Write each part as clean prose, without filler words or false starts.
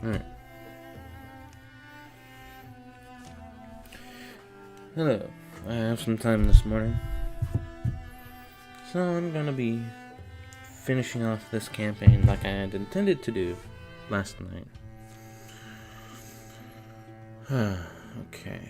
Alright. Hello. I have some time this morning, so I'm gonna be finishing off this campaign like I had intended to do last night. Okay.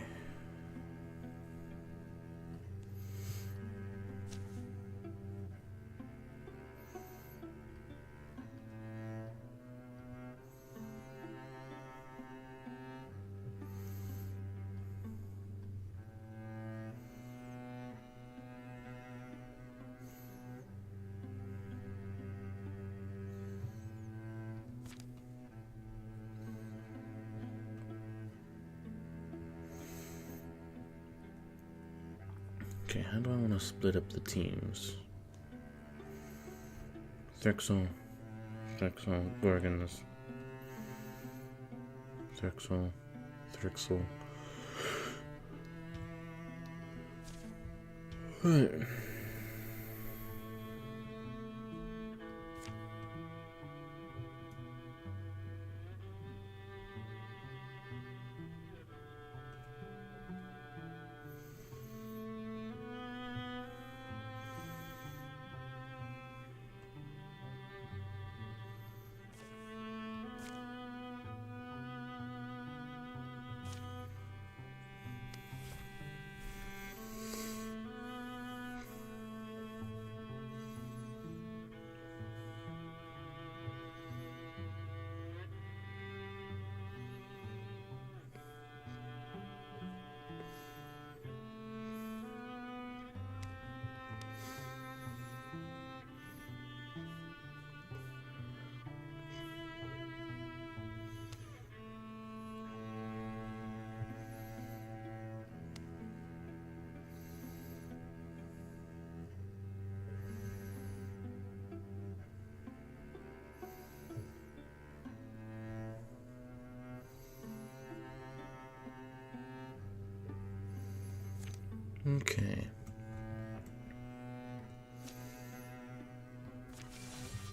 Okay, how do I want to split up the teams? Thrixel, Gorgons. Thrixel. Right. Okay.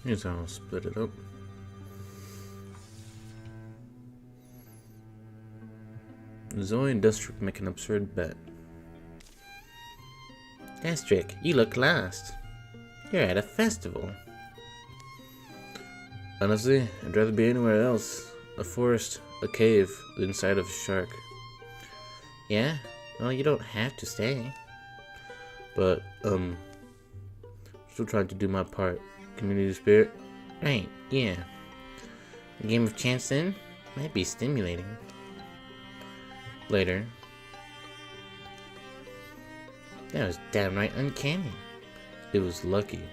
Here's how I'll split it up. Zoe and District make an absurd bet. District, you look lost. You're at a festival. Honestly, I'd rather be anywhere else. A forest, a cave, the inside of a shark. Yeah? Well, you don't have to stay. But, still trying to do my part. Community spirit? Right, yeah. A game of chance then? Might be stimulating. Later. That was downright uncanny. It was lucky.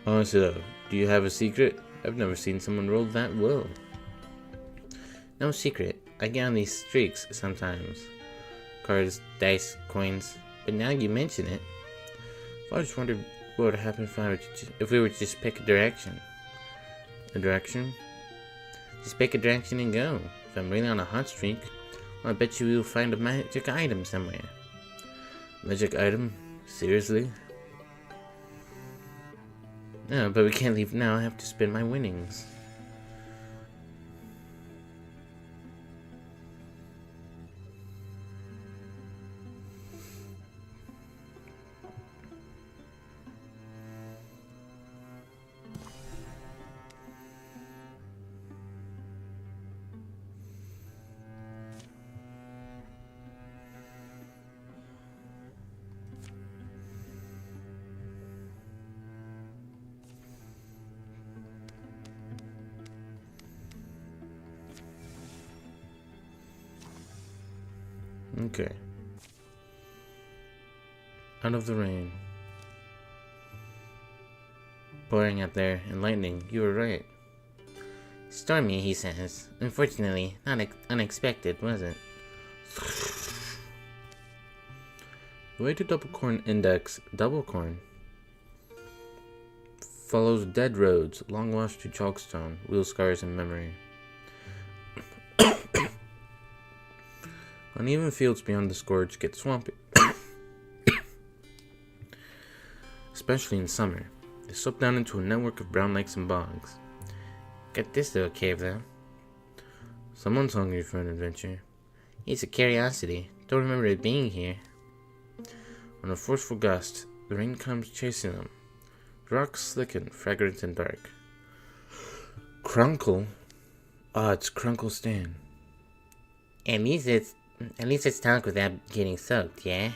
Honestly though, do you have a secret? I've never seen someone roll that well. No secret. I get on these streaks sometimes. Cards, dice, coins. But now you mention it, I just wondered what would happen if we were to just pick a direction. A direction? Just pick a direction and go. If I'm really on a hot streak, well, I bet you we'll find a magic item somewhere. Magic item? Seriously? No, but we can't leave now. I have to spend my winnings. Okay. Out of the rain. Pouring out there and lightning, you were right. Stormy, he says. Unfortunately, not unexpected, was it? The way to Doublecorn index Doublecorn follows dead roads, long wash to chalkstone, wheel scars and memory. Uneven fields beyond the scourge get swampy. Especially in summer. They slope down into a network of brown lakes and bogs. Get this little cave though. Someone's hungry for an adventure. It's a curiosity. Don't remember it being here. On a forceful gust, the rain comes chasing them. The rocks slicken, fragrant and dark. Crunkle? Ah, it's Crunkle Stan. At least it's talk without getting soaked, yeah?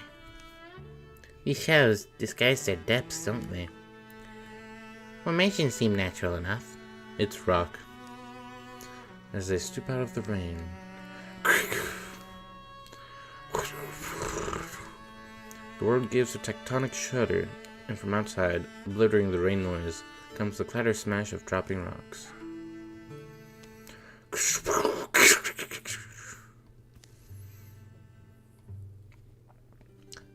These shadows disguise their depths, don't they? Formations seem natural enough. It's rock. As they stoop out of the rain. The world gives a tectonic shudder, and from outside, obliterating the rain noise, comes the clatter smash of dropping rocks.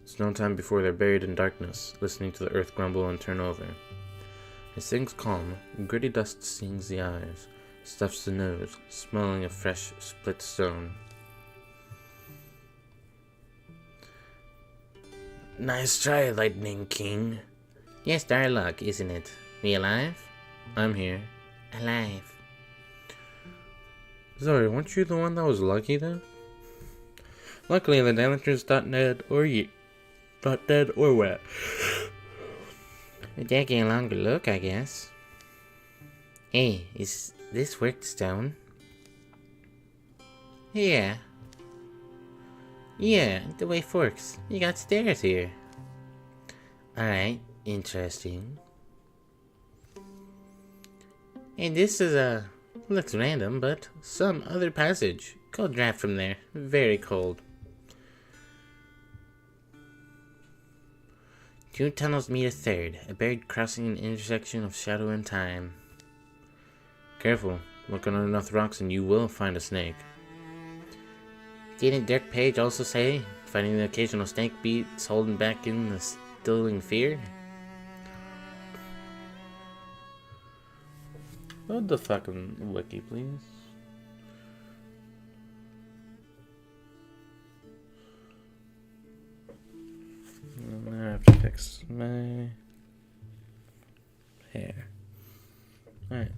It's no time before they're buried in darkness, listening to the earth grumble and turn over. As things calm, gritty dust stings the eyes, stuffs the nose, smelling of fresh, split stone. Nice try, Lightning King. Yes, our luck, isn't it? We alive? I'm here. Alive. Sorry, weren't you the one that was lucky then? Luckily, the damager's not dead or wet. We're taking a longer look, I guess. Hey, is this worked stone? Yeah. Yeah, the way forks. You got stairs here. Alright, interesting. And this is looks random, but some other passage. Cold draft from there. Very cold. Two tunnels meet a third, a buried crossing an intersection of shadow and time. Careful, look under enough rocks and you will find a snake. Didn't Dirk Page also say, finding the occasional snake beats holding back in the stilling fear? Load the fucking wiki, please. Now I have to fix my hair. Alright.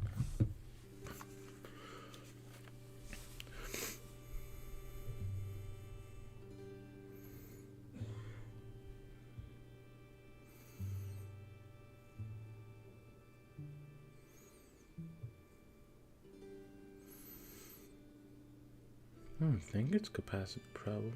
I don't think it's capacity problems.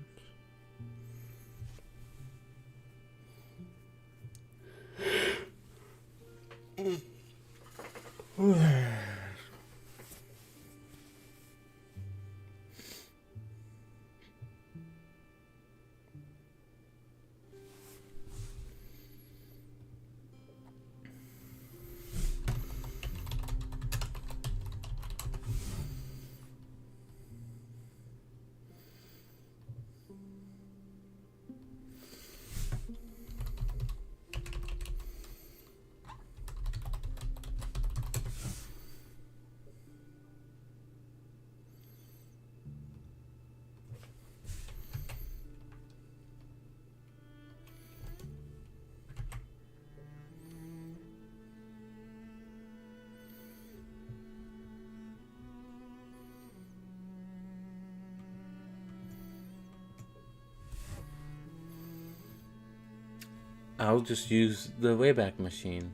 I'll just use the Wayback Machine.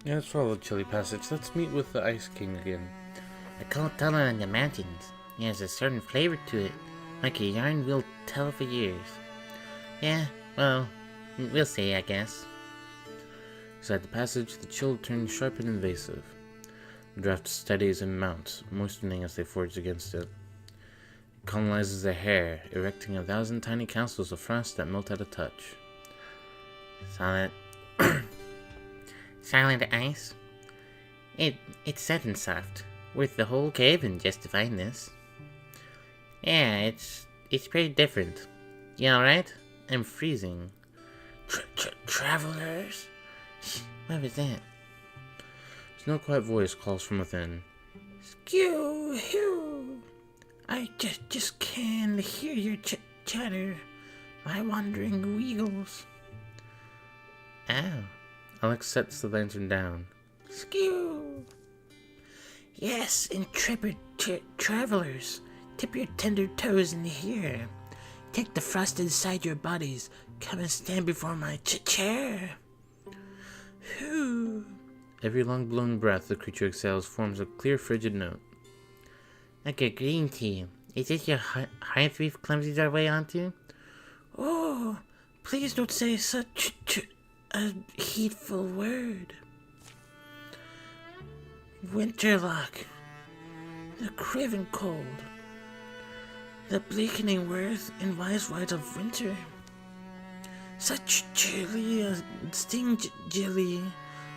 Yeah, let's follow the chilly passage. Let's meet with the Ice King again. The cold tunnel in the mountains. It has a certain flavor to it, like a yarn we'll tell for years. Yeah, well, we'll see, I guess. Inside the passage, the chill turns sharp and invasive. The draft steadies and mounts, moistening as they forge against it. It colonizes their hair, erecting 1,000 tiny castles of frost that melt at a touch. Solid. Silent ice? It's set and soft. Worth the whole cave just to find this. Yeah, it's pretty different. You alright? I'm freezing. Travelers? What was that? A snow quiet voice calls from within. Skew-hoo! I just can't hear your chatter, my wandering weagles. Oh. Alex sets the lantern down. Skew! Yes, intrepid travelers, tip your tender toes in here. Take the frost inside your bodies. Come and stand before my chair. Whoo! Every long-blown breath the creature exhales forms a clear, frigid note. Like a green tea. Is this your hearth we've clumsied our way onto? Oh, please don't say such a heedful word. Winterlock, the craven cold, the bleakening worth and wise words of winter. Such chilly, sting-jilly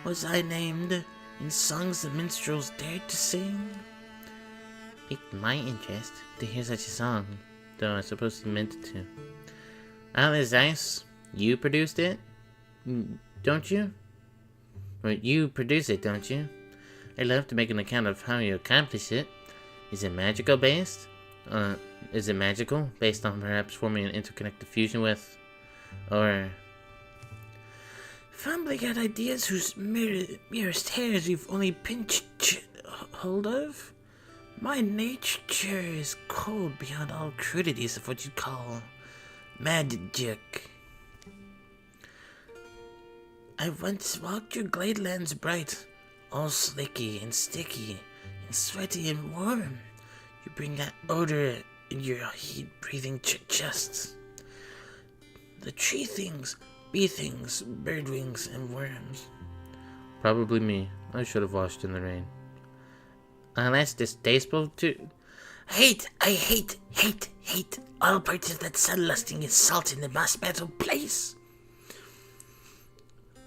was I named in songs the minstrels dared to sing. Piqued my interest to hear such a song, Though I suppose he meant it to. Alice Ice, you produced it? Don't you? Well, you produce it, don't you? I'd love to make an account of how you accomplish it. Is it magical based? Is it magical? Based on perhaps forming an interconnected fusion with... or... Fumbling at ideas whose merest hairs you've only pinched hold of? My nature is cold beyond all crudities of what you'd call magic. I once walked your glade lands bright, all slicky and sticky and sweaty and warm. You bring that odor in your heat-breathing chests. The tree things, bee things, bird wings, and worms. Probably me. I should have washed in the rain. That's distasteful too. I hate all parts of that sun-lusting insult in the moss-meadow place.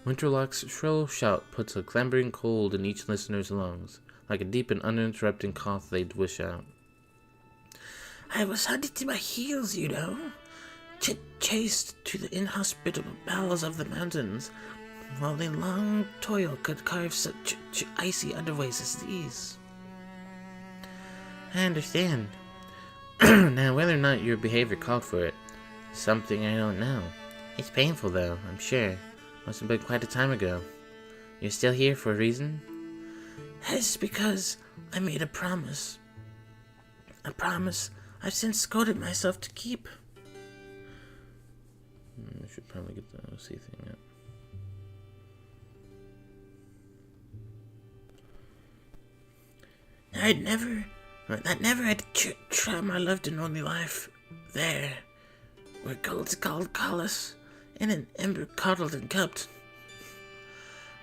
Winterlock's shrill shout puts a clambering cold in each listener's lungs, like a deep and uninterrupted cough they'd wish out. I was hunted to my heels, you know. Chased to the inhospitable bowels of the mountains, while in long toil could carve such icy underways as these. I understand. Now, whether or not your behavior called for it, is something I don't know. It's painful, though, I'm sure. Must have been quite a time ago. You're still here for a reason? It's because I made a promise. A promise I've since scolded myself to keep. I should probably get the OC thing up. That never had try my loved and only life there, where gold's called Collis, and an ember coddled and cupped.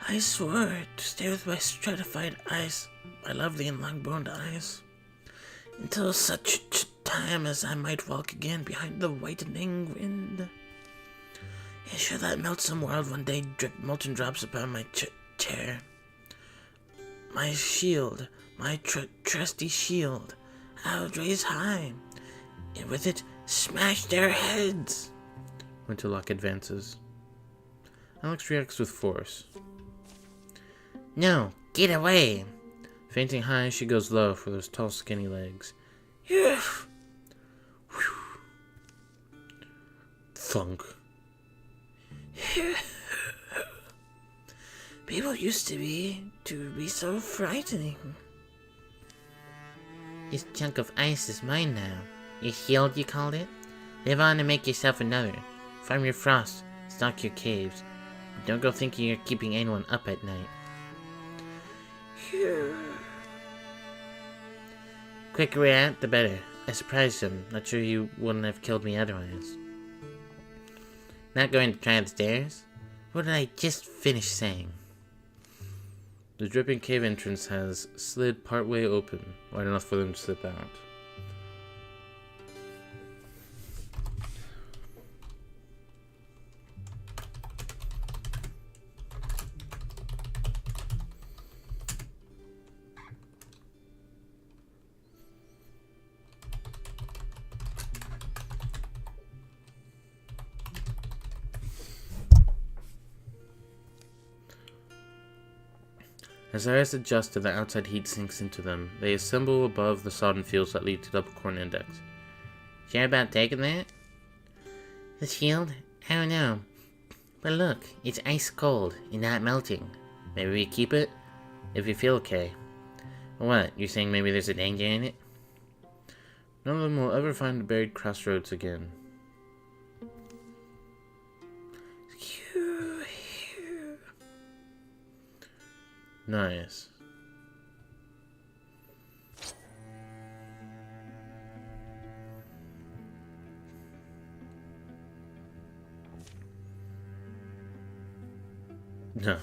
I swore to stay with my stratified eyes, my lovely and long-boned eyes, until such time as I might walk again behind the whitening wind. And should that meltsome world one day drip molten drops upon my chair, my shield, my trusty shield, I would raise high, and with it smash their heads. Winterlock advances. Alex reacts with force. No, get away! Fainting high, she goes low for those tall, skinny legs. Thunk. People used to be so frightening. This chunk of ice is mine now. Your shield, you called it? Live on and make yourself another. Farm your frost, stock your caves. Don't go thinking you're keeping anyone up at night. Quicker we're out, the better. I surprised him. Not sure he wouldn't have killed me otherwise. Not going to try the stairs? What did I just finish saying? The dripping cave entrance has slid partway open, wide enough for them to slip out. As their eyes adjust to the outside heat sinks into them, they assemble above the sodden fields that lead to Double Corn Index. Sure about taking that? The shield? I don't know. But look, it's ice cold and not melting. Maybe we keep it? If you feel okay. What, you're saying maybe there's a danger in it? None of them will ever find the buried crossroads again. Nice. No.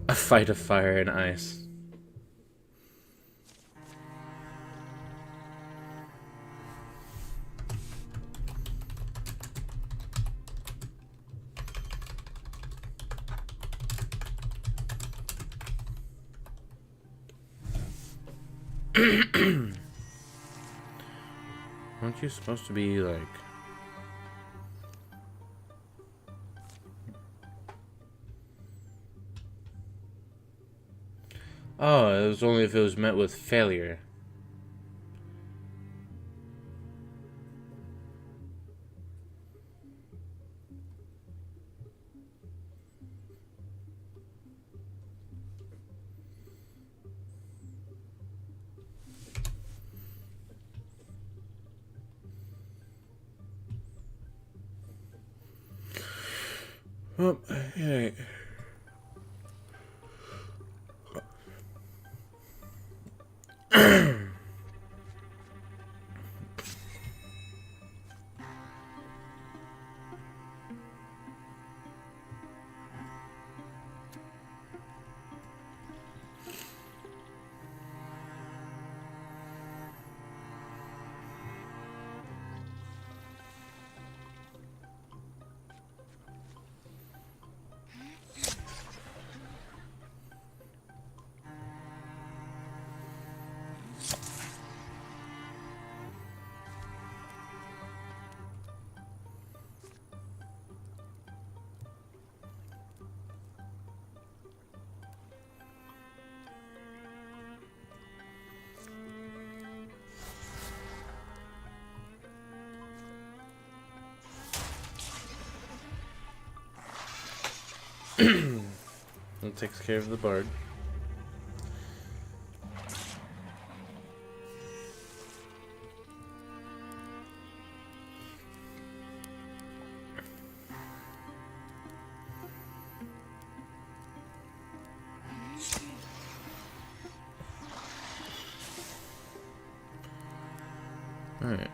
A fight of fire and ice. Aren't you supposed to be like... Oh, it was only if it was met with failure. Oh, hey. That takes care of the bard. Alright.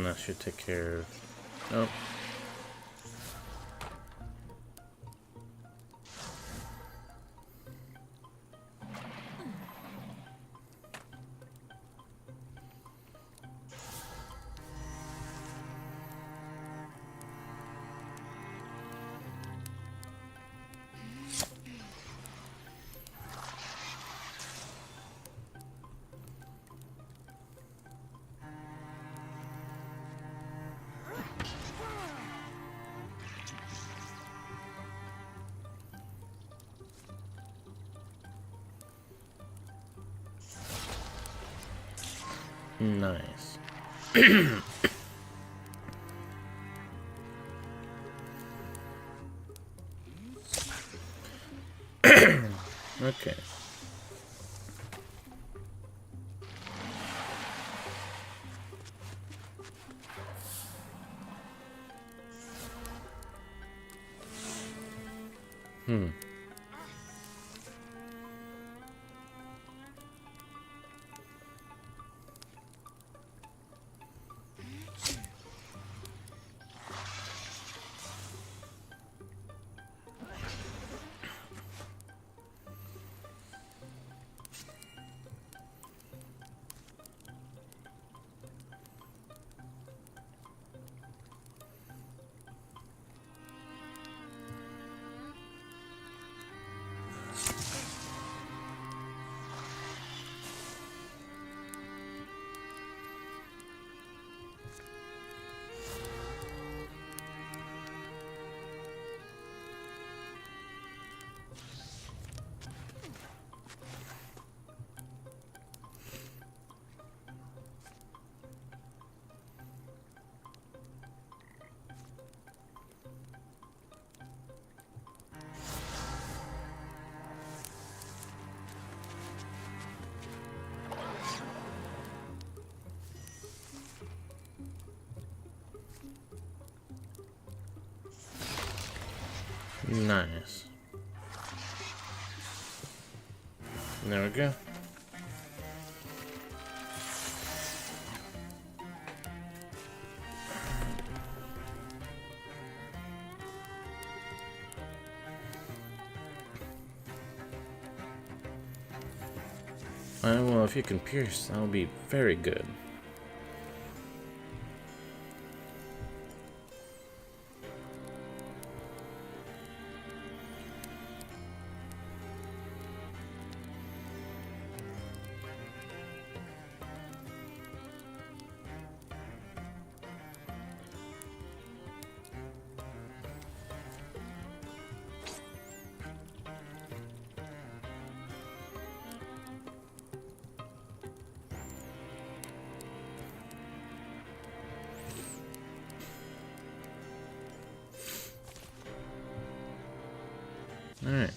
And that should take care of... Oh. Nice. Okay. Nice. There we go. Well, if you can pierce, that'll be very good. Alright.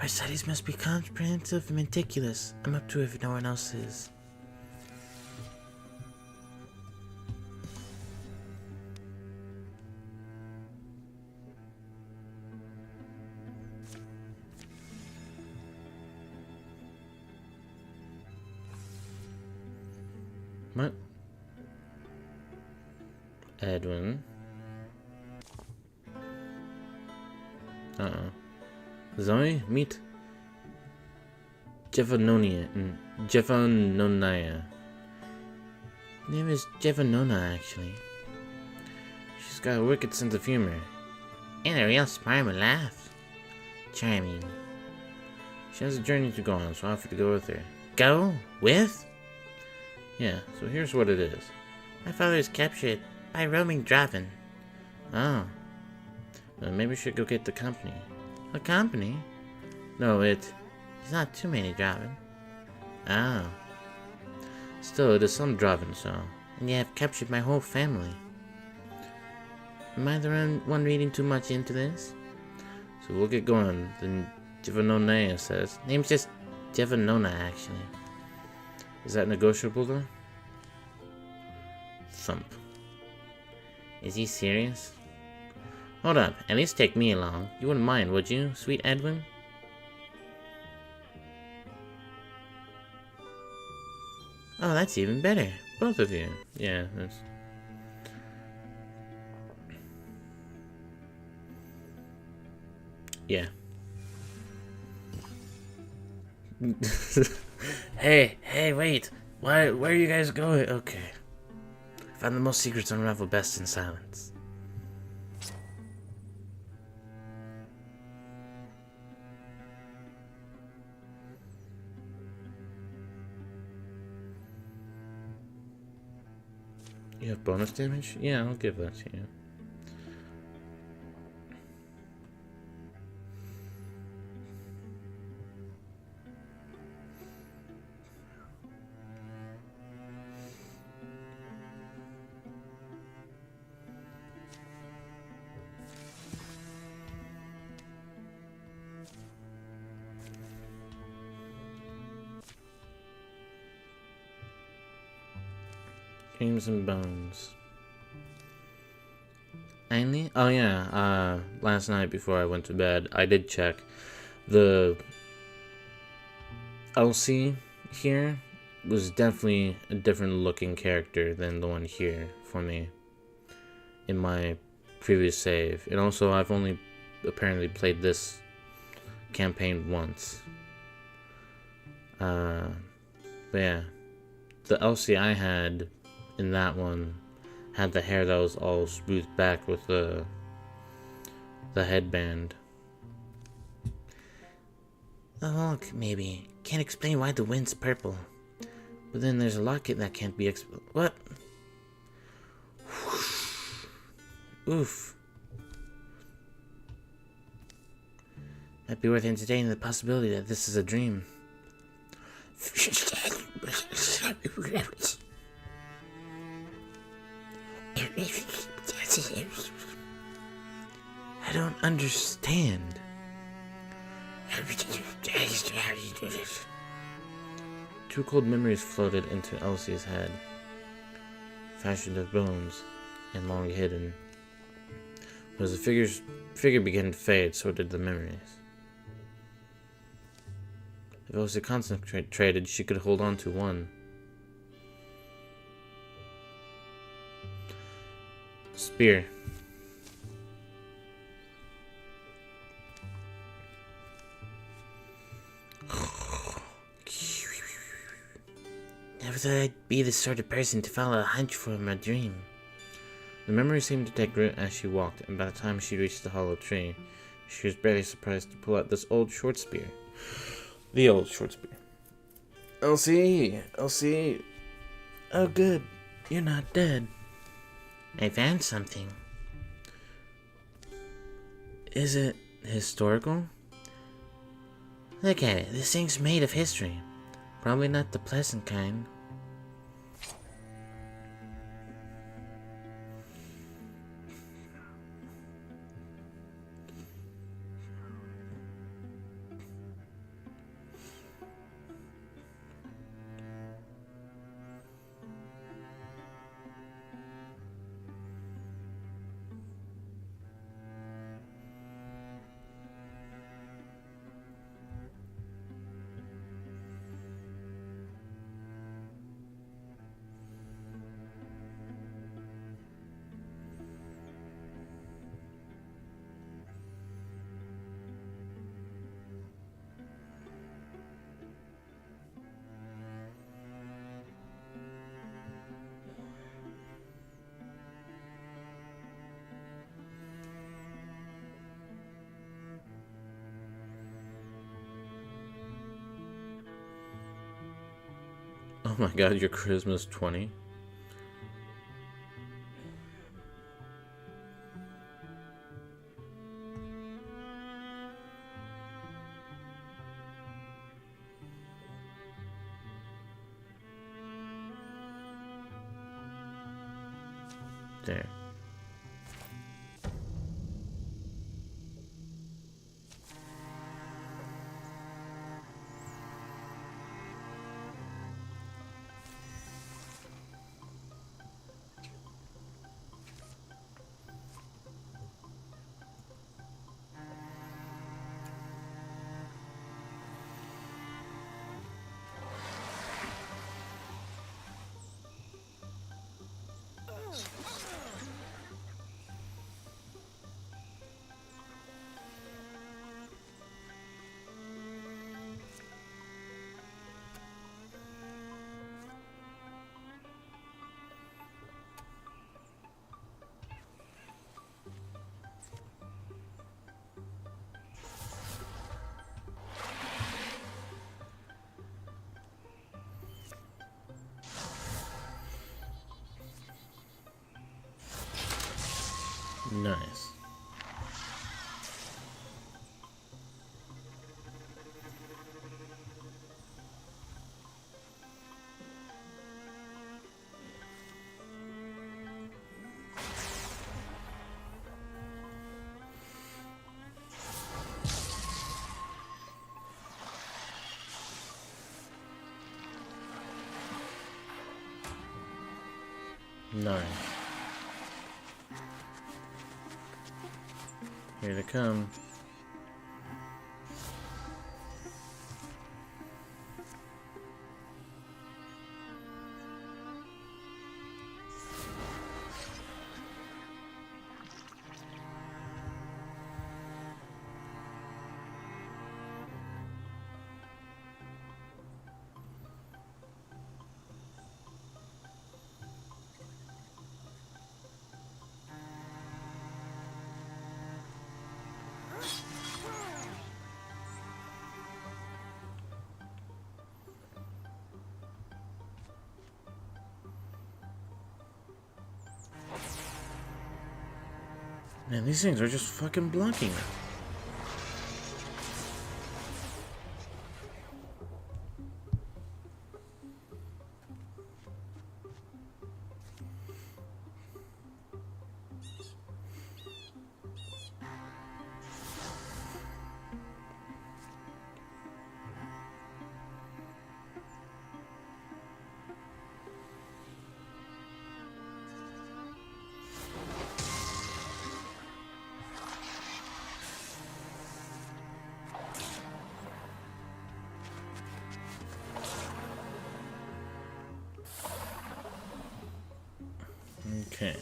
Our studies must be comprehensive and meticulous. I'm up to it if no one else is. What? Edwin. Zoe, meet Jevanonia. Name is Jevanona, actually. She's got a wicked sense of humor. And a real smart and laugh. Charming. She has a journey to go on, so I offered to go with her. Go? With? Yeah, so here's what it is. My father is captured by roaming Draven. Oh. Well, maybe we should go get the company. A company? No, There's not too many Draven. Oh. Still, it is some Draven, so... And you have captured my whole family. Am I the one reading too much into this? So we'll get going. Then Jevanona says... Name's just Jevanona, actually. Is that negotiable, though? thump. Is he serious? Hold up, at least take me along. You wouldn't mind, would you, sweet Edwin? Oh, that's even better. Both of you. Yeah, that's... Yeah. Hey, wait. Where are you guys going? Okay. Found the most secrets unravel best in silence. You have bonus damage? Yeah, I'll give that to you. Dreams and bones. Ainley? Oh yeah, last night before I went to bed, I did check. The Elsie here was definitely a different looking character than the one here for me in my previous save. And also, I've only apparently played this campaign once. But yeah, the Elsie I had in that one had the hair that was all smoothed back with the headband. Oh, look, maybe. Can't explain why the wind's purple. But then there's a locket that can't be What? Oof. Might be worth entertaining the possibility that this is a dream. I don't understand. Two cold memories floated into Elsie's head, fashioned of bones and long hidden. But as the figure began to fade, so did the memories. If Elsie concentrated, she could hold on to one. Spear. Never thought I'd be the sort of person to follow a hunch for my dream. The memory seemed to take root as she walked, and by the time she reached the hollow tree, she was barely surprised to pull out this old short spear. The old short spear. Elsie! Oh good, you're not dead. I found something. Is it historical? Look at it, this thing's made of history. Probably not the pleasant kind. Oh my god, your charisma's 20? There. Nice. Nice. Here they come. Man, these things are just fucking blocking it. Okay.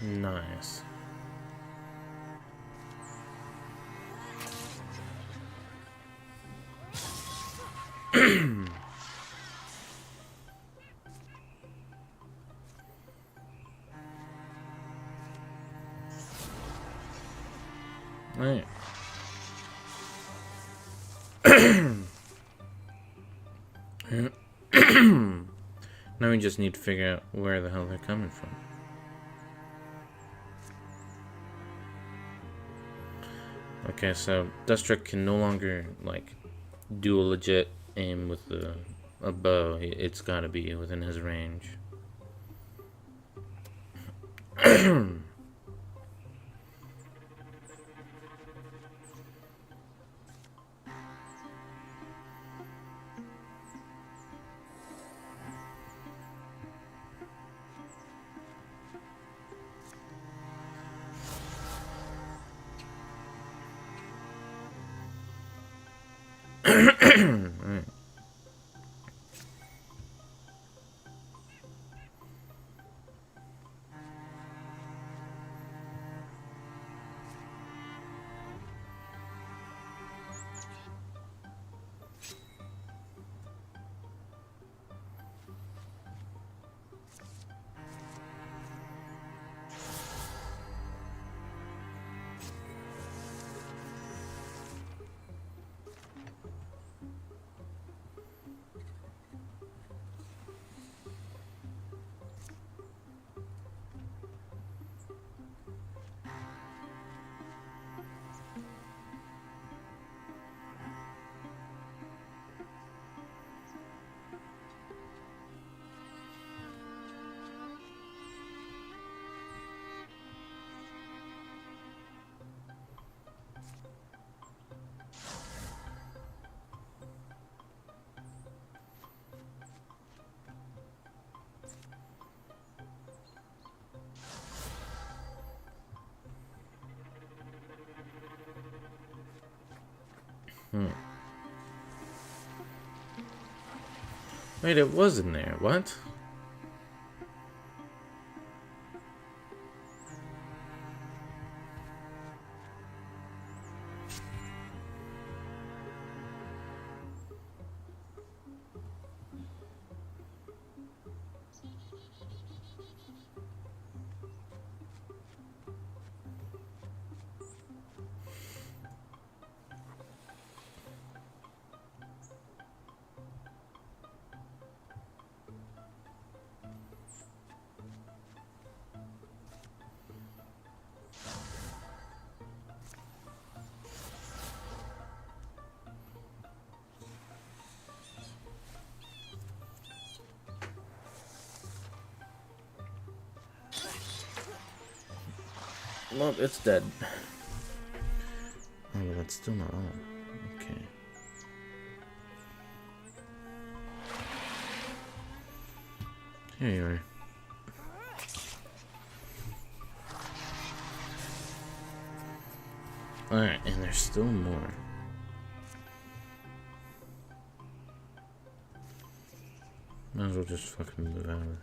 Nice. Right. Now we just need to figure out where the hell they're coming from. Okay, so Dustruck can no longer, like, do a legit aim with a bow. It's gotta be within his range. Right. Wait, it was in there. What? Well, it's dead. Oh, but that's still not all. Okay. Here you are. Alright, and there's still more. Might as well just fucking move out of there.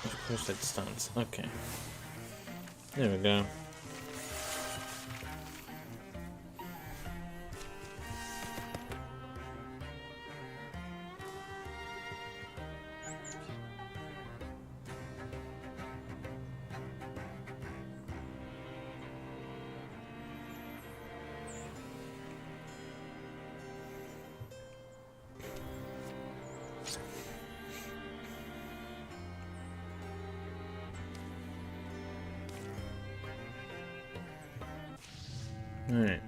Of course it stuns. Okay. There we go. Alright.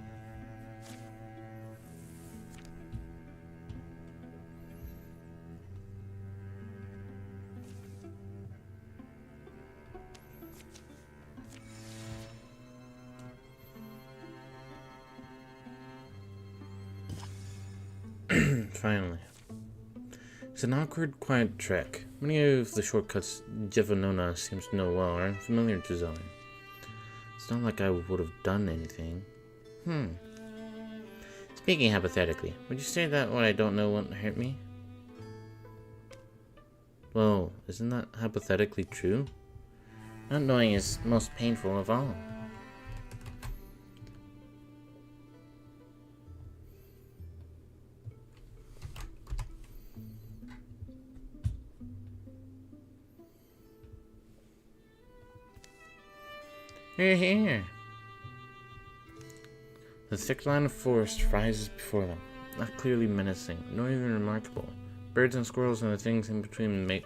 Finally. It's an awkward, quiet trek. Many of the shortcuts Eluna seems to know well are unfamiliar to Zoe. It's not like I would have done anything. Speaking hypothetically, would you say that what I don't know won't hurt me? Well, isn't that hypothetically true? Not knowing is most painful of all. You're here. The thick line of forest rises before them, not clearly menacing, nor even remarkable. Birds and squirrels and the things in between make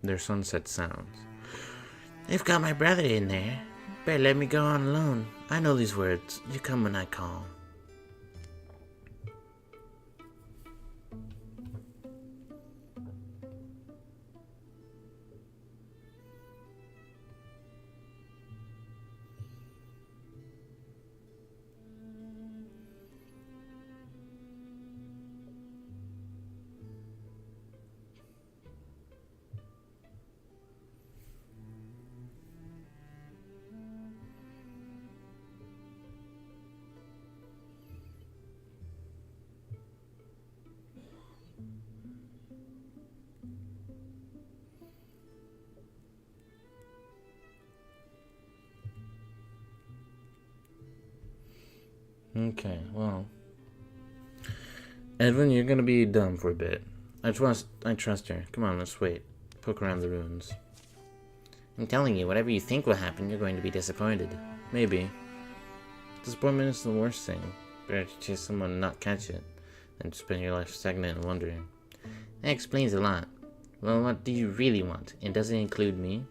their sunset sounds. They've got my brother in there. Better let me go on alone. I know these words. You come when I call. Okay, well. Edwin, you're gonna be dumb for a bit. I trust her. Come on, let's wait. Poke around the ruins. I'm telling you, whatever you think will happen, you're going to be disappointed. Maybe. Disappointment is the worst thing. Better to chase someone and not catch it, than to spend your life stagnant and wondering. That explains a lot. Well, what do you really want? And does it include me?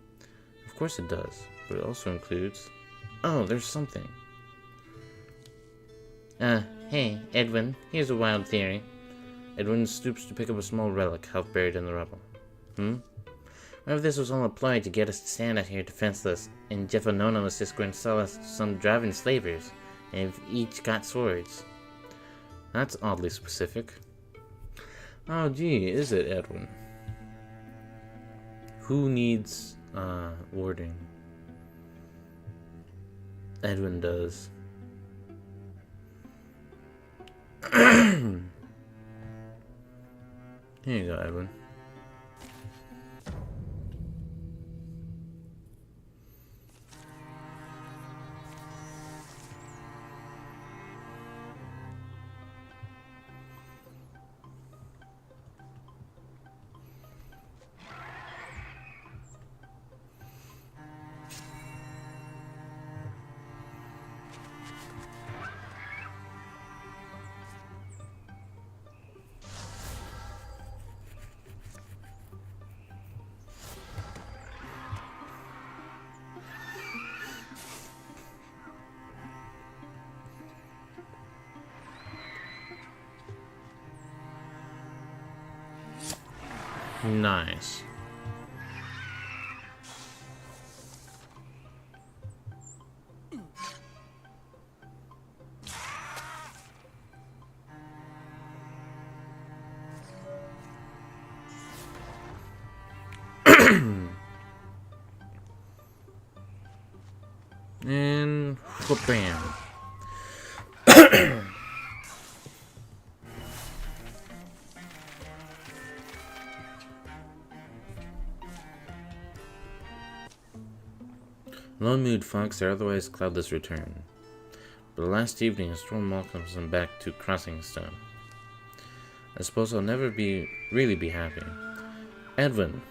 Of course it does. but it also includes... Oh, there's something. Hey, Edwin, here's a wild theory. Edwin stoops to pick up a small relic half buried in the rubble. What if this was all a ploy to get us to stand out here defenseless, and Jeffanona was just going to sell us some driving slavers, and we've each got swords? That's oddly specific. Oh, gee, is it, Edwin? Who needs, warding? Edwin does. Here you go, Edwin. Nice. And bam. Low mood fox their otherwise cloudless return, but last evening a storm welcomes them back to Crossing Stone. I suppose I'll never really be happy. Edwin.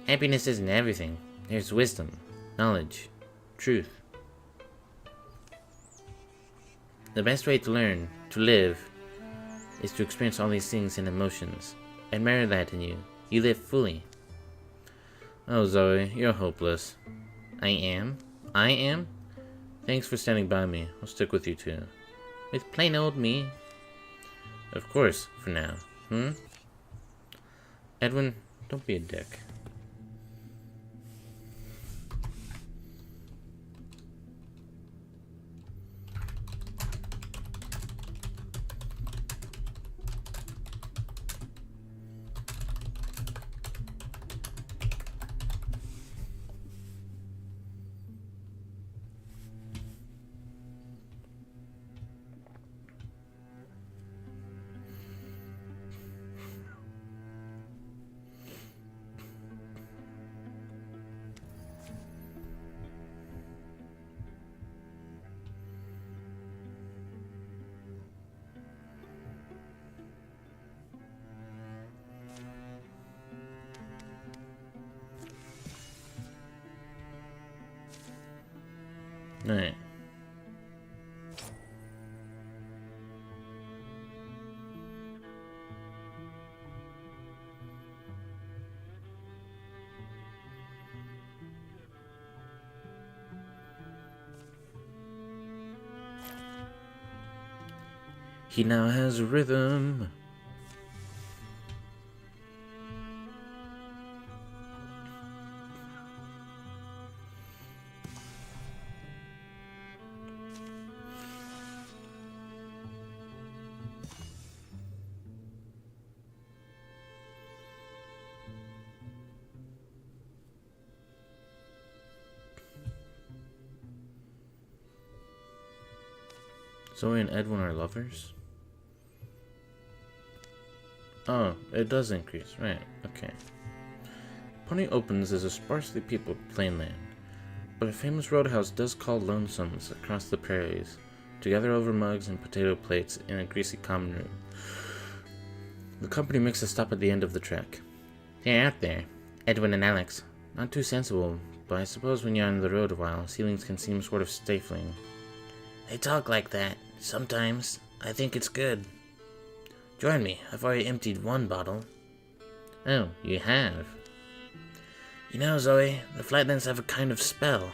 Happiness isn't everything. There's wisdom, knowledge, truth. The best way to learn, to live, is to experience all these things and emotions. Admire that in you. You live fully. Oh, Zoe, you're hopeless. I am? Thanks for standing by me. I'll stick with you too. With plain old me? Of course, for now. Edwin, don't be a dick. Alright. He now has rhythm. Zoe and Edwin are lovers? Oh, it does increase, right, okay. Pony Opens is a sparsely peopled plainland, but a famous roadhouse does call lonesomes across the prairies, together over mugs and potato plates in a greasy common room. The company makes a stop at the end of the trek. They're out there, Edwin and Alex. Not too sensible, but I suppose when you're on the road a while, ceilings can seem sort of stifling. They talk like that. Sometimes. I think it's good. Join me. I've already emptied one bottle. Oh, you have? You know, Zoe, the Flatlands have a kind of spell.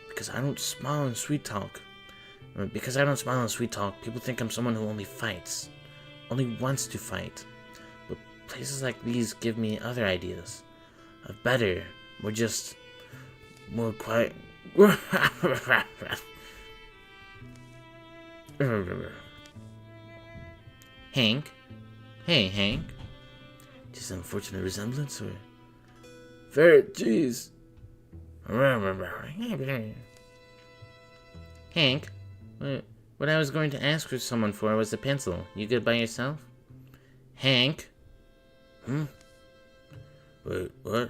Because I don't smile and sweet talk. Because I don't smile and sweet talk, people think I'm someone who only fights. Only wants to fight. But places like these give me other ideas. Of better, more quiet. Hank? Hey, Hank. Just an unfortunate resemblance, or? Ferret, jeez. Hank? What I was going to ask for someone for was a pencil. You good by yourself? Hank? Wait, what?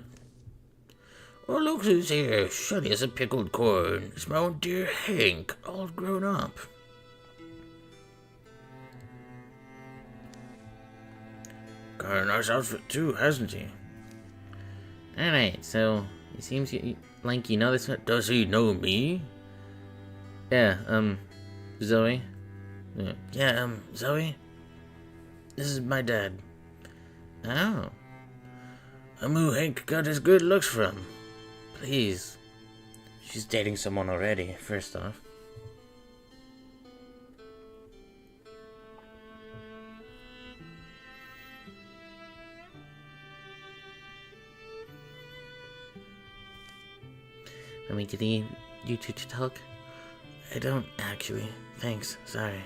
Oh, look who's here, shiny as a pickled corn. It's my own dear Hank, all grown up. Got a nice outfit too, hasn't he? Alright, so it seems like you know this one. Does he know me? Yeah, Zoe? Yeah, Zoe? This is my dad. Oh. I'm who Hank got his good looks from. Please. She's dating someone already, first off. Want me to leave you two to talk? I don't, actually. Thanks, sorry.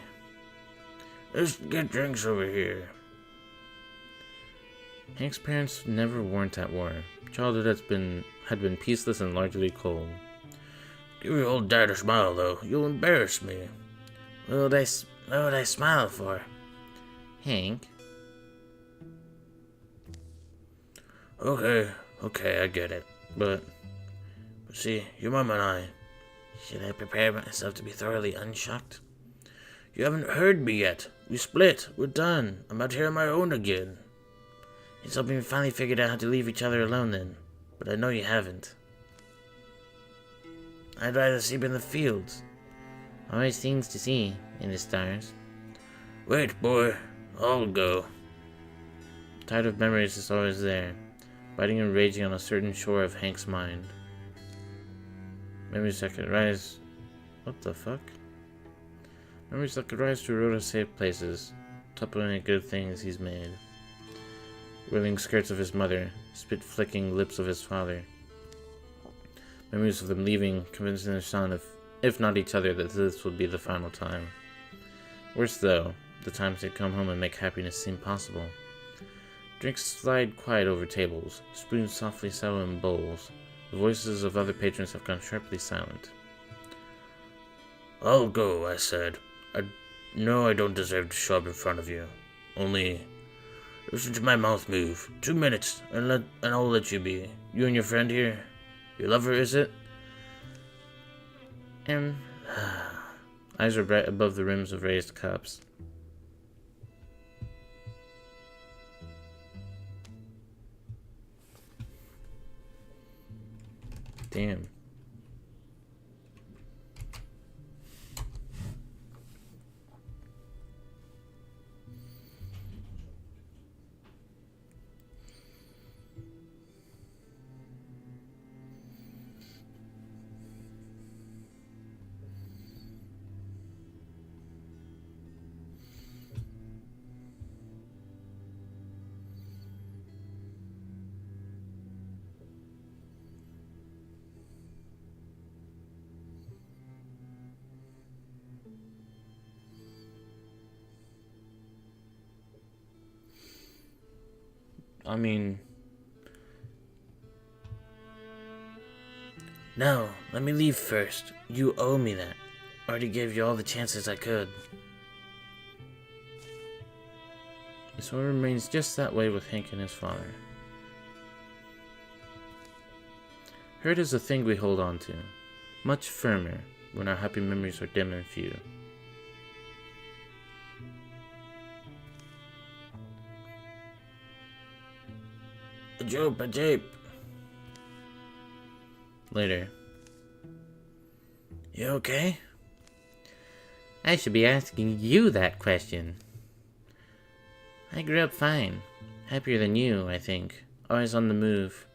Let's get drinks over here. Hank's parents never weren't at war. Childhood had been peaceless and largely cold. Give your old dad a smile, though. You'll embarrass me. What would I smile for? Hank? Okay, I get it. But see, your mom and I, should I prepare myself to be thoroughly unshocked? You haven't heard me yet. We split. We're done. I'm out here on my own again. It's hoping we finally figured out how to leave each other alone then. But I know you haven't. I'd rather sleep in the fields. Always things to see in the stars. Wait, boy. I'll go. The tide of memories is always there, biting and raging on a certain shore of Hank's mind. Memories that could rise... What the fuck? Memories that could rise to a road of safe places, toppling the good things he's made. Whirling skirts of his mother, spit-flicking lips of his father. Memories of them leaving, convincing their son, if not each other, that this would be the final time. Worse though, the times they'd come home and make happiness seem possible. Drinks slide quiet over tables, spoons softly settle in bowls. The voices of other patrons have gone sharply silent. I'll go, I said. I know I don't deserve to show up in front of you. Only... listen to my mouth move. 2 minutes, and I'll let you be. You and your friend here? Your lover, is it? Eyes are bright above the rims of raised cups. Damn. I mean... No, let me leave first. You owe me that. I already gave you all the chances I could. So it remains just that way with Hank and his father. Hurt is a thing we hold on to, much firmer when our happy memories are dim and few. A jape. Later. You okay? I should be asking you that question. I grew up fine. Happier than you, I think. Always on the move.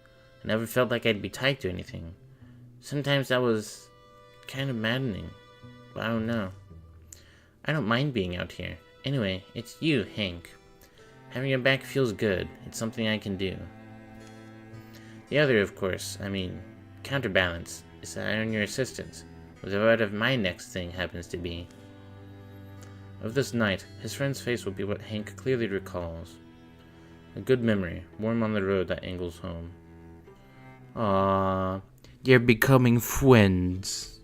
I never felt like I'd be tied to anything. Sometimes that was kind of maddening, but I don't know. I don't mind being out here. Anyway, it's you, Hank. Having your back feels good. It's something I can do. The other, of course, counterbalance, is that I earn your assistance, whatever my next thing happens to be. Of this night, his friend's face will be what Hank clearly recalls. A good memory, warm on the road that angles home. Aww, you're becoming friends.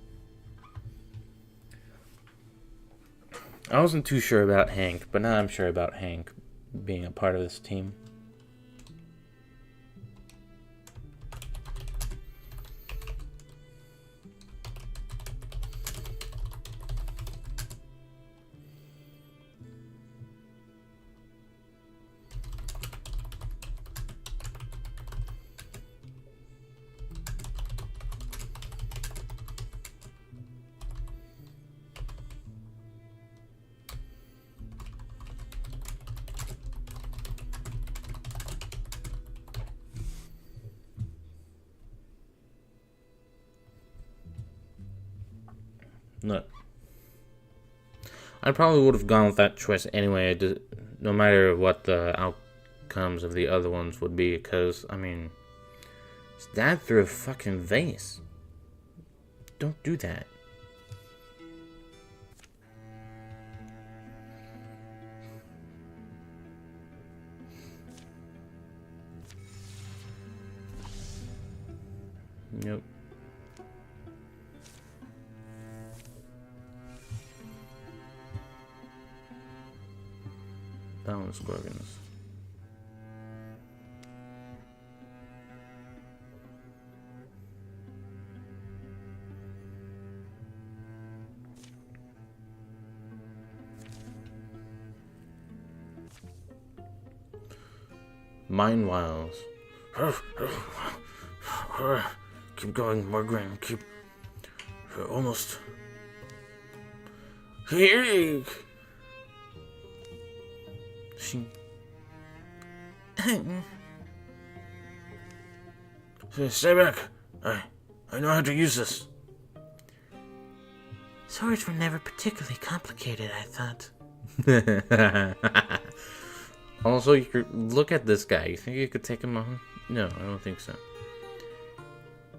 I wasn't too sure about Hank, but now I'm sure about Hank being a part of this team. Look, I probably would have gone with that choice anyway, no matter what the outcomes of the other ones would be, because, stab through a fucking vase. Don't do that. Nope. Balance organs. Mind wiles. Keep going, Margaret. Keep. Almost. Here. Stay back. I know how to use this. Swords were never particularly complicated, I thought. Also, you could look at this guy. You think you could take him on? No, I don't think so.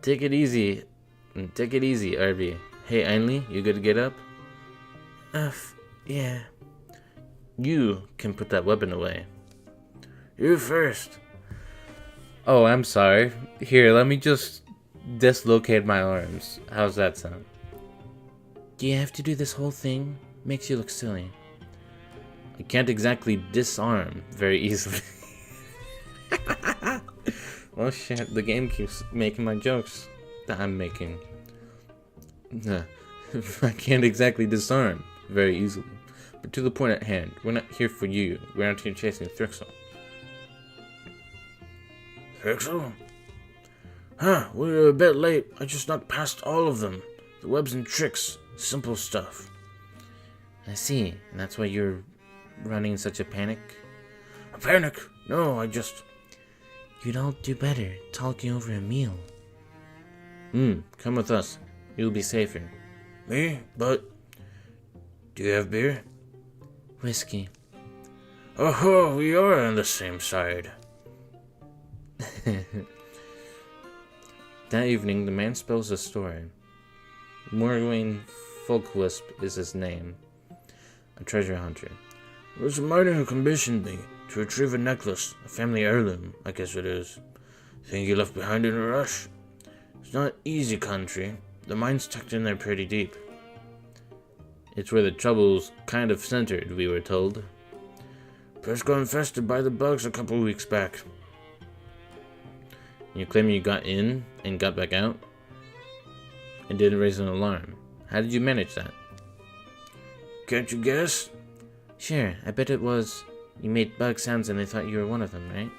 Take it easy. Take it easy, RB. Hey, Ainley, you good to get up? Yeah. You can put that weapon away. You first. Oh, I'm sorry. Here, let me just dislocate my arms. How's that sound? Do you have to do this whole thing? Makes you look silly. I can't exactly disarm very easily. Well, shit, the game keeps making my jokes that I'm making. I can't exactly disarm very easily. But to the point at hand, we're not here for you. We're out here chasing Thrixel. Thrixel? Huh, we're a bit late. I just knocked past all of them. The webs and tricks. Simple stuff. I see. And that's why you're running in such a panic? A panic? No, I just... You'd all do better talking over a meal. Come with us. You'll be safer. Me? But... Do you have beer? Whiskey. Oh, we are on the same side. That evening, the man spells a story. Morgaine Folkwisp is his name. A treasure hunter. It was a miner who commissioned me to retrieve a necklace, a family heirloom, I guess it is. Think he left behind in a rush? It's not easy country. The mine's tucked in there pretty deep. It's where the trouble's kind of centered, we were told. Place got infested by the bugs a couple weeks back. You claim you got in and got back out? And didn't raise an alarm. How did you manage that? Can't you guess? Sure, I bet it was... You made bug sounds and they thought you were one of them, right?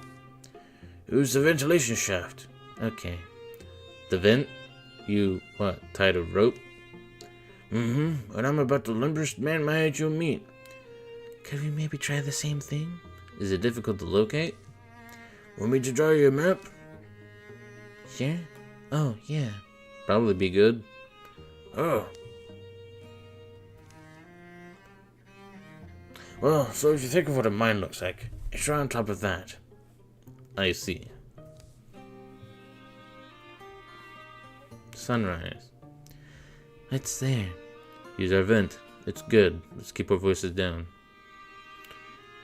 It was the ventilation shaft. Okay. The vent? You, what, tied a rope? Mm-hmm, and I'm about the limberest man my age you'll meet. Could we maybe try the same thing? Is it difficult to locate? Want me to draw you a map? Sure? Oh, yeah. Probably be good. Oh. Well, so if you think of what a mine looks like, it's right on top of that. I see. Sunrise. It's there. Use our vent. It's good. Let's keep our voices down.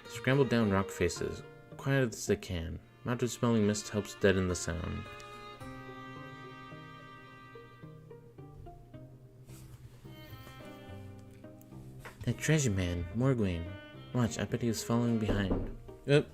Scramble down rock faces, quiet as they can. Mountain smelling mist helps deaden the sound. That treasure man, Morgwayne. Watch, I bet he was following behind. Yep.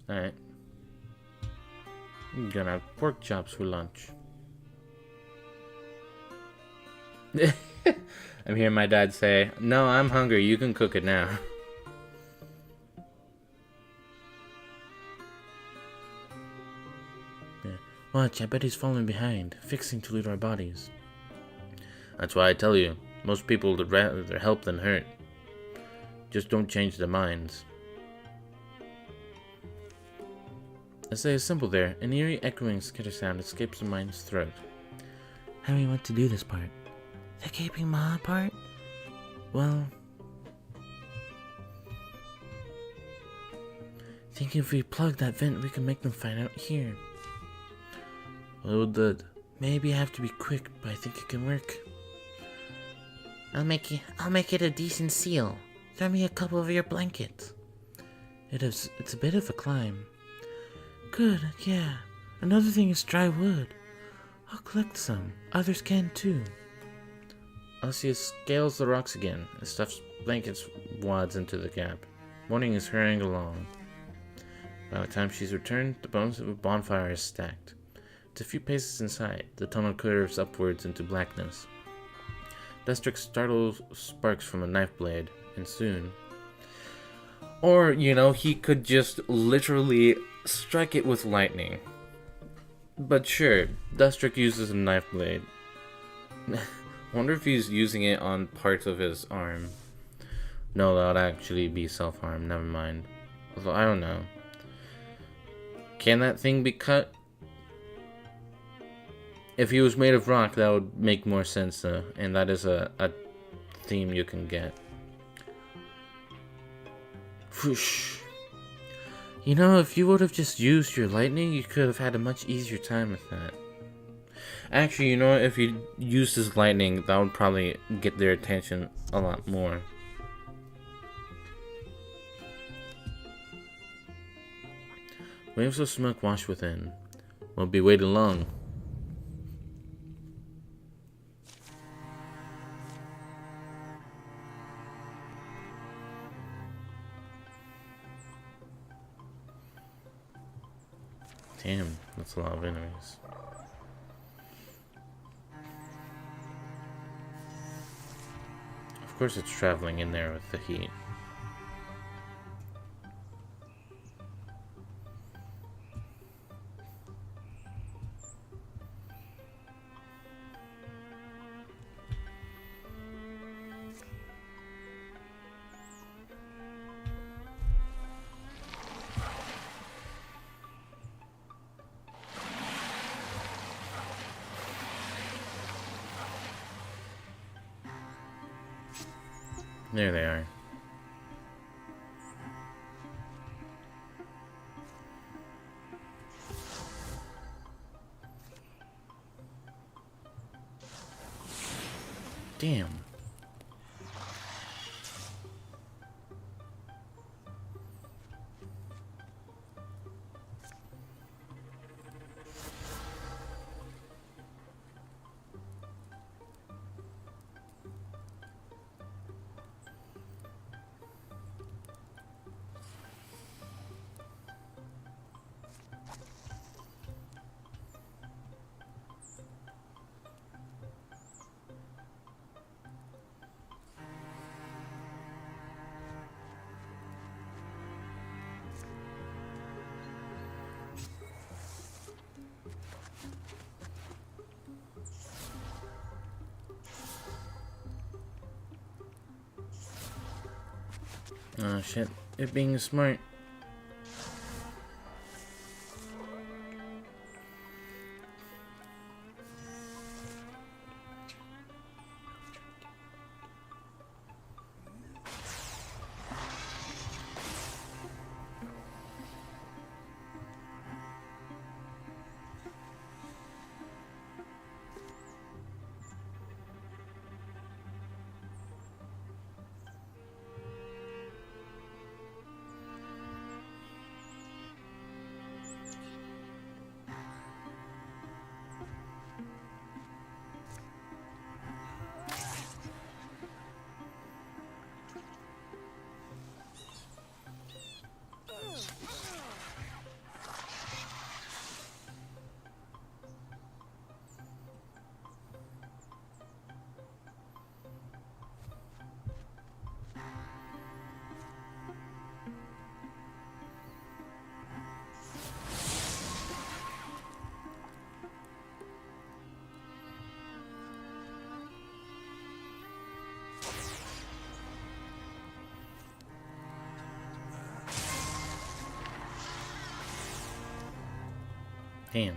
Alright. I'm gonna have pork chops for lunch. I'm hearing my dad say, "No, I'm hungry, you can cook it now." Yeah. Watch, I bet he's following behind, fixing to loot our bodies. That's why I tell you, most people would rather help than hurt. Just don't change their minds. As they assemble there, an eerie echoing skitter sound escapes the mine's throat. How do we want to do this part? The keeping Ma part? Well, think if we plug that vent, we can make them find out here. What would that? Maybe I have to be quick, but I think it can work. I'll make it a decent seal. Throw me a couple of your blankets. It's a bit of a climb. Good, yeah. Another thing is dry wood. I'll collect some. Others can too. Alcia scales the rocks again and stuffs blankets wads into the gap. Morning is hurrying along. By the time she's returned, the bones of a bonfire is stacked. It's a few paces inside. The tunnel curves upwards into blackness. Destrick startles sparks from a knife blade, and soon... Or, he could just literally strike it with lightning. But sure, Destrick uses a knife blade. Wonder if he's using it on parts of his arm. No, that would actually be self-harm, never mind. Although, I don't know. Can that thing be cut? If he was made of rock, that would make more sense, though. And that is a theme you can get. Whoosh. If you would have just used your lightning, you could have had a much easier time with that. Actually, if he used his lightning, that would probably get their attention a lot more. Waves of smoke wash within. Won't be waiting long. Damn, that's a lot of enemies. Of course it's traveling in there with the heat. There they are. Damn. Oh shit, it being smart. Damn.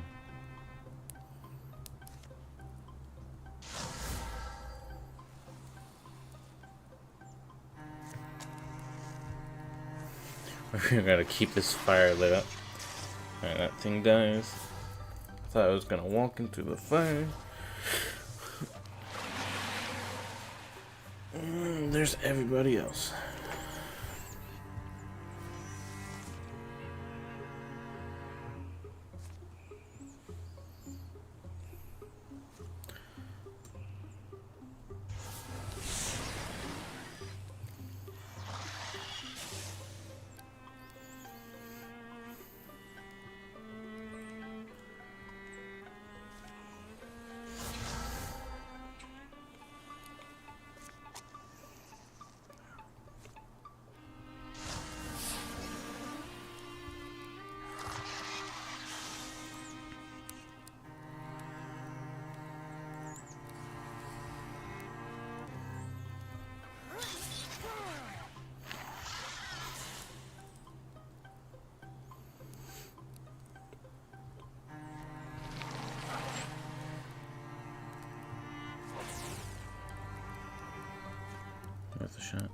We're gonna keep this fire lit up. Alright, that thing dies. I thought I was gonna walk into the fire. There's everybody else. Worth a shot.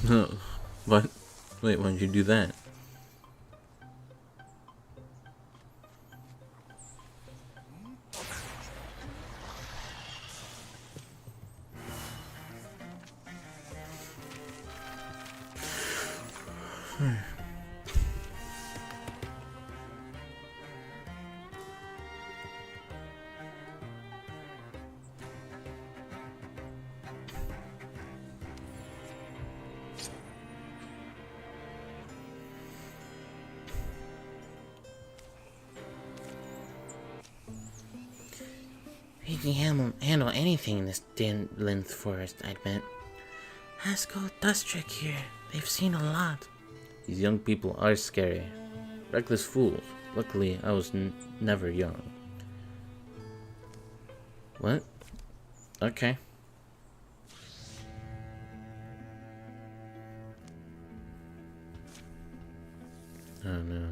No. What? Wait, why did you do that? You can handle anything in this length forest, I'd bet. Ask old Dustrick here. They've seen a lot. These young people are scary. Reckless fools. Luckily, I was never young. What? Okay. Oh no.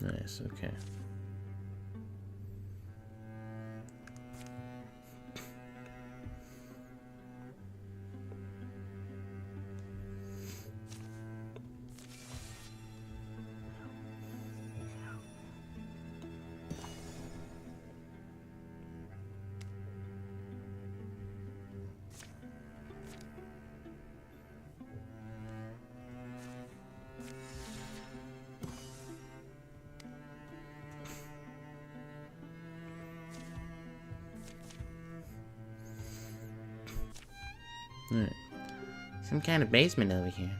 Nice, okay. Alright. Some kind of basement over here.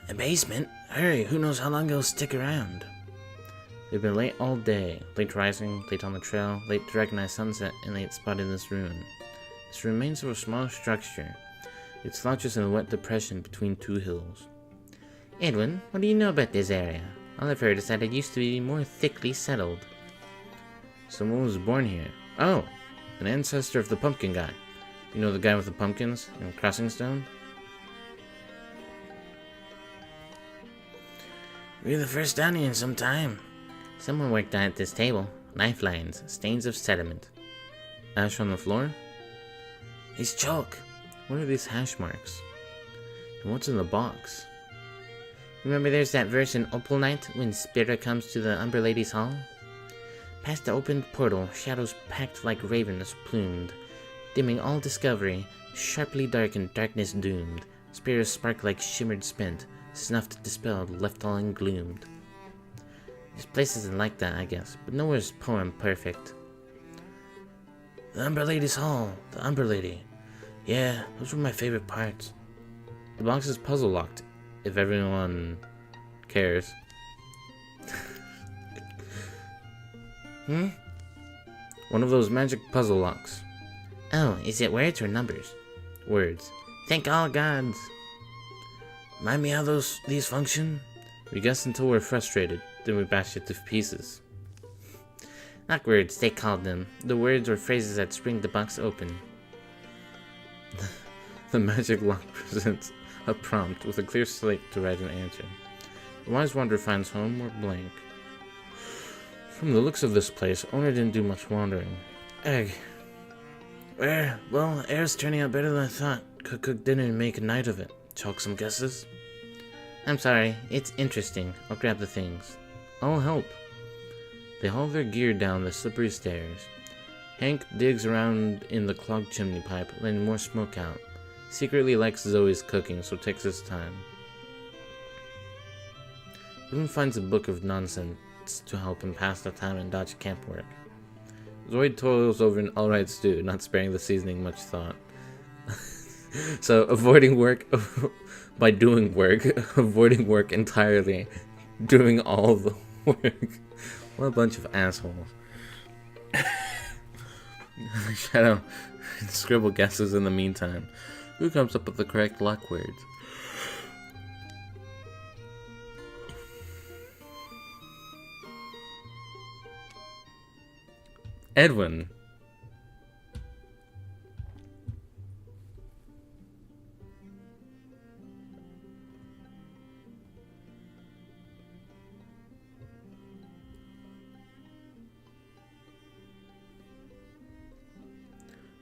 A basement? Hurry, who knows how long it'll stick around. They've been late all day. Late rising, late on the trail, late to recognize sunset, and late spotting this ruin. This remains of a small structure. It slouches in a wet depression between two hills. Edwin, what do you know about this area? All I've heard is that it used to be more thickly settled. Someone was born here. Oh, an ancestor of the pumpkin guy. You know the guy with the pumpkins and crossing stone? We're the first down here in some time. Someone worked on at this table. Knife lines, stains of sediment. Ash on the floor? It's chalk. What are these hash marks? And what's in the box? Remember there's that verse in Opal Night when Spira comes to the Umber Lady's Hall? Past the opened portal, shadows packed like ravens plumed, dimming all discovery, sharply darkened, darkness doomed. Spira's spark like shimmered spent, snuffed, dispelled, left all engloomed. This place isn't like that, I guess, but nowhere's poem perfect. The Umber Lady's Hall. The Umber Lady. Yeah, those were my favorite parts. The box is puzzle locked, if everyone cares. One of those magic puzzle locks. Oh, is it words or numbers? Words. Thank all gods. Remind me how these function? We guess until we're frustrated, then we bash it to pieces. Not words, they called them. The words or phrases that spring the box open. The magic lock presents a prompt with a clear slate to write an answer. The wise wanderer finds home or blank. From the looks of this place, owner didn't do much wandering. Egg. Where? Well, air's turning out better than I thought. Could cook dinner and make a night of it. Chalk some guesses? I'm sorry, it's interesting. I'll grab the things. I'll help. They haul their gear down the slippery stairs. Hank digs around in the clogged chimney pipe, letting more smoke out. Secretly likes Zoe's cooking, so takes his time. Even finds a book of nonsense to help him pass the time and dodge camp work. Zoe toils over an alright stew, not sparing the seasoning much thought. So, avoiding work by doing work, avoiding work entirely, doing all the work. What a bunch of assholes. Shadow scribble guesses in the meantime. Who comes up with the correct lock words? Edwin.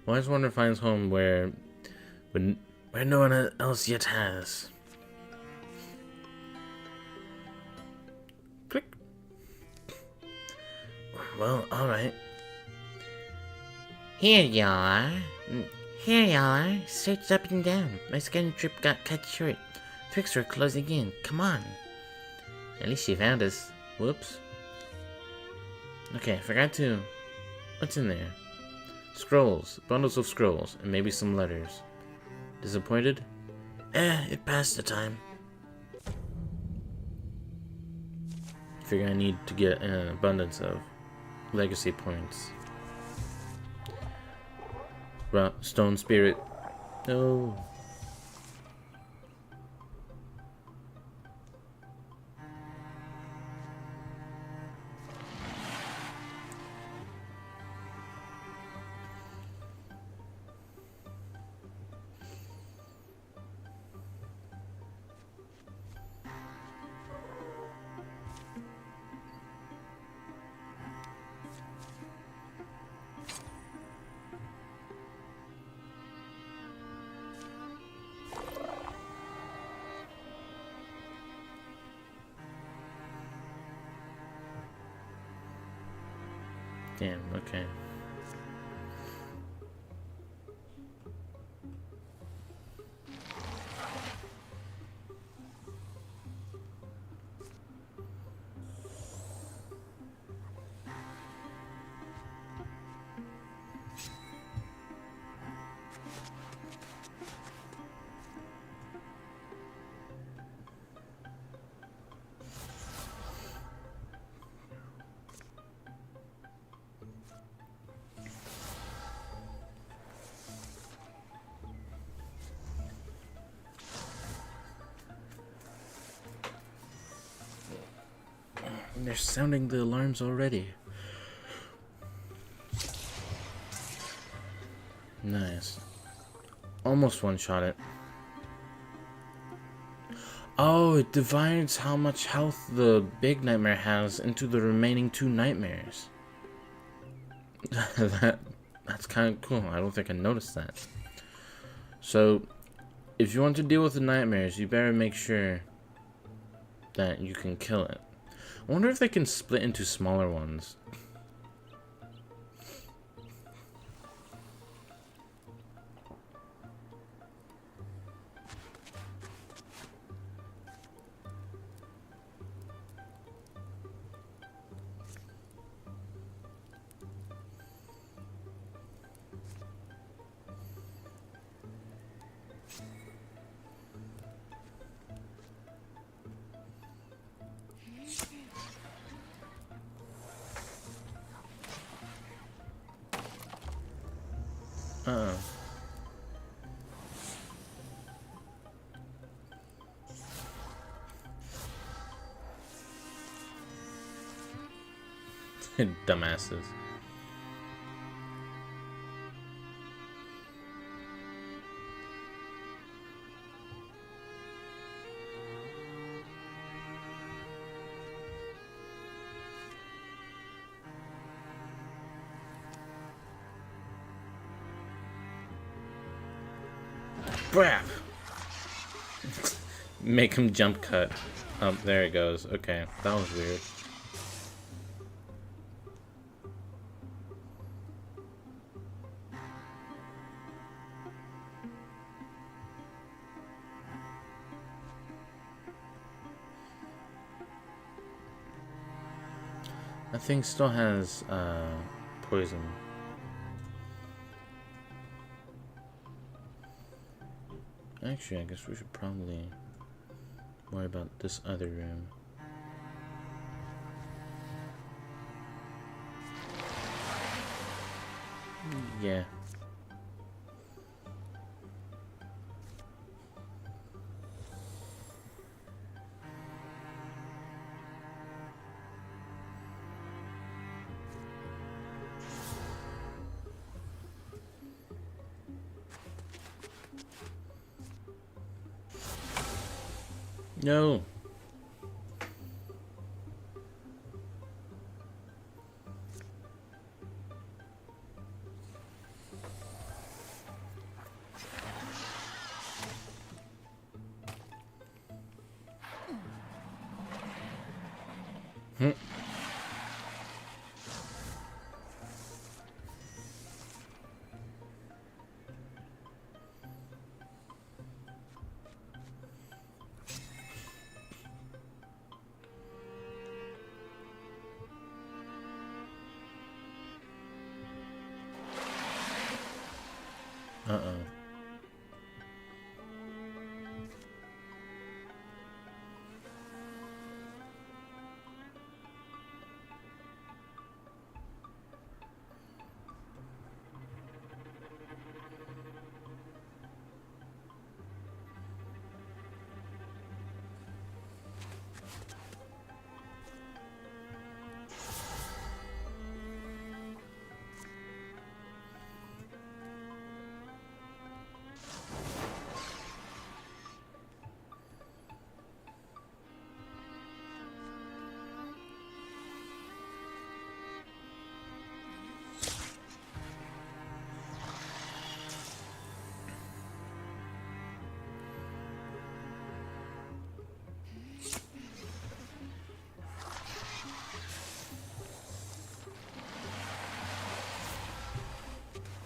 Wise Wonder finds home where no one else yet has. Click. Well, alright. Here y'all are. Here y'all are. Searched up and down. My scouting trip got cut short. Tricks are closing in. Come on. At least she found us. Whoops. Okay, forgot to... What's in there? Scrolls. Bundles of scrolls. And maybe some letters. Disappointed? It passed the time. Figure I need to get an abundance of legacy points. Stone spirit. No. Damn, okay. They're sounding the alarms already. Nice. Almost one-shot it. Oh, it divides how much health the big nightmare has into the remaining 2 nightmares. That's kind of cool. I don't think I noticed that. So, if you want to deal with the nightmares, you better make sure that you can kill it. I wonder if they can split into smaller ones. Uh-oh. Dumbasses. Brap! Make him jump cut. Oh, there it goes. Okay, that was weird. That thing still has poison. Actually, I guess we should probably worry about this other room. Yeah. No. Uh-oh.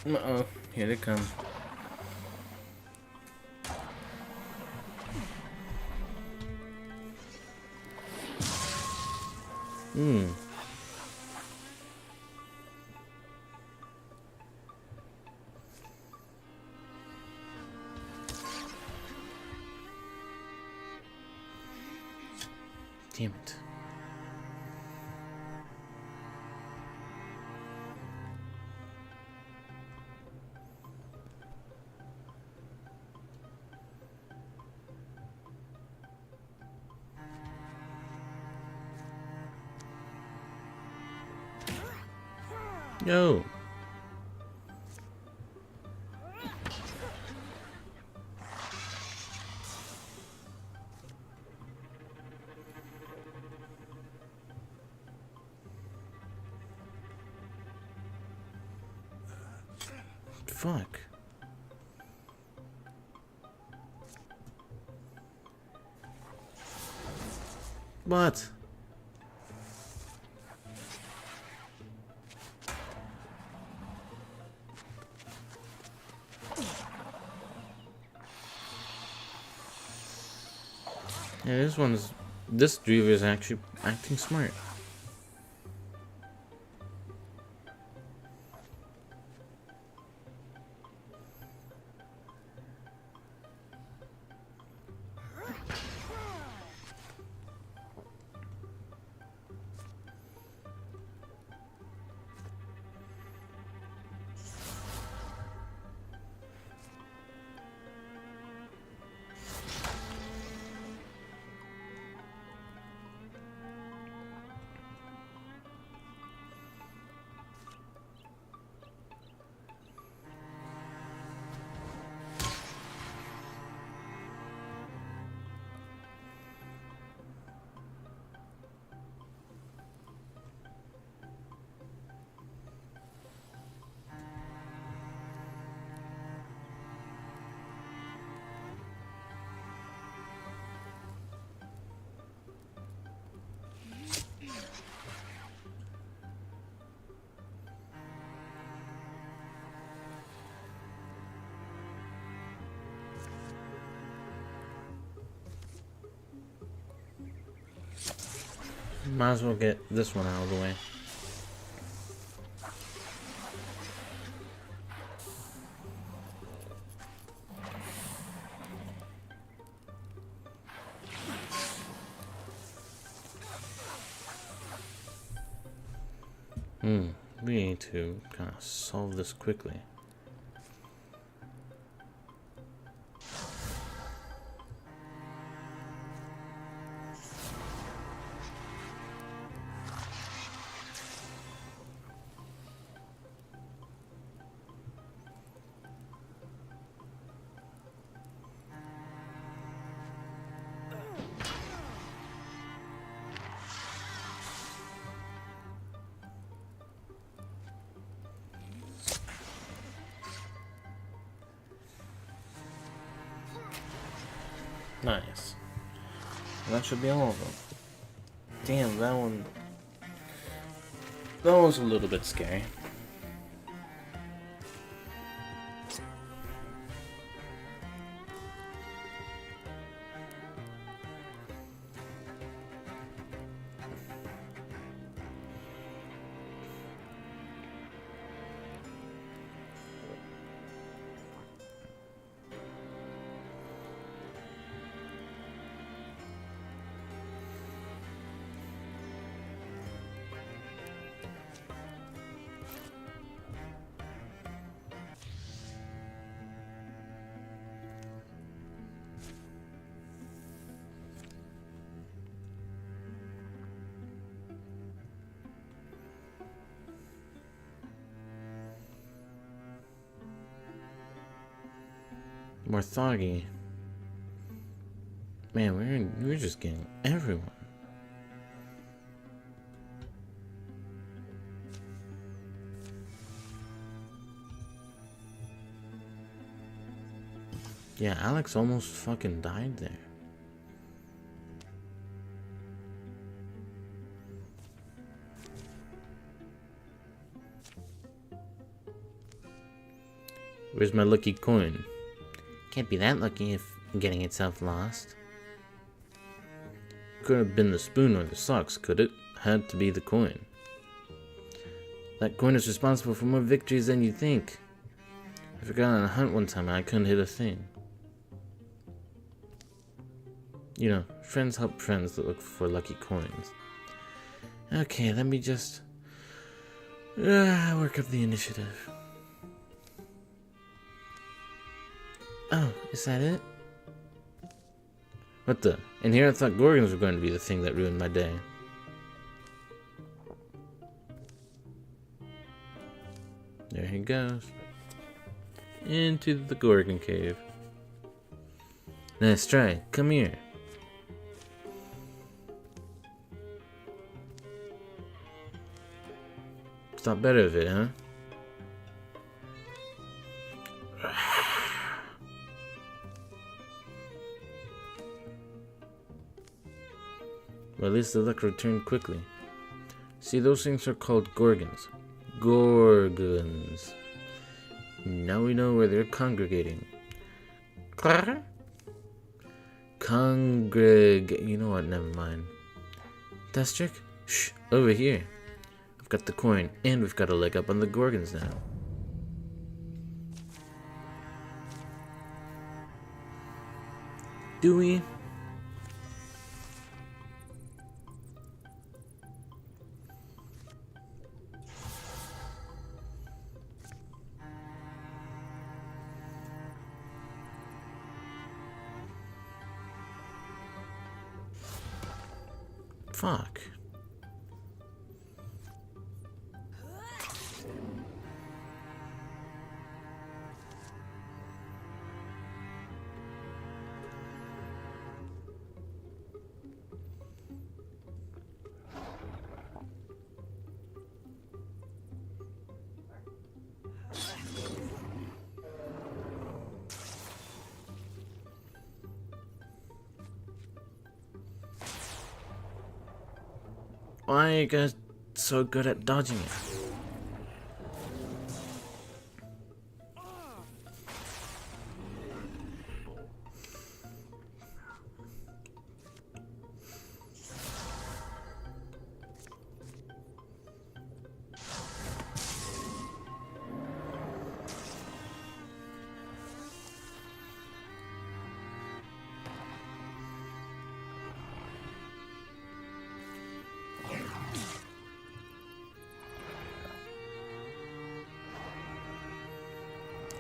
Uh-oh, here they come. Damn it. Yo. Fuck. What? Yeah, this Dreaver is actually acting smart. Might as well get this one out of the way. We need to kind of solve this quickly. Nice. That should be all of them. Damn, that one was a little bit scary. Morthagi. Man, we're just getting everyone. Yeah, Alex almost fucking died there. Where's my lucky coin? Can't be that lucky if getting itself lost. Could have been the spoon or the socks, could it? Had to be the coin. That coin is responsible for more victories than you think. I forgot on a hunt one time and I couldn't hit a thing. You know, friends help friends that look for lucky coins. Okay, let me just work up the initiative. Oh, is that it? What the? And here I thought Gorgons were going to be the thing that ruined my day. There he goes. Into the Gorgon cave. Nice try. Come here. Thought better of it, huh? Well, at least the luck returned quickly. See, those things are called Gorgons. Gorgons. Now we know where they're congregating. You know what? Never mind. Destrick? Shh, over here. I've got the coin, and we've got a leg up on the Gorgons now. Do we? Fuck. Why are you guys so good at dodging it?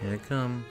Here I come.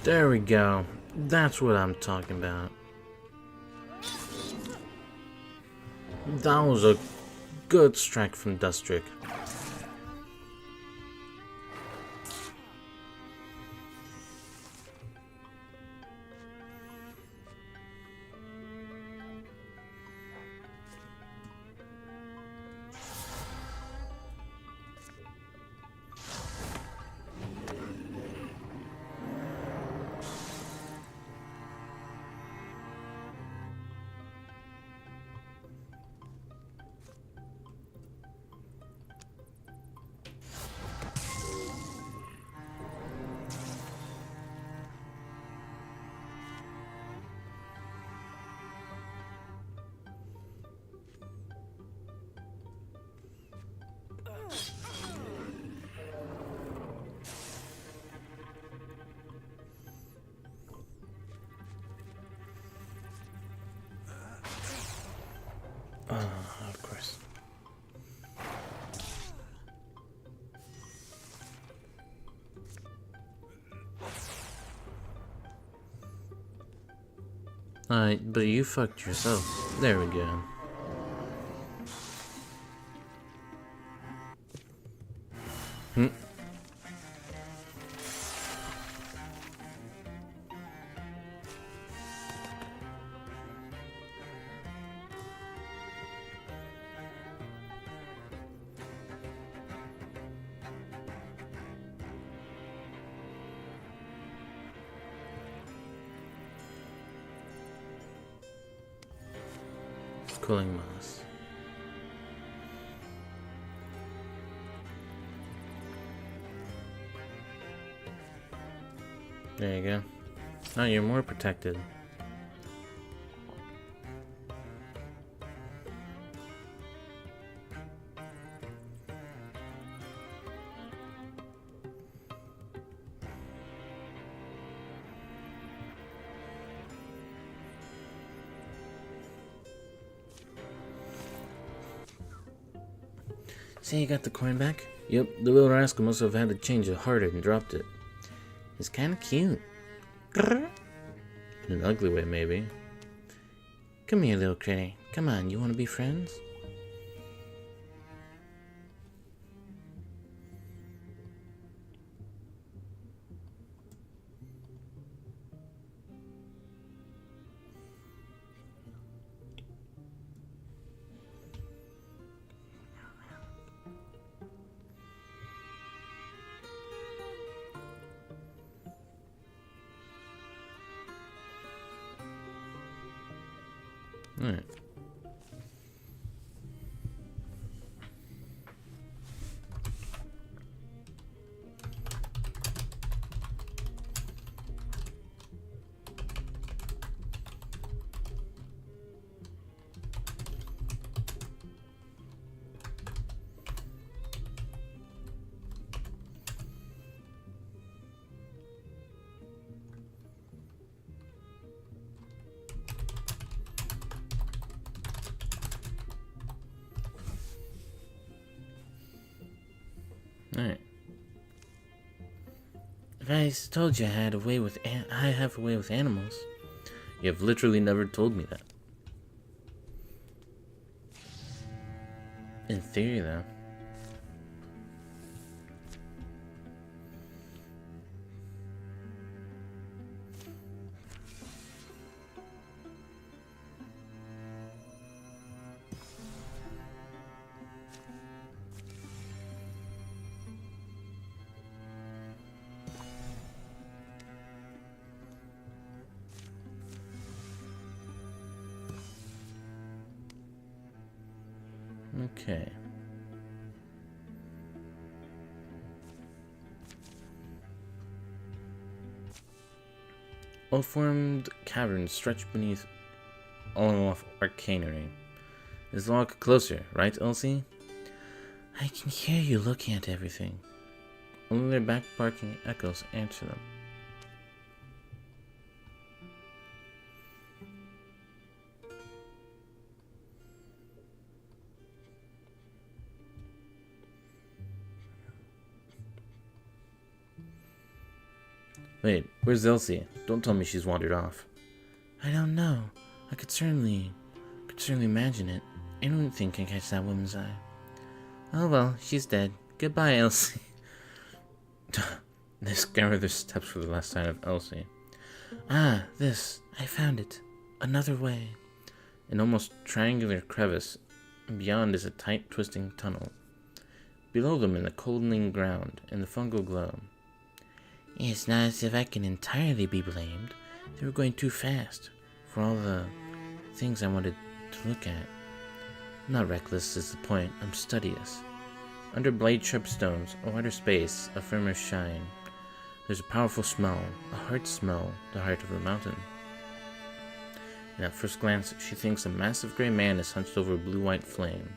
There we go. That's what I'm talking about. That was a good strike from Destrick. Alright, but you fucked yourself. There we go. Hmm. Cooling moss. There you go. Now you're more protected. Say you got the coin back? Yep, the little rascal must have had to change it harder and dropped it. It's kind of cute. In an ugly way, maybe. Come here, little critter. Come on, you want to be friends? Alright. Alright. If I told you I have a way with animals. You have literally never told me that. In theory, though. Okay. Well-formed caverns stretch beneath all of arcanery. Let's walk closer, right, Elsie? I can hear you looking at everything. Only their back-barking echoes answer them. Wait, where's Elsie? Don't tell me she's wandered off. I don't know. I could certainly imagine it. I don't think I catch that woman's eye. Oh well, she's dead. Goodbye, Elsie. They scour their steps for the last sign of Elsie. Ah, this. I found it. Another way. An almost triangular crevice. Beyond is a tight, twisting tunnel. Below them, in the coldening ground, in the fungal glow. It's not as if I can entirely be blamed. They were going too fast for all the things I wanted to look at. I'm not reckless is the point. I'm studious. Under blade-sharp stones, a wider space, a firmer shine. There's a powerful smell, a heart smell, the heart of the mountain. And at first glance, she thinks a massive gray man is hunched over a blue-white flame.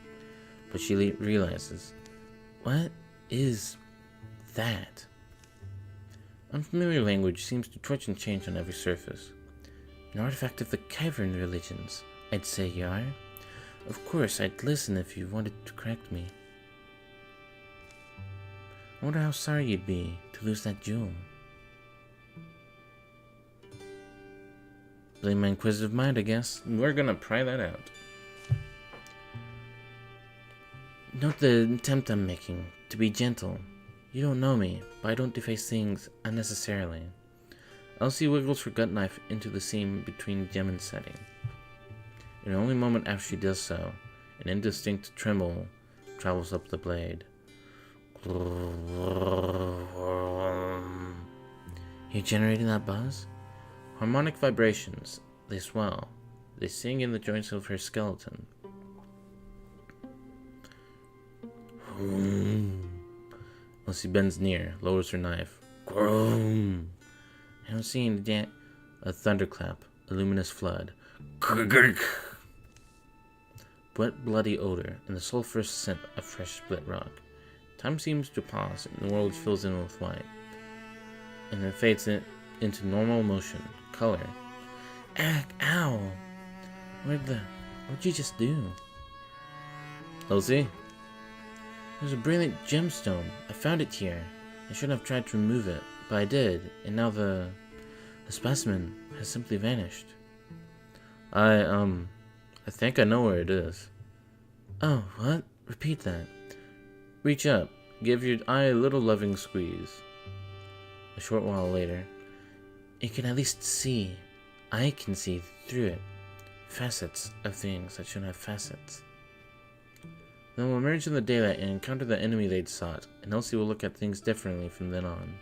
But she realizes, what is that? Unfamiliar language seems to twitch and change on every surface. An artifact of the cavern religions, I'd say you are. Of course, I'd listen if you wanted to correct me. I wonder how sorry you'd be to lose that jewel. Blame my inquisitive mind, I guess. We're gonna pry that out. Note the attempt I'm making to be gentle. You don't know me, but I don't deface things unnecessarily. Elsie wiggles her gut knife into the seam between gem and setting. In only a moment after she does so, an indistinct tremble travels up the blade. You generating that buzz? Harmonic vibrations. They swell. They sing in the joints of her skeleton. Elsie bends near, lowers her knife. I don't see a thunderclap, a luminous flood. Wet, bloody odor, and the sulphurous scent of fresh split rock. Time seems to pause, and the world fills in with white. And then fades into normal motion, color. Ow! What'd you just do? Elsie? There's a brilliant gemstone. I found it here. I shouldn't have tried to remove it, but I did, and now the specimen has simply vanished. I think I know where it is. Oh, what? Repeat that. Reach up. Give your eye a little loving squeeze. A short while later, it can at least see. I can see through it. Facets of things that shouldn't have facets. They'll emerge in the daylight and encounter the enemy they'd sought, and Elsie will look at things differently from then on.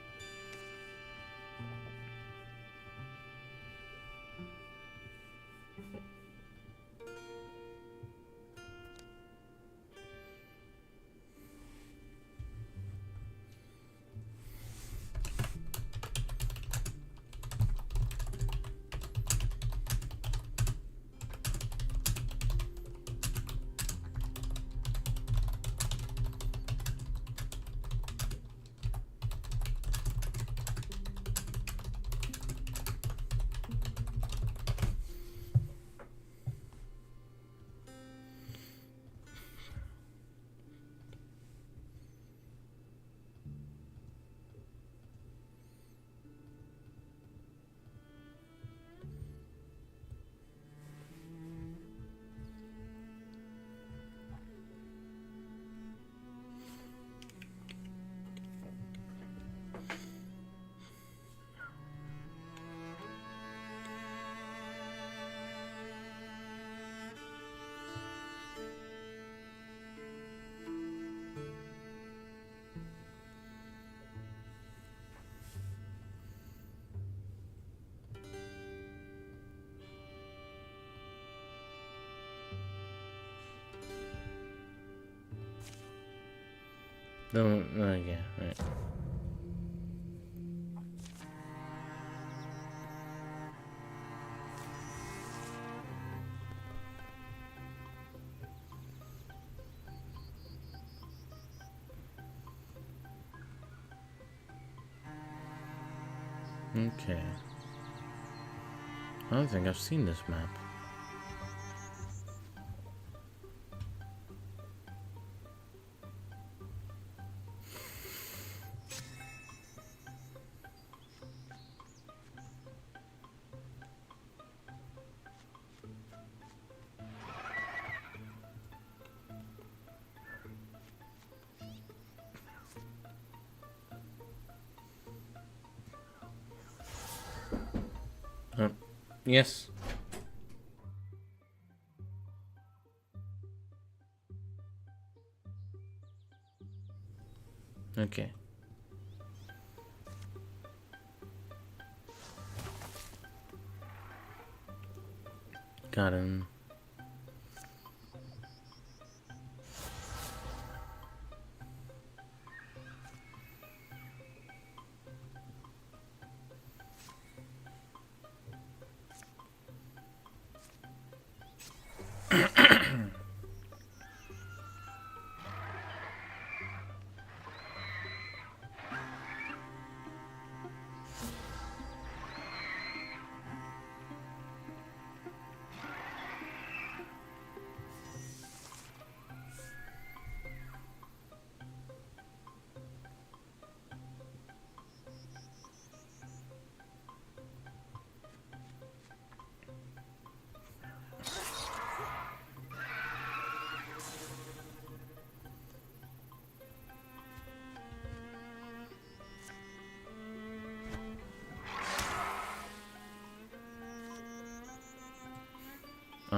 No, yeah, right. Okay. I don't think I've seen this map. Yes. Okay. Got him.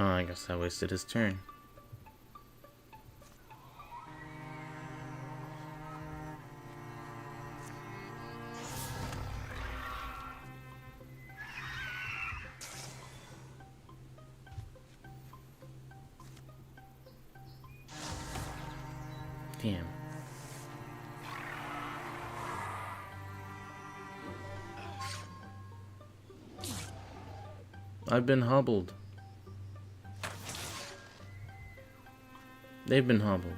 Oh, I guess I wasted his turn. Damn. I've been hobbled. They've been hobbled.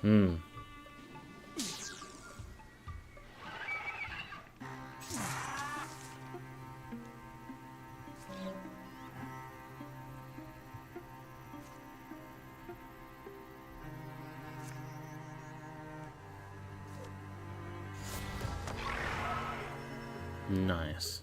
Hmm. Nice.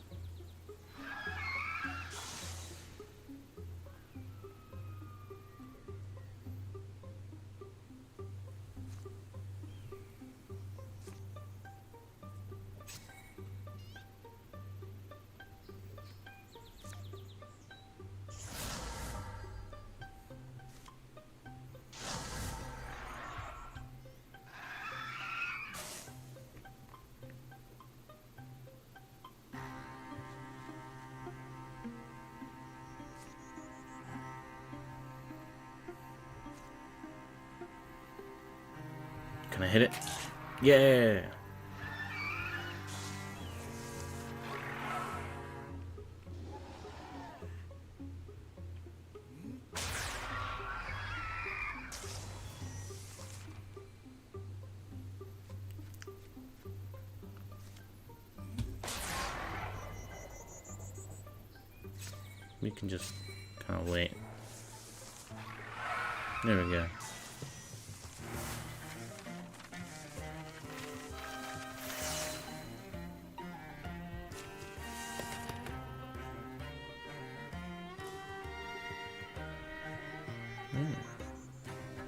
Can I hit it? Yeah! We can just kind of wait. There we go.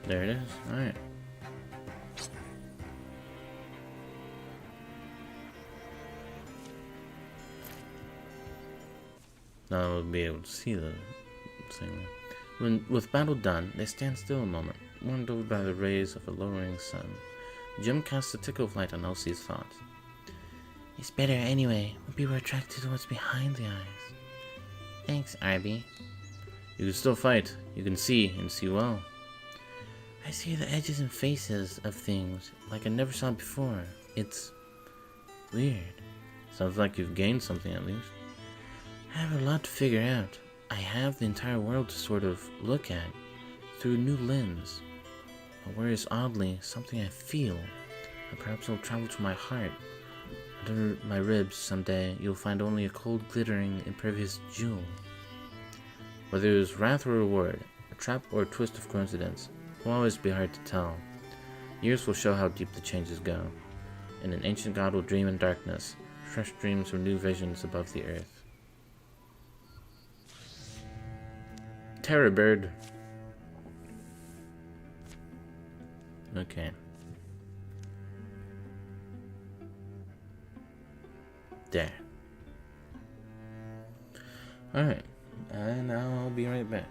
There it is. Alright. Now we'll be able to see the thing. With battle done, they stand still a moment, warmed over by the rays of a lowering sun. Jim casts a tickle of light on Elsie's thoughts. It's better anyway, when people are attracted to what's behind the eyes. Thanks, Arby. You can still fight. You can see, and see well. I see the edges and faces of things like I never saw before. It's weird. Sounds like you've gained something at least. I have a lot to figure out. I have the entire world to sort of look at through a new lens. But whereas oddly, something I feel, and perhaps it'll travel to my heart. Under my ribs someday, you'll find only a cold, glittering, impervious jewel. Whether it was wrath or reward, a trap or a twist of coincidence, it will always be hard to tell. Years will show how deep the changes go, and an ancient god will dream in darkness, fresh dreams or new visions above the earth. Terror bird. Okay. There. Alright. And I'll be right back.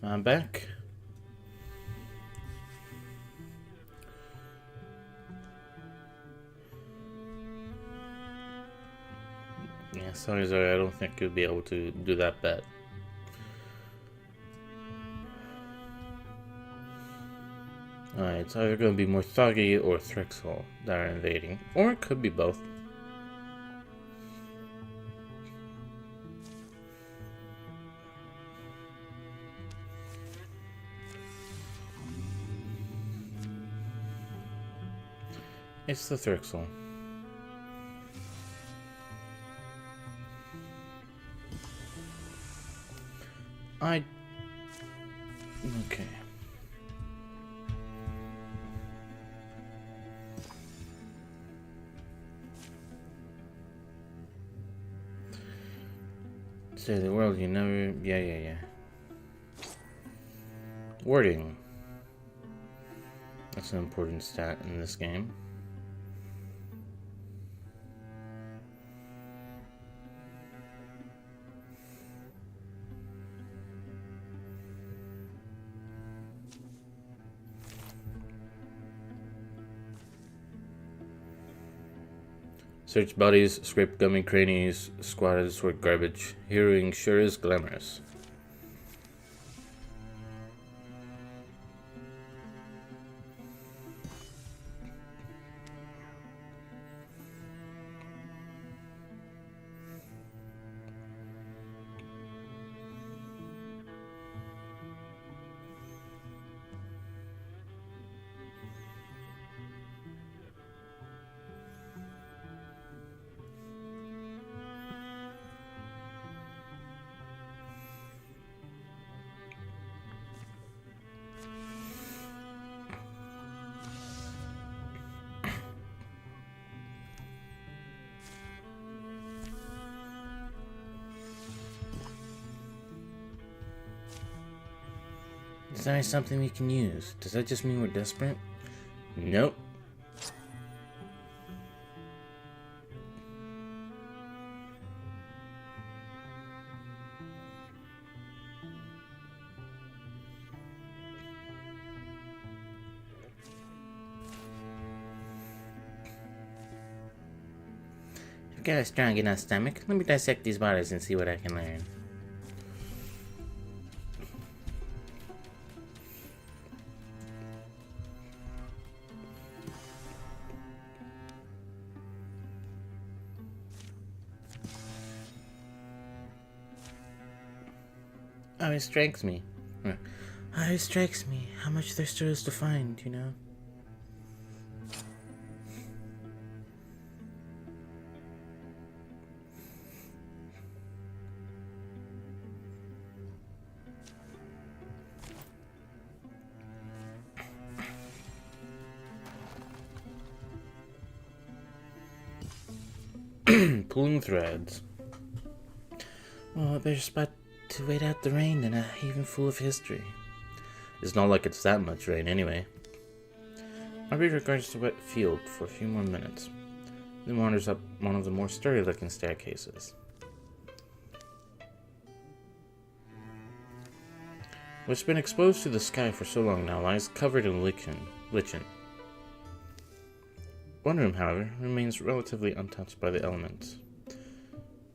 I'm back. Yeah, sorry, I don't think you'll be able to do that bet. Alright, it's either going to be Morthagi or Thrixol that are invading. Or it could be both. It's the Thrixol. Okay. Say the world you never... Yeah. Wording. That's an important stat in this game. Search bodies, scrape gummy crannies, squatted sort garbage. Hearing sure is glamorous. Is that something we can use? Does that just mean we're desperate? Nope. I've got a strong enough stomach. Let me dissect these bodies and see what I can learn. Oh, it strikes me. It strikes me how much there still is to find, you know? Pulling threads. Well, a better spot to wait out the rain than a haven full of history. It's not like it's that much rain anyway. Arby regards the wet field for a few more minutes, then wanders up one of the more sturdy-looking staircases. What's been exposed to the sky for so long now lies covered in lichen. One room, however, remains relatively untouched by the elements.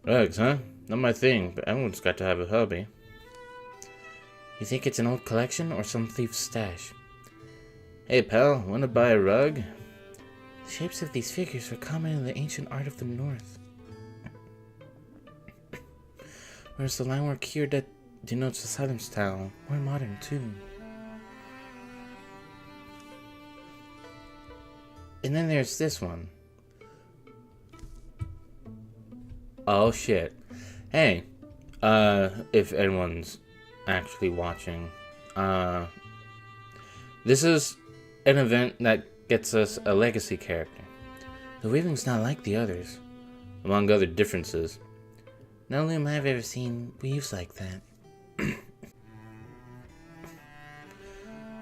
Rugs, huh? Not my thing, but everyone's got to have a hobby. You think it's an old collection or some thief's stash? Hey pal, wanna buy a rug? The shapes of these figures were common in the ancient art of the North. Whereas the linework here that denotes the Southern style, more modern too. And then there's this one. Oh shit. Hey, if anyone's actually watching, this is an event that gets us a legacy character. The weaving's not like the others. Among other differences. No loom I've ever seen weaves like that.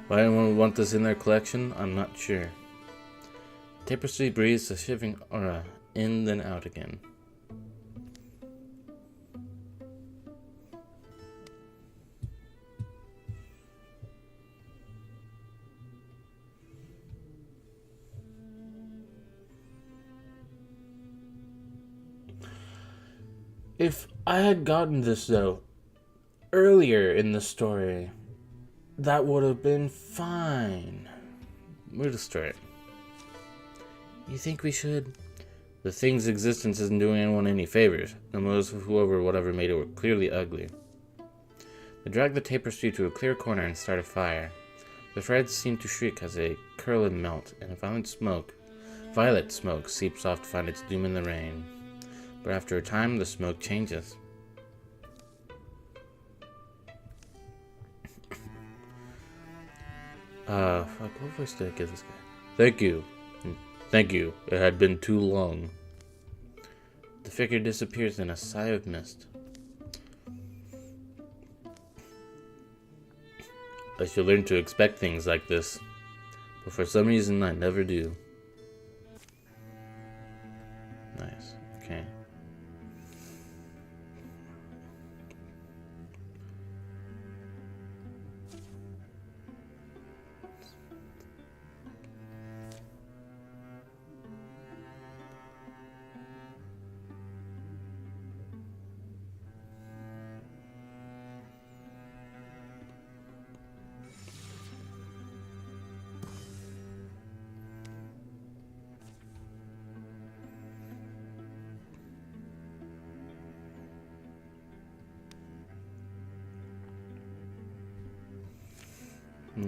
Why anyone would want this in their collection, I'm not sure. Tapestry breathes a shivering aura in then out again. If I had gotten this, though, earlier in the story, that would have been fine. We'll destroy it. You think we should? The thing's existence isn't doing anyone any favors, and whatever made it were clearly ugly. They drag the tapestry to a clear corner and start a fire. The threads seem to shriek as they curl and melt, and a violet smoke seeps off to find its doom in the rain. But after a time, the smoke changes. Fuck, what voice did I give this guy? Thank you. Thank you. It had been too long. The figure disappears in a sigh of mist. I should learn to expect things like this, but for some reason I never do. Nice. Okay.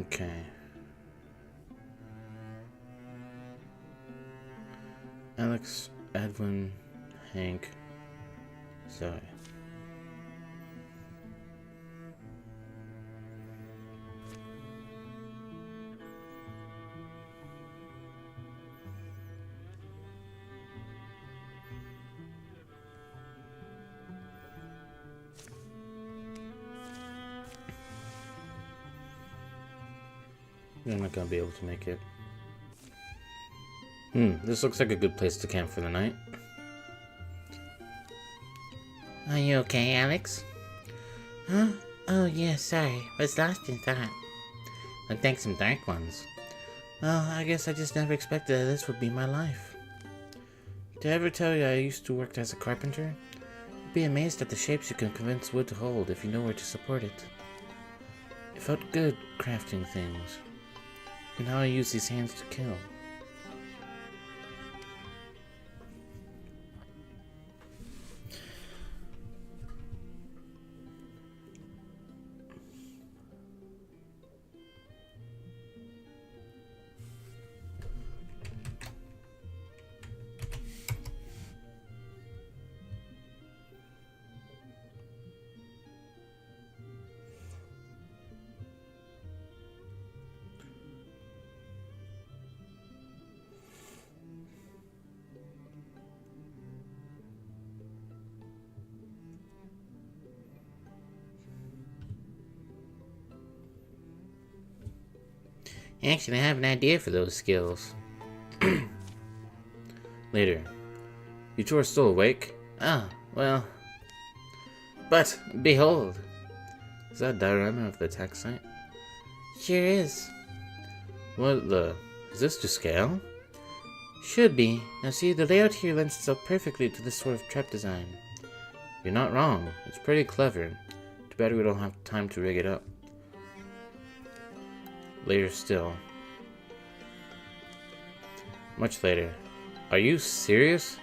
Okay. Alex, Edwin, Hank, Zoe. I'm not gonna be able to make it. This looks like a good place to camp for the night. Are you okay, Alex? Huh? Oh, yeah, sorry. Was lost in thought. Looked like some dark ones. Well, I guess I just never expected that this would be my life. Did I ever tell you I used to work as a carpenter? You'd be amazed at the shapes you can convince wood to hold if you know where to support it. It felt good crafting things. And how I use these hands to kill. Actually, I have an idea for those skills. Later. You two are still awake? Oh, well. But, behold. Is that a diorama of the attack site? Sure is. What the... Is this to scale? Should be. Now see, the layout here lends itself perfectly to this sort of trap design. You're not wrong. It's pretty clever. Too bad we don't have time to rig it up. Later still. Much later. Are you serious?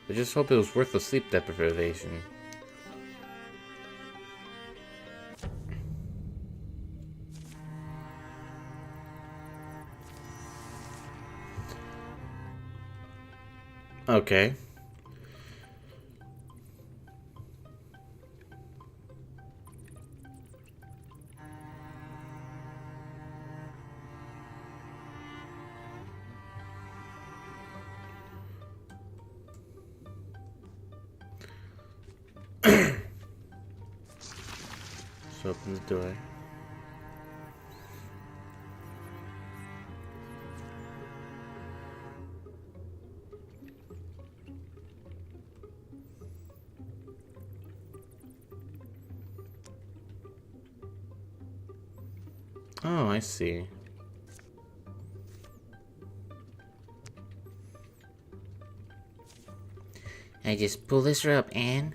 I just hope it was worth the sleep deprivation. Okay. So open the door. Oh, I see. I just pull this rope and...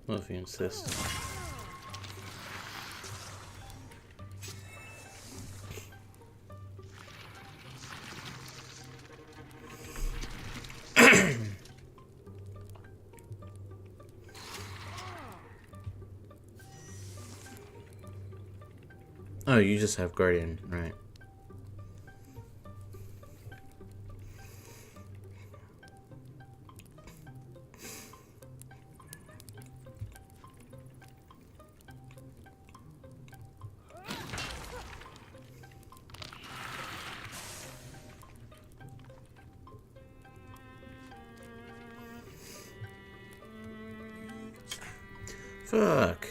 Well, if you insist. Oh, you just have Guardian, right? Fuck.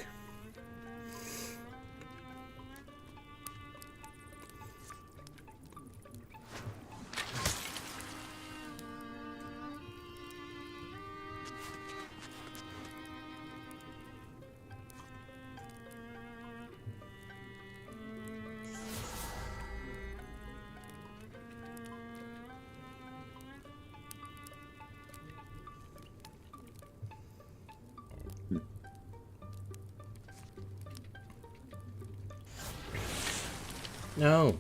No.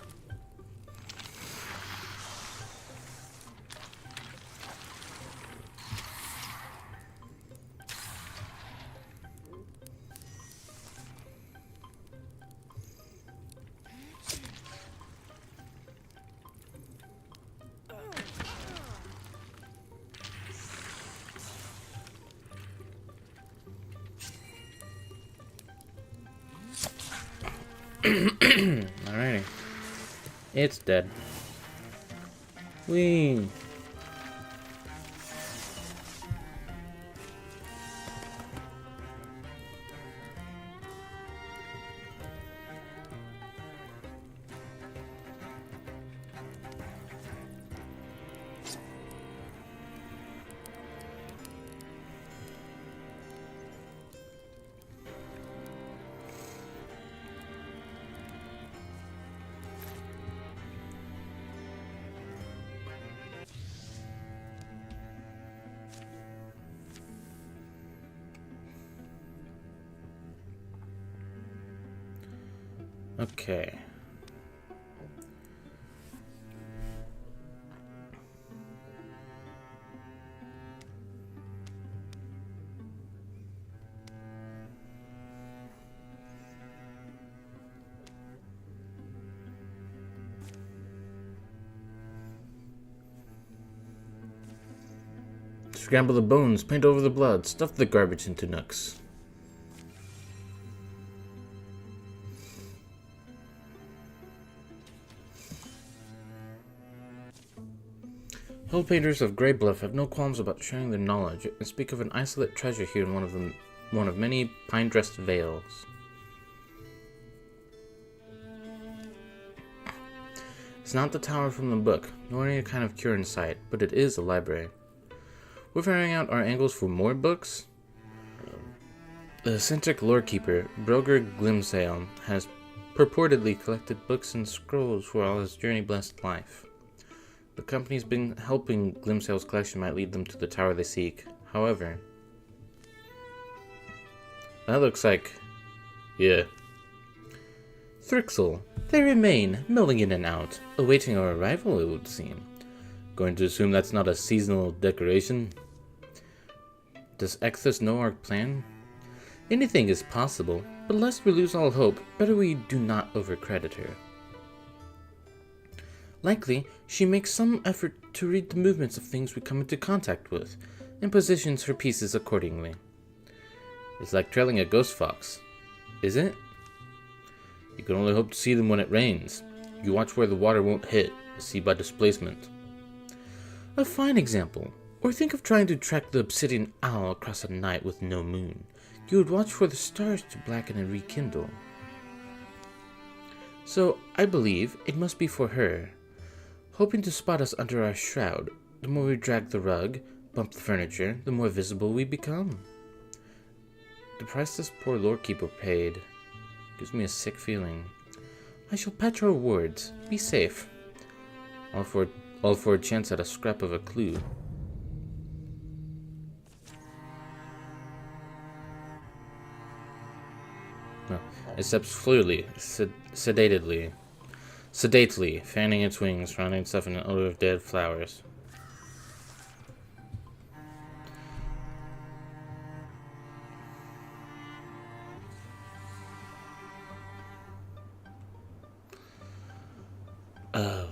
Alrighty. It's dead. Whee! Okay. Scramble the bones, paint over the blood, stuff the garbage into nooks. Hill painters of Grey Bluff have no qualms about sharing their knowledge and speak of an isolate treasure here in one of many pine-dressed vales. It's not the tower from the book, nor any kind of cure in sight, but it is a library. We're figuring out our angles for more books. The eccentric lorekeeper, Broger Glimsail, has purportedly collected books and scrolls for all his journey-blessed life. The company's been helping Glimsail's collection might lead them to the tower they seek. However, that looks like... yeah. Thrixel. They remain, milling in and out, awaiting our arrival, it would seem. Going to assume that's not a seasonal decoration? Does Exthus know our plan? Anything is possible, but lest we lose all hope, better we do not overcredit her. Likely, she makes some effort to read the movements of things we come into contact with, and positions her pieces accordingly. It's like trailing a ghost fox, is it? You can only hope to see them when it rains. You watch where the water won't hit, see by displacement. A fine example. Or think of trying to track the obsidian owl across a night with no moon. You would watch for the stars to blacken and rekindle. So, I believe it must be for her. Hoping to spot us under our shroud, the more we drag the rug, bump the furniture, the more visible we become. The price this poor lorekeeper paid gives me a sick feeling. I shall patch our words. Be safe. All for a chance at a scrap of a clue. It steps fluidly, sedately, fanning its wings, surrounding itself in an odor of dead flowers. Oh.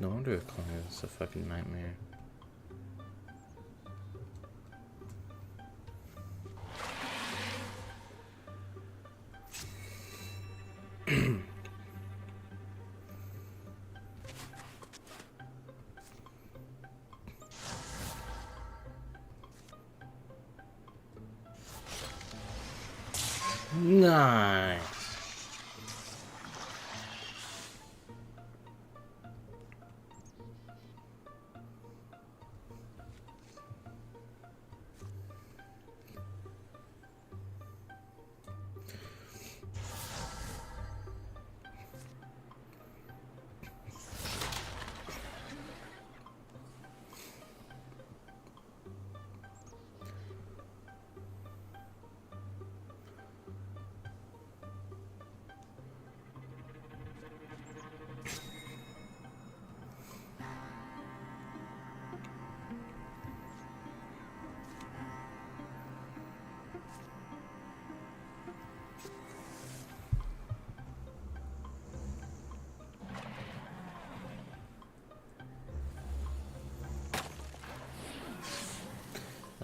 No wonder it's a fucking nightmare. Nice.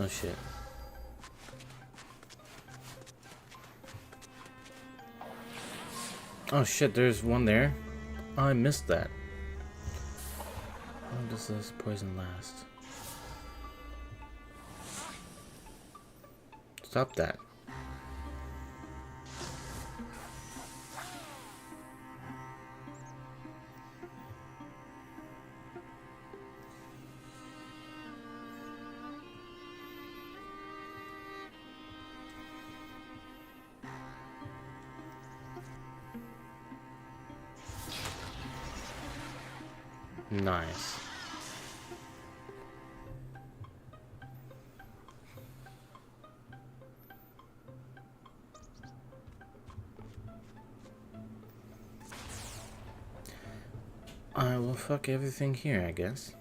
Oh shit. Oh shit, there's one there. Oh, I missed that. How long does this poison last? Stop that. Nice. I will fuck everything here, I guess.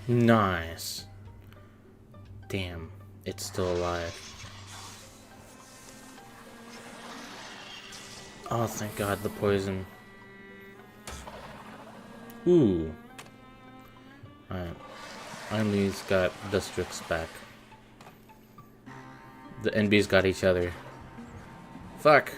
Nice. Damn, it's still alive. Oh, thank God, the poison. Ooh. Alright. Finally's got the Strix back. The NB's got each other. Fuck.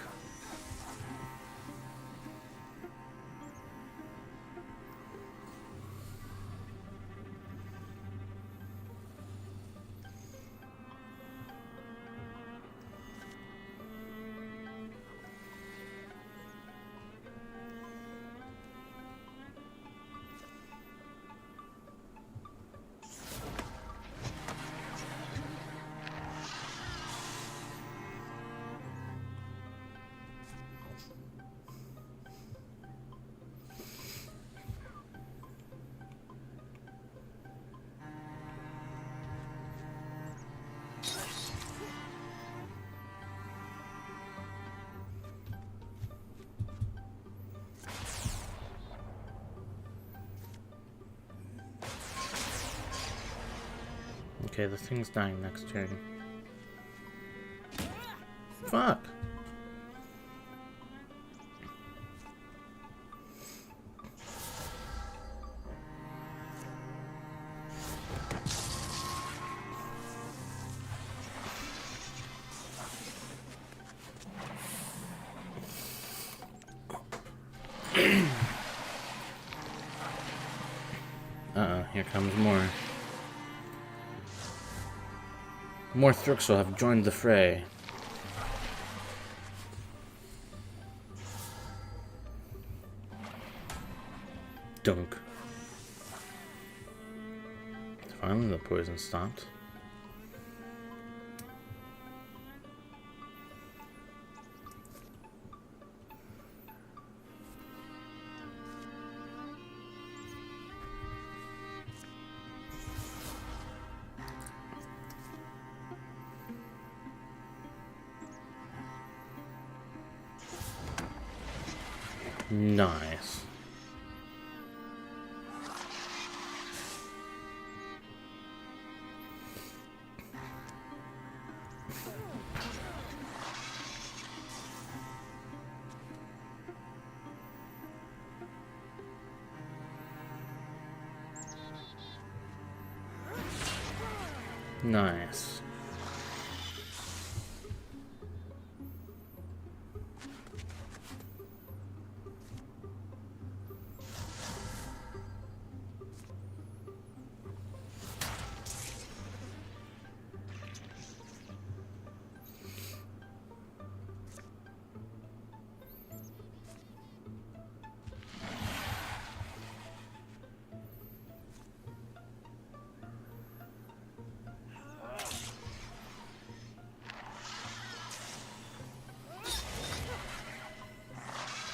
Okay, the thing's dying next turn. Fuck! here comes more. More Thrixel have joined the fray. Dunk. Finally, the poison stopped. Nice. Nice.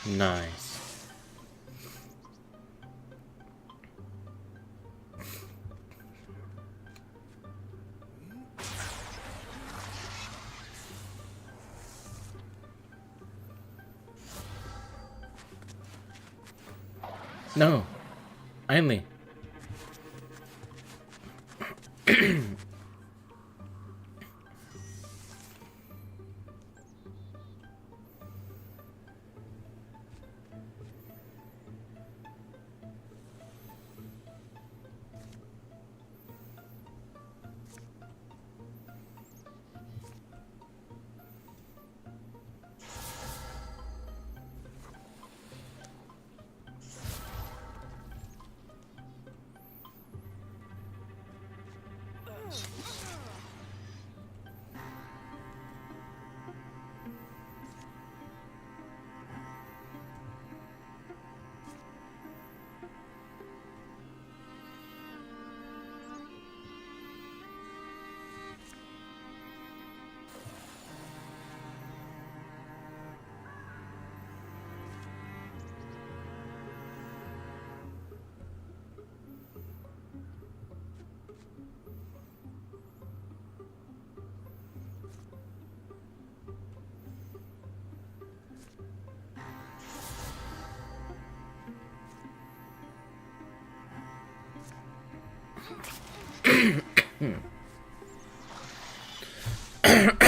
Nice. No. Ainley.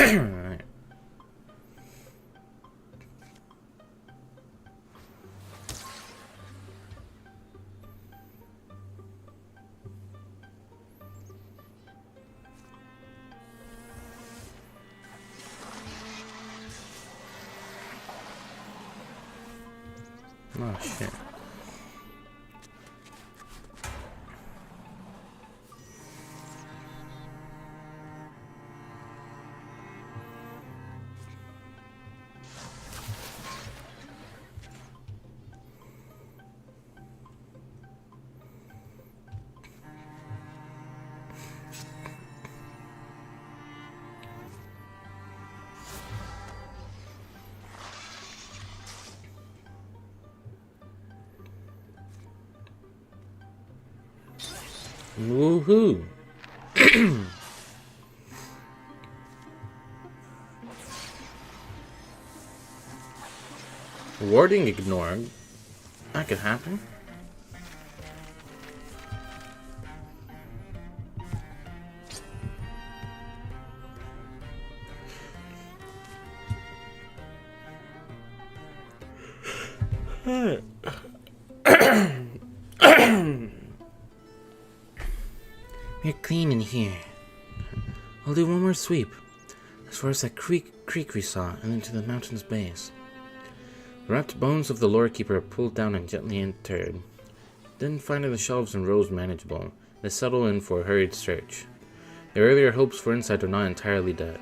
Alright. Oh shit. Woohoo! Warding ignored. That could happen. We're clean in here. I'll do one more sweep, as far as that creek we saw, and into the mountain's base. The wrapped bones of the lore keeper are pulled down and gently interred. Then finding the shelves and rows manageable, They settle in for a hurried search. Their earlier hopes for insight are not entirely dead.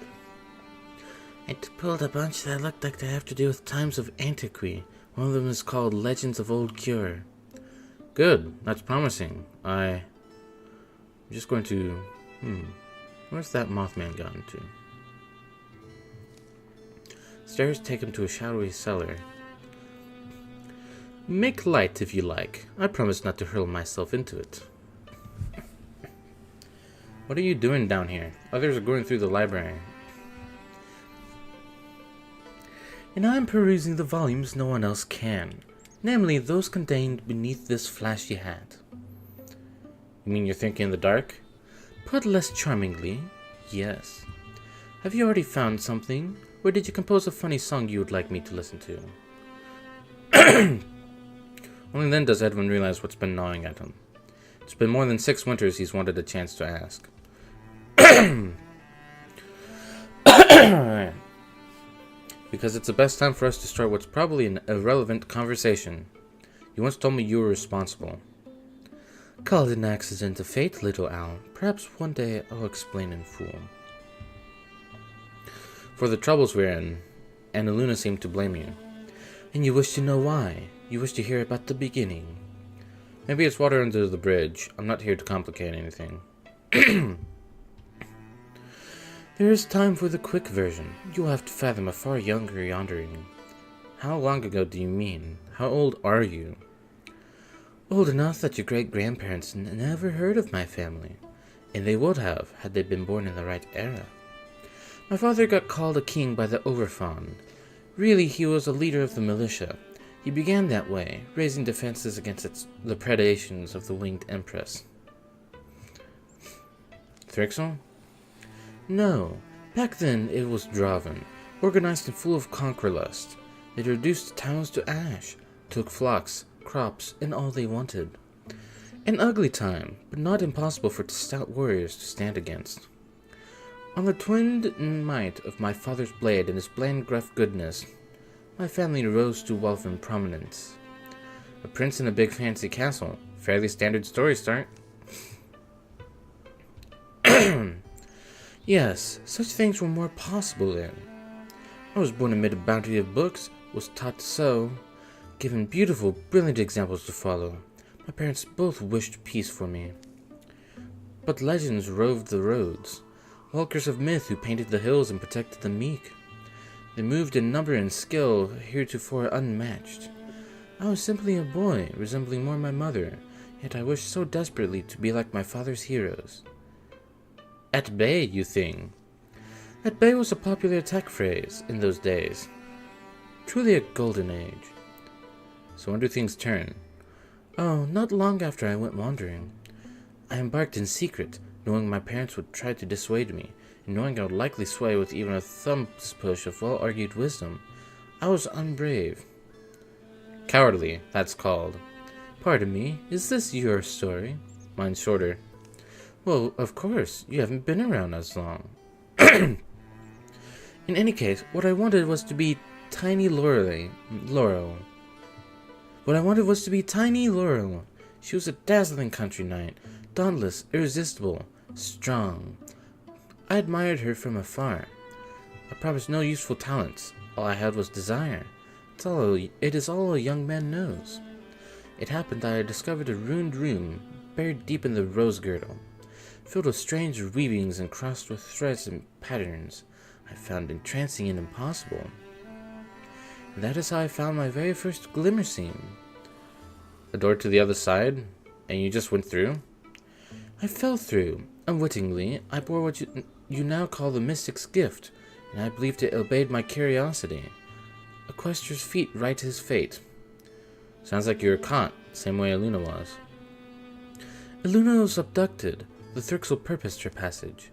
I pulled a bunch that looked like they have to do with times of antiquity. One of them is called Legends of Old Cure. Good. That's promising. I'm just going to... Where's that Mothman gone to? Stairs take him to a shadowy cellar. Make light if you like. I promise not to hurl myself into it. What are you doing down here? Others are going through the library. And I'm perusing the volumes no one else can. Namely, those contained beneath this flashy hat. You mean you're thinking in the dark? Put less charmingly, yes. Have you already found something? Or did you compose a funny song you would like me to listen to? Only then does Edwin realize what's been gnawing at him. It's been more than 6 winters he's wanted a chance to ask. Because it's the best time for us to start what's probably an irrelevant conversation. You once told me you were responsible. Call it an accident of fate, little owl. Perhaps one day I'll explain in full. For the troubles we're in, and Eluna seemed to blame you. And you wish to know why? You wish to hear about the beginning. Maybe it's water under the bridge. I'm not here to complicate anything. There is time for the quick version. You'll have to fathom a far younger yondering. How long ago do you mean? How old are you? Old enough that your great-grandparents never heard of my family. And they would have, had they been born in the right era. My father got called a king by the Overfawn. Really, he was a leader of the militia. He began that way, raising defenses against the predations of the winged empress. Thrixel? No. Back then, it was Draven, organized and full of conquer lust. They reduced towns to ash, took flocks, crops, and all they wanted. An ugly time, but not impossible for stout warriors to stand against. On the twinned might of my father's blade and his bland gruff goodness, my family rose to wealth and prominence. A prince in a big fancy castle. Fairly standard story start. Yes, such things were more possible then. I was born amid a bounty of books, was taught to sew, given beautiful, brilliant examples to follow. My parents both wished peace for me. But legends roved the roads. Walkers of myth who painted the hills and protected the meek. They moved in number and skill heretofore unmatched. I was simply a boy, resembling more my mother, yet I wished so desperately to be like my father's heroes. At bay, you think? At bay was a popular attack phrase in those days. Truly a golden age. So when do things turn? Oh, not long after I went wandering. I embarked in secret, knowing my parents would try to dissuade me, and knowing I would likely sway with even a thumb's push of well-argued wisdom. I was unbrave. Cowardly, that's called. Pardon me, is this your story? Mine's shorter. Well, of course, you haven't been around as long. In any case, what I wanted was to be Tiny Laurel. What I wanted was to be Tiny Laurel. She was a dazzling country knight, dauntless, irresistible, strong. I admired her from afar. I promised no useful talents. All I had was desire. It is all a young man knows. It happened that I discovered a ruined room, buried deep in the rose girdle, filled with strange weavings and crossed with threads and patterns I found entrancing and impossible. And that is how I found my very first glimmer scene. A door to the other side? And you just went through? I fell through. Unwittingly, I bore what you now call the mystic's gift, and I believed it obeyed my curiosity. A quester's feet write his fate. Sounds like you were caught, same way Eluna was. Eluna was abducted. The Thrixel purposed her passage.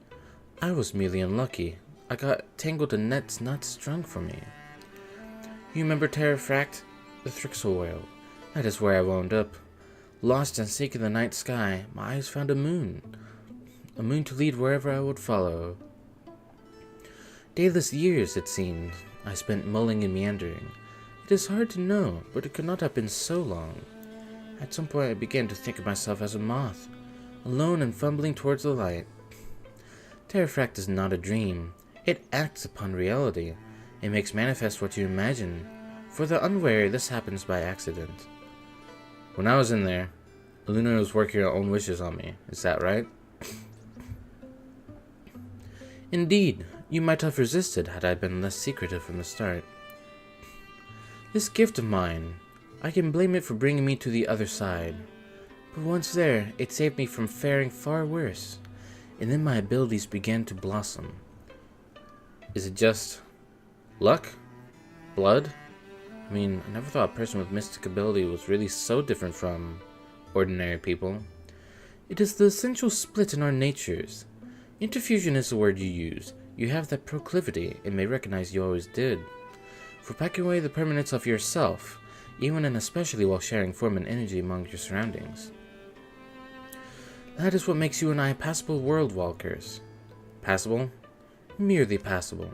I was merely unlucky. I got tangled in nets not strung for me. You remember Terrafract? The Thrixel world. That is where I wound up. Lost and seeking the night sky, my eyes found a moon. A moon to lead wherever I would follow. Dayless years, it seemed, I spent mulling and meandering. It is hard to know, but it could not have been so long. At some point I began to think of myself as a moth, alone and fumbling towards the light. Terrafract is not a dream. It acts upon reality. It makes manifest what you imagine. For the unwary, this happens by accident. When I was in there, Eluna was working her own wishes on me. Is that right? Indeed, you might have resisted had I been less secretive from the start. This gift of mine, I can blame it for bringing me to the other side. But once there, it saved me from faring far worse, and then my abilities began to blossom. Is it just luck? Blood? I mean, I never thought a person with mystic ability was really so different from ordinary people. It is the essential split in our natures. Interfusion is the word you use. You have that proclivity, and may recognize you always did. For packing away the permanence of yourself, even and especially while sharing form and energy among your surroundings. That is what makes you and I passable world walkers. Passable? Merely passable.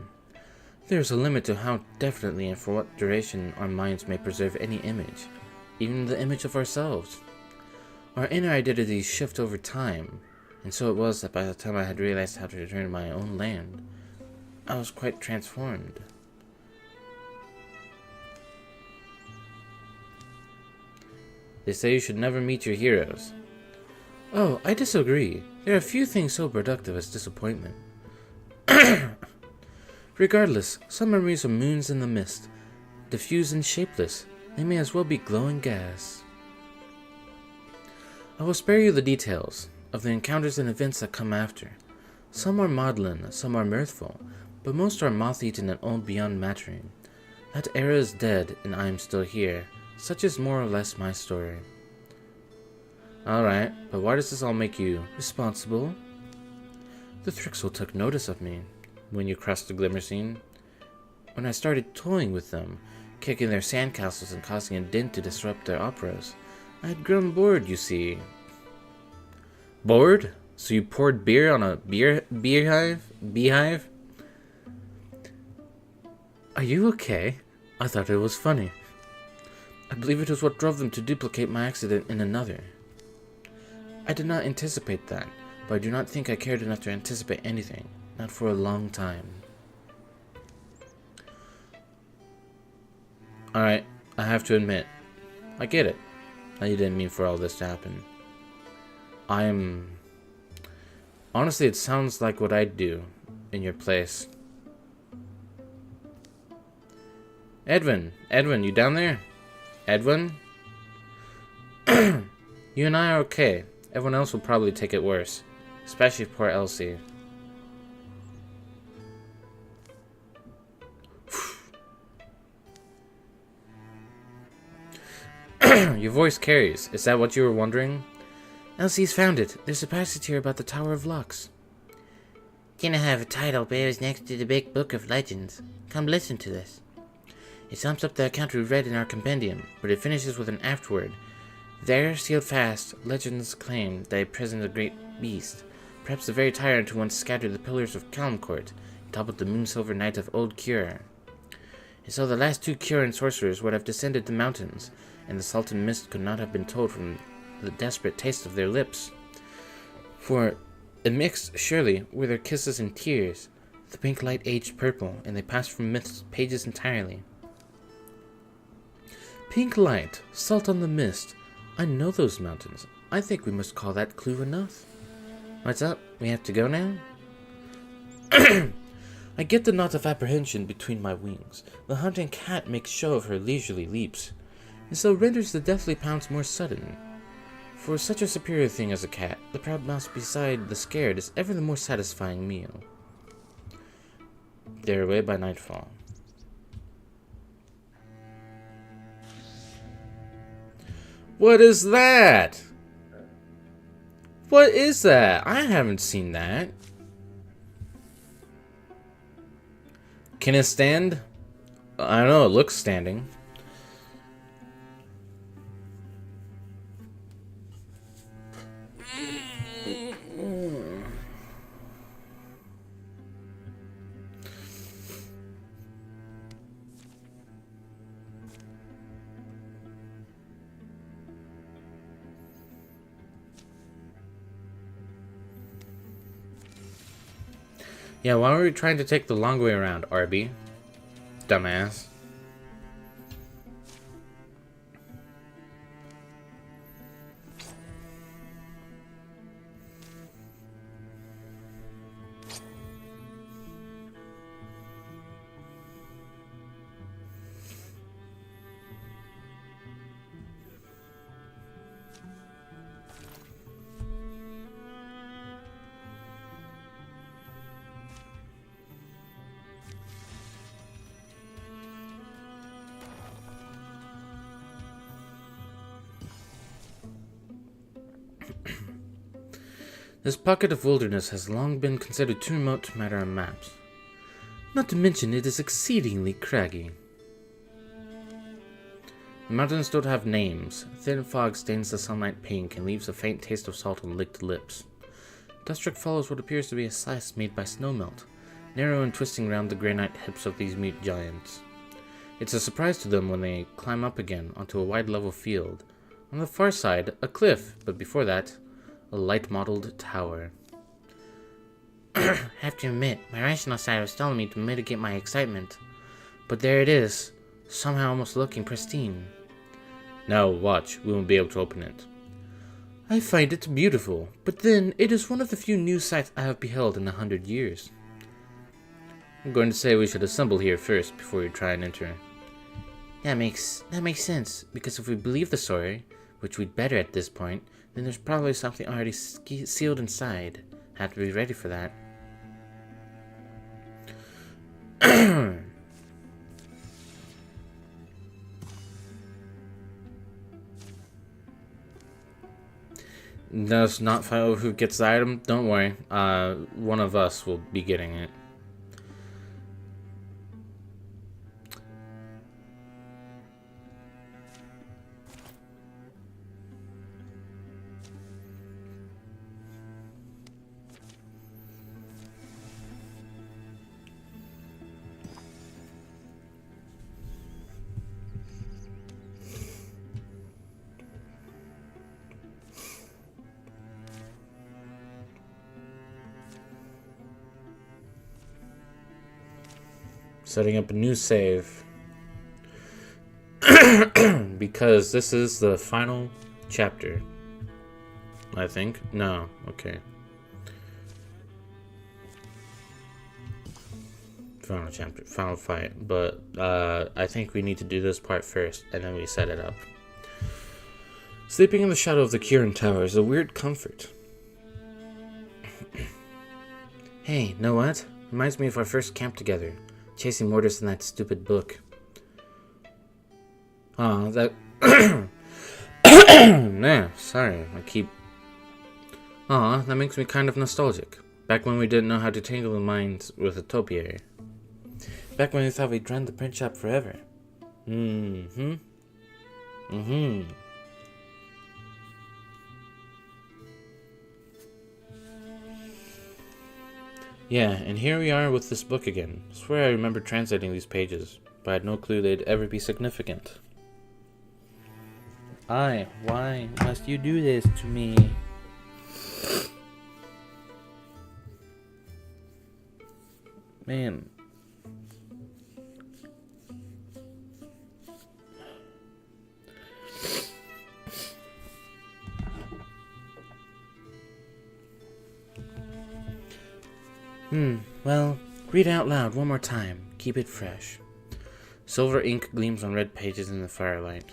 There is a limit to how definitely and for what duration our minds may preserve any image, even the image of ourselves. Our inner identities shift over time, and so it was that by the time I had realized how to return to my own land, I was quite transformed. They say you should never meet your heroes. Oh, I disagree. There are few things so productive as disappointment. Regardless, some memories are moons in the mist, diffuse and shapeless. They may as well be glowing gas. I will spare you the details of the encounters and events that come after. Some are maudlin, some are mirthful, but most are moth-eaten and old beyond mattering. That era is dead, and I am still here. Such is more or less my story. Alright, but why does this all make you responsible? The Thrixel took notice of me when you crossed the Glimmer scene. When I started toying with them, kicking their sandcastles and causing a din to disrupt their operas, I had grown bored, you see. Bored? So you poured beer on a beehive? Are you okay? I thought it was funny. I believe it was what drove them to duplicate my accident in another. I did not anticipate that, but I do not think I cared enough to anticipate anything, not for a long time. Alright, I have to admit, I get it. I didn't mean for all this to happen. Honestly, it sounds like what I'd do in your place. Edwin, you down there? Edwin? You and I are okay. Everyone else will probably take it worse. Especially poor Elsie. Your voice carries. Is that what you were wondering? Elsie's found it. There's a passage here about the Tower of Locks. Didn't have a title, but it was next to the big book of legends. Come listen to this. It sums up the account we read in our compendium, but it finishes with an afterword. There, sealed fast, legends claim that he imprisoned a great beast, perhaps the very tyrant who once scattered the pillars of Calmcourt and toppled the moon-silver knight of Old Cure. And so the last two Cure and sorcerers would have descended the mountains, and the Sultan Mist could not have been told from the desperate taste of their lips. For mixed, surely, were their kisses and tears. The pink light aged purple, and they passed from Myth's pages entirely. Pink light, salt on the mist. I know those mountains. I think we must call that clue enough. What's up? We have to go now? I get the knot of apprehension between my wings. The hunting cat makes show of her leisurely leaps, and so renders the deathly pounce more sudden. For such a superior thing as a cat, the proud mouse beside the scared is ever the more satisfying meal. They're away by nightfall. What is that? What is that? I haven't seen that. Can it stand? I don't know, it looks standing. Yeah, why were we trying to take the long way around, Arby? Dumbass. This pocket of wilderness has long been considered too remote to matter on maps. Not to mention it is exceedingly craggy. The mountains don't have names. Thin fog stains the sunlight pink and leaves a faint taste of salt on licked lips. Duststrick follows what appears to be a slice made by snowmelt, narrow and twisting round the granite hips of these mute giants. It's a surprise to them when they climb up again onto a wide level field. On the far side, a cliff, but before that, a light-mottled tower. Have to admit, my rational side was telling me to mitigate my excitement. But there it is, somehow almost looking pristine. Now watch, we won't be able to open it. I find it beautiful, but then it is one of the few new sights I have beheld in 100 years. I'm going to say we should assemble here first before we try and enter. That makes sense, because if we believe the story, which we'd better at this point, then there's probably something already sealed inside. Have to be ready for that. Let's not fight over who gets the item. Don't worry. One of us will be getting it. Setting up a new save. Because this is the final chapter. I think. No. Okay. Final chapter. Final fight. But I think we need to do this part first, and then we set it up. Sleeping in the shadow of the Kieran Tower is a weird comfort. Hey, know what? Reminds me of our first camp together. Chasing mortars in that stupid book. Oh, that... Nah, sorry, I keep... Aw, that makes me kind of nostalgic. Back when we didn't know how to tangle the minds with a topiary. Back when we thought we'd run the print shop forever. Mm-hmm. Yeah, and here we are with this book again. I swear I remember translating these pages, but I had no clue they'd ever be significant. Why must you do this to me? Man. Well, read out loud one more time. Keep it fresh. Silver ink gleams on red pages in the firelight.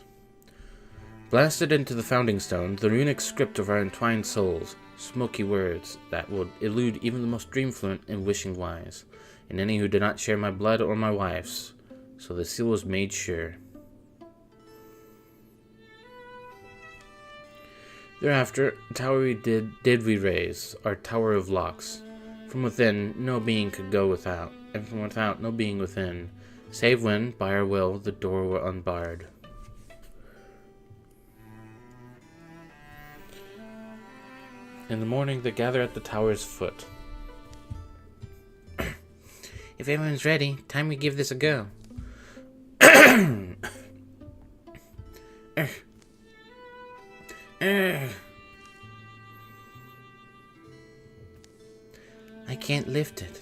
Blasted into the founding stone, the runic script of our entwined souls, smoky words that would elude even the most dreamfluent and wishing wise, and any who did not share my blood or my wife's. So the seal was made sure. Thereafter, a tower we did we raise, our tower of locks. From within, no being could go without, and from without, no being within, save when, by our will, the door were unbarred. In the morning, they gather at the tower's foot. If everyone's ready, time we give this a go. I can't lift it.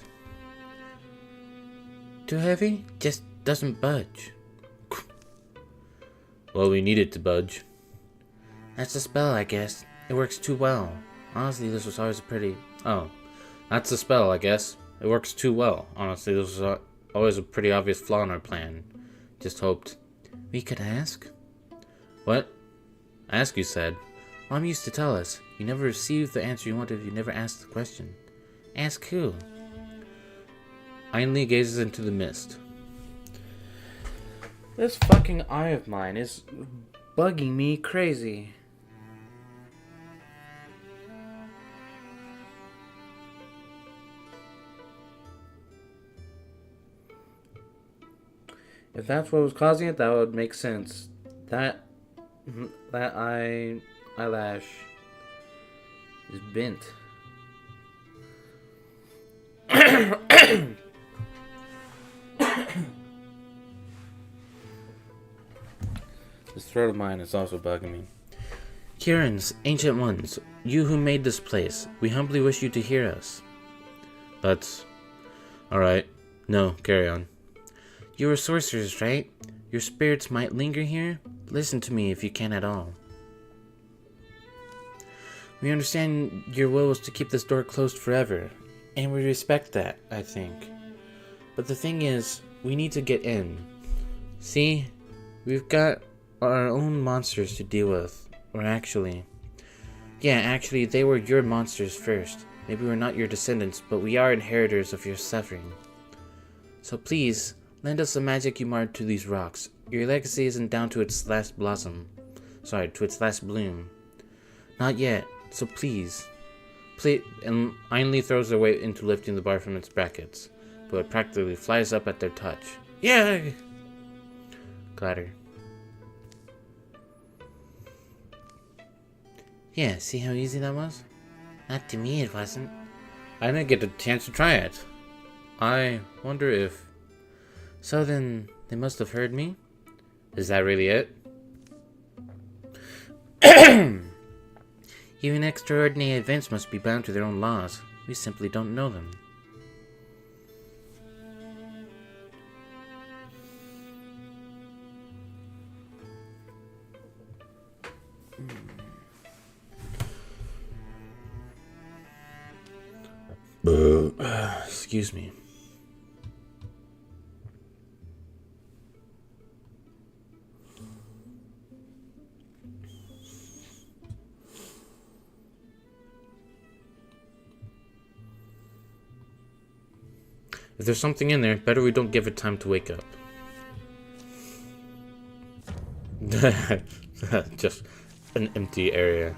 too heavy? Just doesn't budge. Well, we need it to budge. That's a spell, I guess. It works too well. Honestly, this was always a pretty... Oh, that's a spell, I guess. It works too well. Honestly, this was always a pretty obvious flaw in our plan. Just hoped. We could ask? What? Ask, you said. Mom used to tell us, you never received the answer you wanted if you never asked the question. Ask who? Ainley gazes into the mist. This fucking eye of mine is bugging me crazy. If that's what was causing it, that would make sense. That eyelash is bent. This throat of mine is also bugging me. Kiran's, Ancient Ones, you who made this place, we humbly wish you to hear us. That's... Alright. No, carry on. You are sorcerers, right? Your spirits might linger here? Listen to me if you can at all. We understand your will was to keep this door closed forever, and we respect that, I think. But the thing is, we need to get in. See, we've got our own monsters to deal with. Or actually... Yeah, actually, they were your monsters first. Maybe we're not your descendants, but we are inheritors of your suffering. So please, lend us the magic you marred to these rocks. Your legacy isn't down to its last blossom. Sorry, to its last bloom. Not yet, so please. Please. And Ainley throws her weight into lifting the bar from its brackets, but it practically flies up at their touch. Yeah! Clatter. Yeah, see how easy that was? Not to me, it wasn't. I didn't get a chance to try it. I wonder if... So then, they must have heard me? Is that really it? Even extraordinary events must be bound to their own laws. We simply don't know them. Excuse me. If there's something in there, better we don't give it time to wake up. Just an empty area.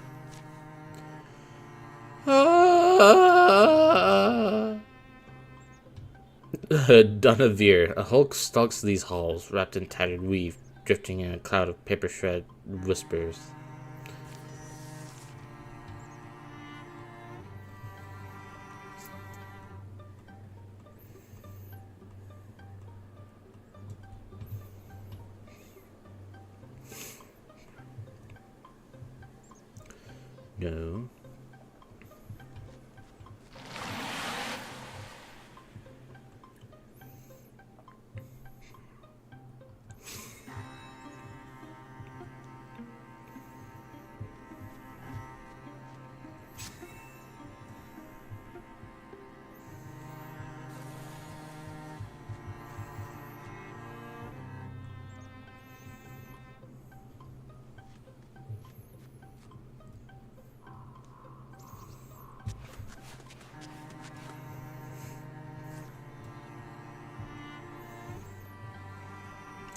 Dunavir, a hulk stalks these halls, wrapped in tattered weave, drifting in a cloud of paper shred whispers. No.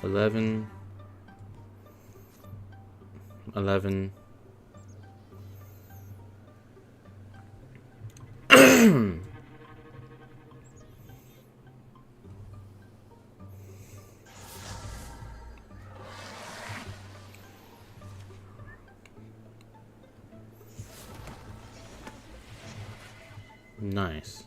Eleven. Nice.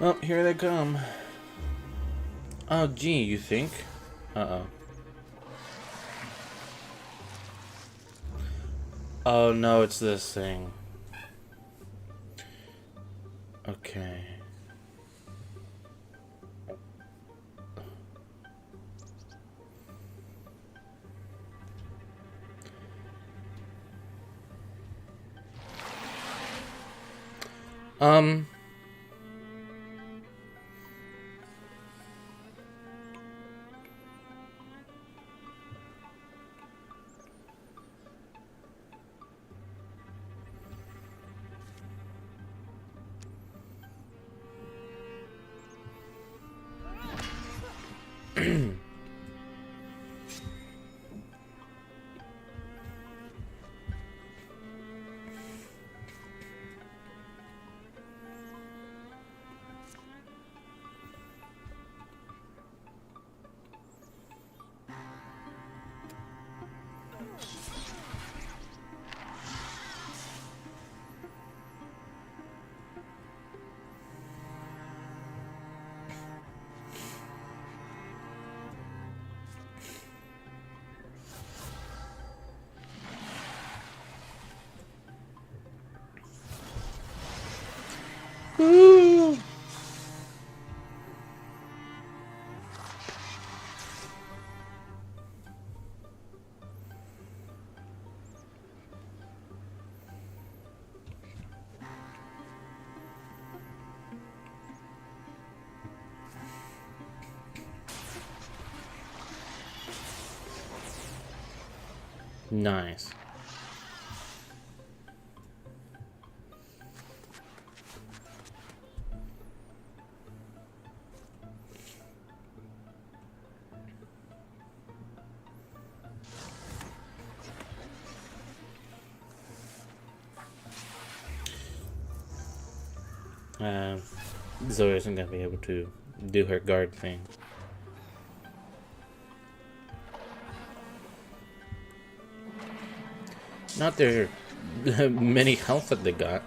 Oh, here they come. Oh, gee, you think? Uh-oh. Oh, no, it's this thing. Okay. Um... Woo! Nice. Zoe isn't gonna be able to do her guard thing. Not their many health that they got.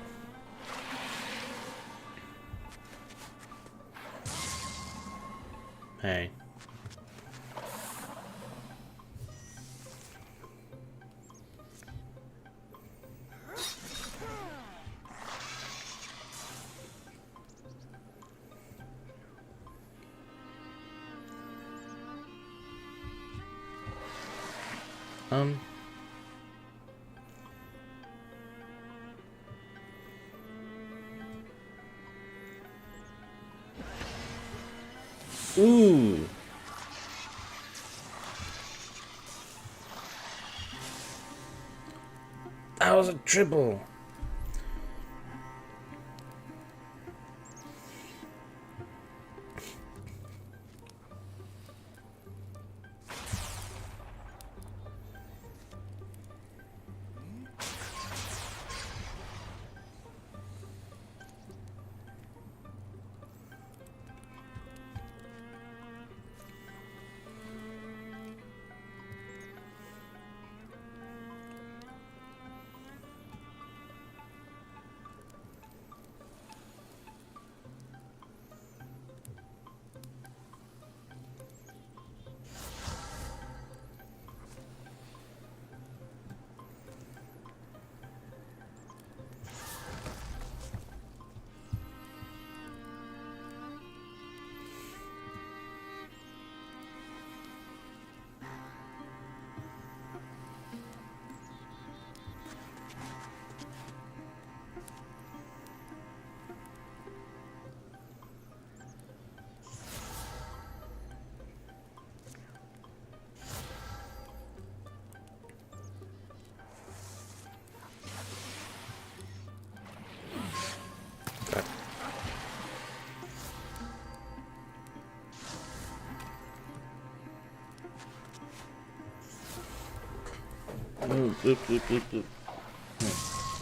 Hey. Ooh. That was a triple.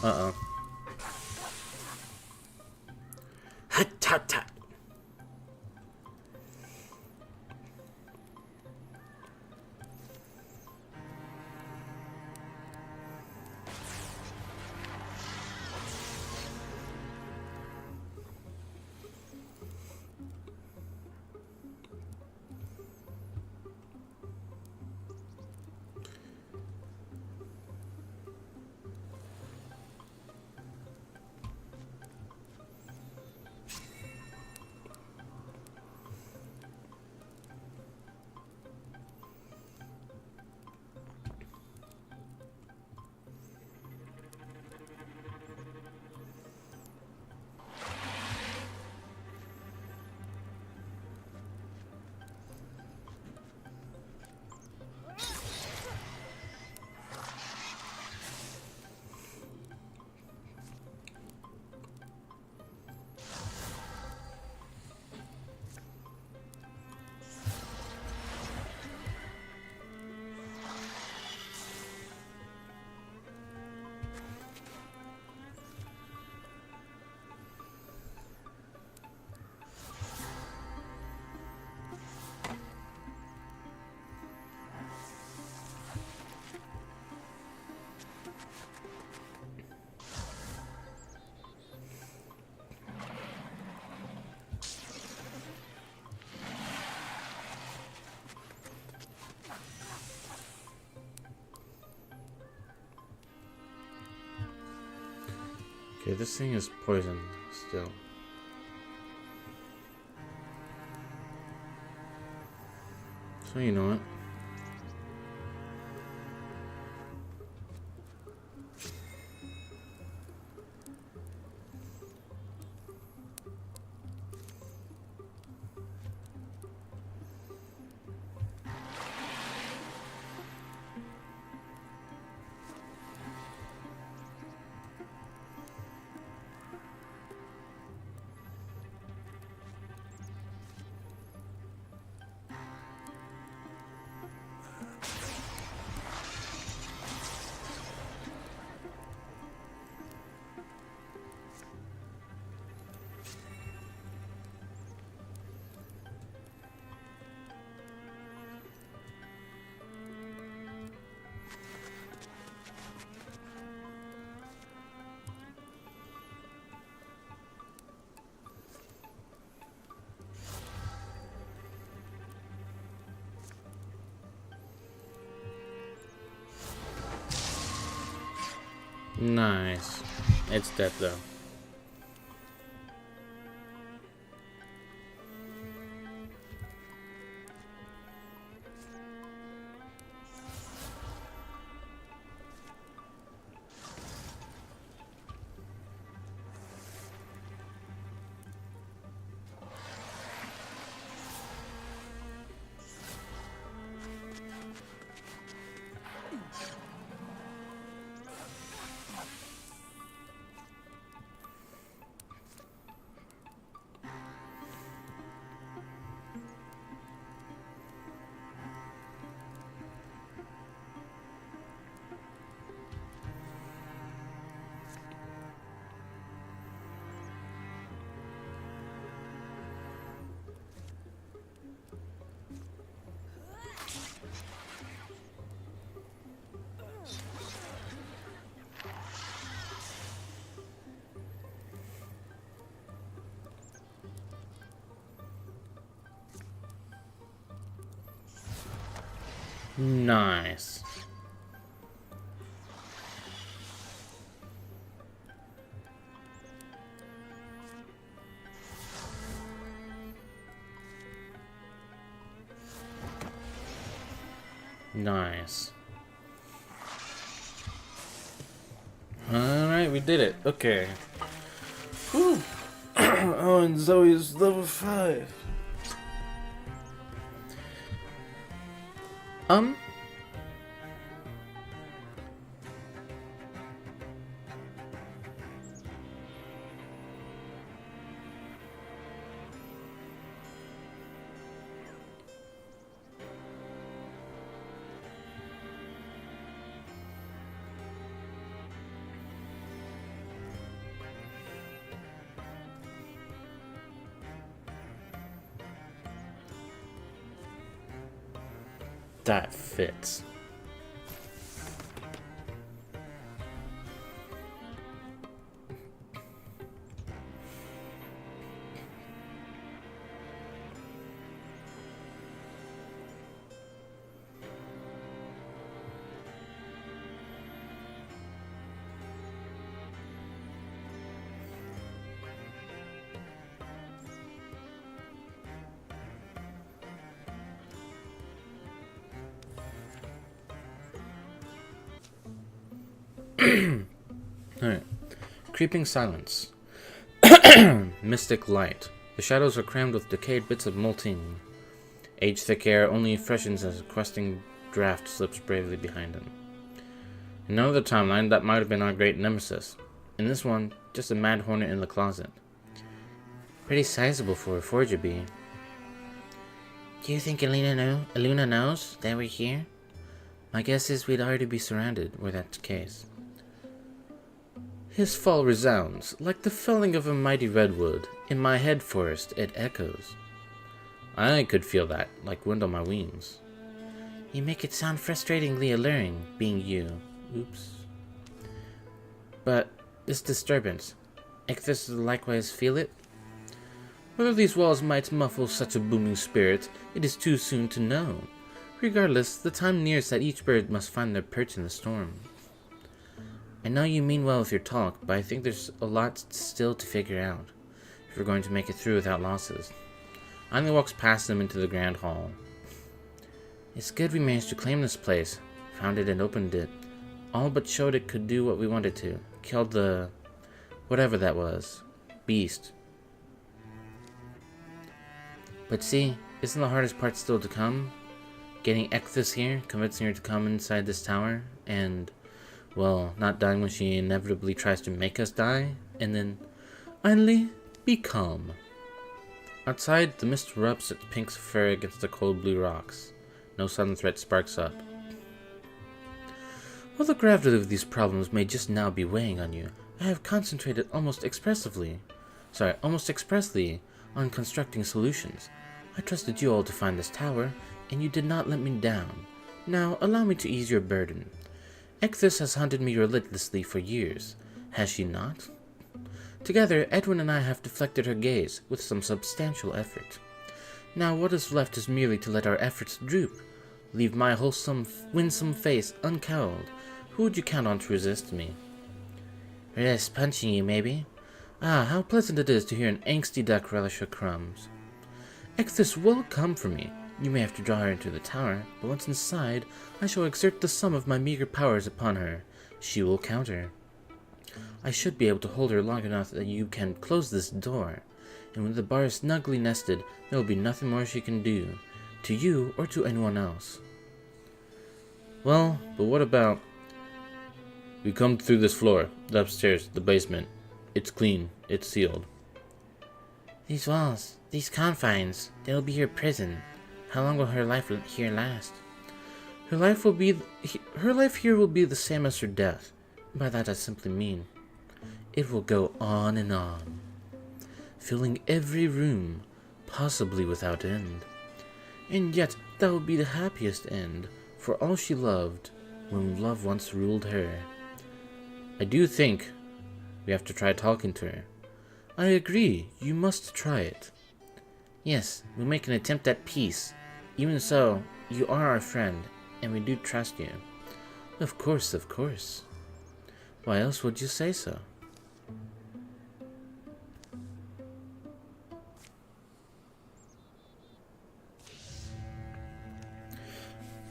Uh-oh. Hut, hut, hut. Yeah, this thing is poison still. So you know what? Nice. It's dead though. Nice. Nice. Alright, we did it. Okay. Whew. Oh, and Zoe's level 5. That fits. Alright. Creeping silence. Mystic light. The shadows are crammed with decayed bits of molting. Age-thick air only freshens as a questing draft slips bravely behind him. In another timeline, that might have been our great nemesis. In this one, just a mad hornet in the closet. Pretty sizable for a forger bee. Do you think Eluna knows that we're here? My guess is we'd already be surrounded were that the case. His fall resounds, like the felling of a mighty redwood. In my head forest, it echoes. I could feel that, like wind on my wings. You make it sound frustratingly alluring, being you. Oops. But this disturbance, Ecthos likewise feel it? Whether these walls might muffle such a booming spirit, it is too soon to know. Regardless, the time nears that each bird must find their perch in the storm. I know you mean well with your talk, but I think there's a lot still to figure out if we're going to make it through without losses. Ainley walks past them into the grand hall. It's good we managed to claim this place, found it and opened it. All but showed it could do what we wanted to. Killed the... whatever that was. Beast. But see, isn't the hardest part still to come? Getting Ekthys here, convincing her to come inside this tower, and, well, not dying when she inevitably tries to make us die, and then, finally, be calm. Outside, the mist rubs its pink fur against the cold blue rocks. No sudden threat sparks up. While the gravity of these problems may just now be weighing on you, I have concentrated almost expressly on constructing solutions. I trusted you all to find this tower, and you did not let me down. Now, allow me to ease your burden. Ekthys has hunted me relentlessly for years, has she not? Together, Edwin and I have deflected her gaze with some substantial effort. Now what is left is merely to let our efforts droop, leave my wholesome, winsome face uncowled. Who would you count on to resist me? Yes, punching you, maybe. Ah, how pleasant it is to hear an angsty duck relish her crumbs. Ekthys will come for me. You may have to draw her into the tower, but once inside, I shall exert the sum of my meager powers upon her. She will counter. I should be able to hold her long enough that you can close this door, and when the bar is snugly nested, there will be nothing more she can do, to you or to anyone else. Well, but what about... We come through this floor, the upstairs, the basement. It's clean, it's sealed. These walls, these confines, they'll be her prison. How long will her life here last? Her life here will be the same as her death. By that I simply mean, it will go on and on, filling every room, possibly without end. And yet that will be the happiest end, for all she loved, when love once ruled her. I do think we have to try talking to her. I agree, you must try it. Yes, we'll make an attempt at peace. Even so, you are our friend, and we do trust you. Of course, of course. Why else would you say so?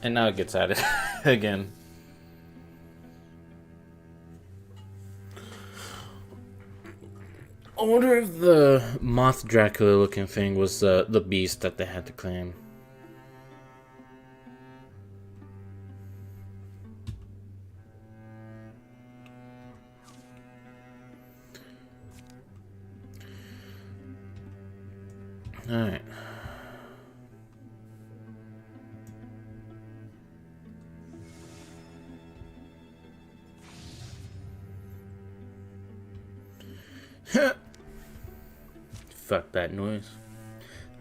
And now it gets at it again. I wonder if the Moth Dracula looking thing was the beast that they had to claim. Alright. Fuck that noise.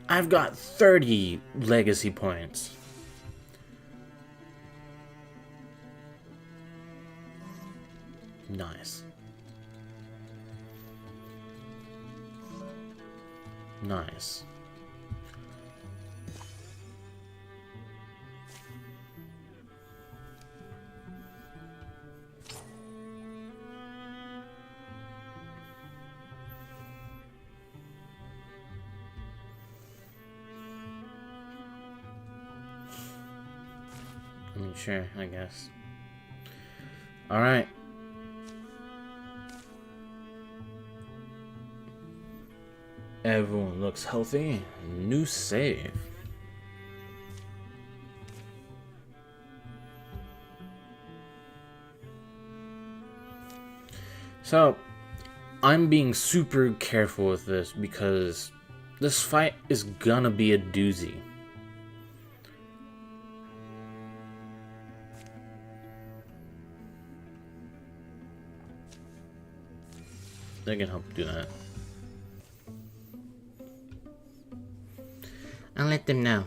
I've got 30 legacy points. Nice. Nice. I mean, sure, I guess. Alright. Everyone looks healthy. New save. So, I'm being super careful with this because this fight is gonna be a doozy. They can help do that. I'll let them know.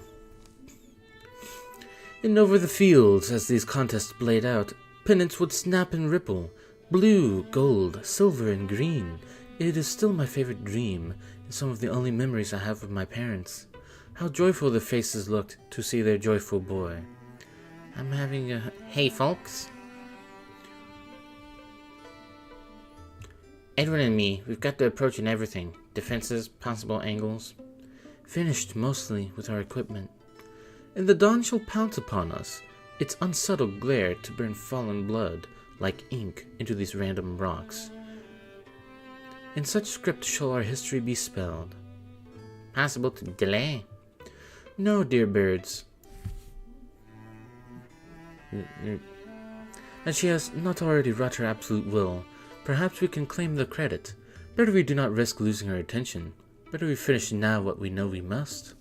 And over the fields, as these contests played out, pennants would snap and ripple. Blue, gold, silver, and green. It is still my favorite dream, and some of the only memories I have of my parents. How joyful their faces looked to see their joyful boy. I'm having a... Hey, folks. Edwin and me, we've got the approach and everything. Defenses, possible angles. Finished mostly with our equipment. And the dawn shall pounce upon us, its unsubtle glare to burn fallen blood like ink into these random rocks. In such script shall our history be spelled. Possible to delay? No, dear birds. As she has not already wrought her absolute will, perhaps we can claim the credit. Better we do not risk losing her attention. Better we finish now what we know we must.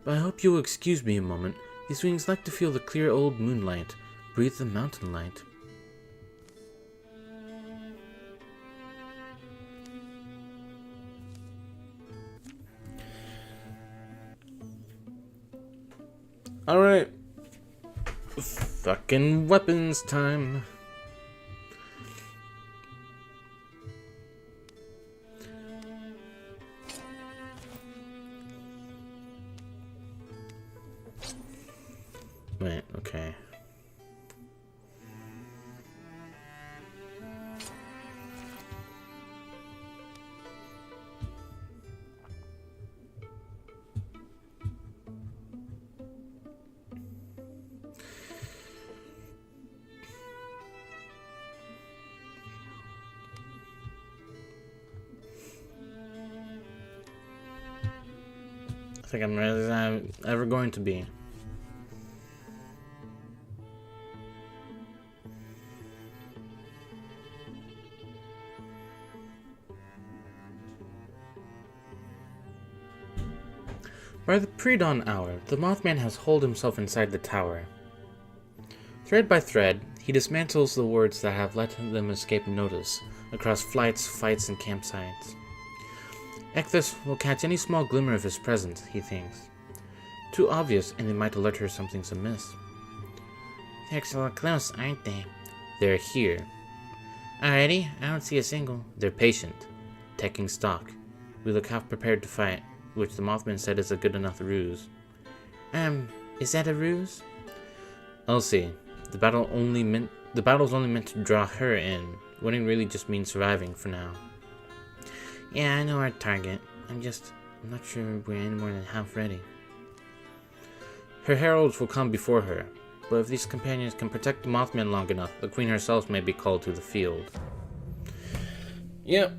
But I hope you will excuse me a moment. These wings like to feel the clear old moonlight, breathe the mountain light. Alright. Fucking weapons time. Wait, okay. I think I'm ready as I'm ever going to be. By the pre-dawn hour, the Mothman has holed himself inside the tower. Thread by thread, he dismantles the wards that have let them escape notice across flights, fights, and campsites. Ekthys will catch any small glimmer of his presence, he thinks. Too obvious, and they might alert her something's amiss. They're so close, aren't they? They're here. Alrighty, I don't see a single. They're patient, taking stock. We look half prepared to fight, which the Mothman said is a good enough ruse. Is that a ruse? I'll see. The battle's only meant to draw her in. Winning really just means surviving for now. Yeah, I know our target. I'm not sure we're any more than half ready. Her heralds will come before her, but if these companions can protect the Mothman long enough, the Queen herself may be called to the field. Yep.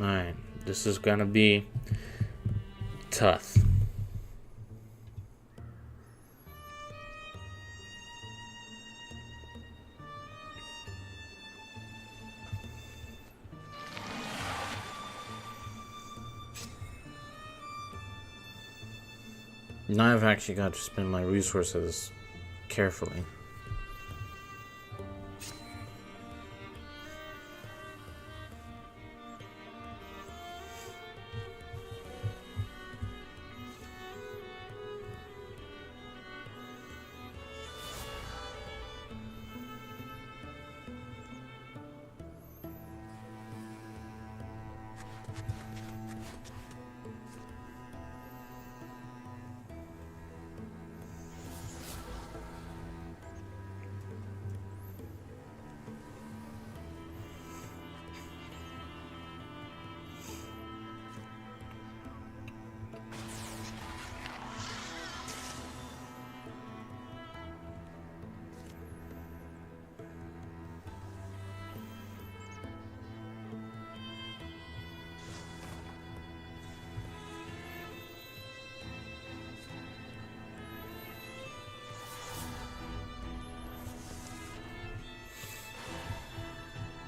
Alright, this is gonna be tough. Now I've actually got to spend my resources carefully.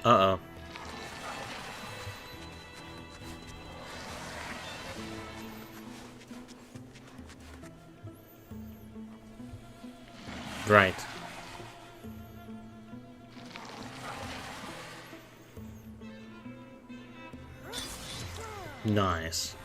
Uh-oh. Right. Nice.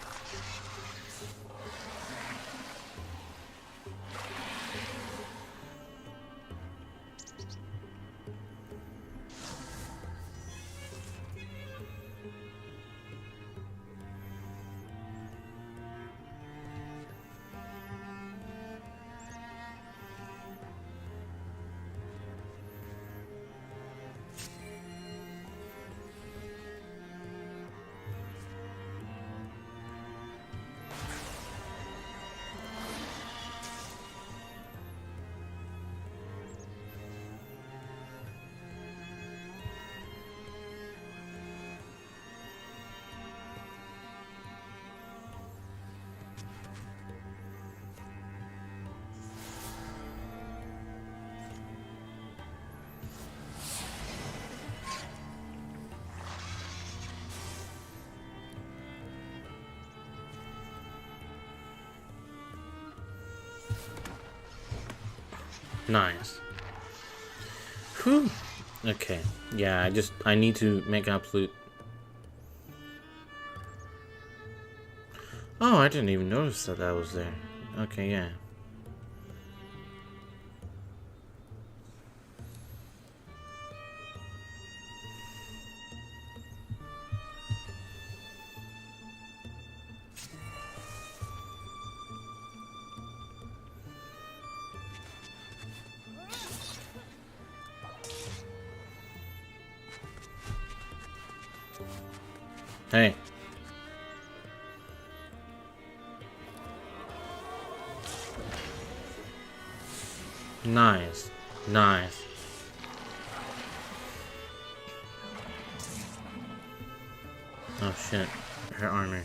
Nice. Whew. Okay. Yeah, I need to make absolute... Oh, I didn't even notice that that was there. Okay, yeah. Hey. Nice. Nice. Oh shit. Her armor.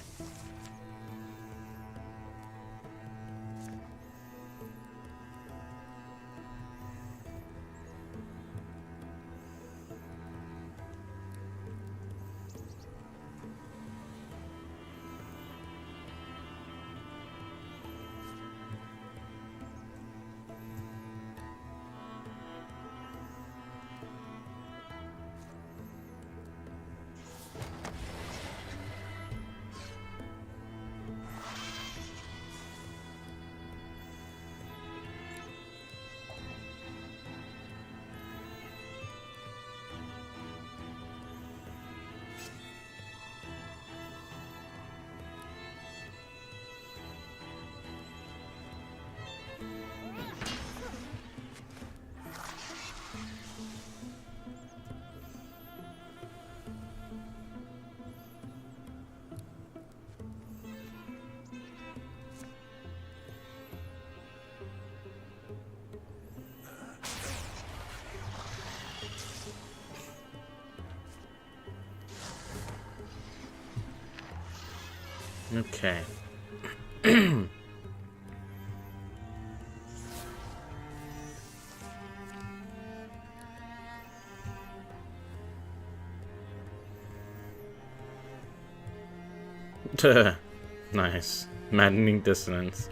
Okay. Nice. Maddening dissonance.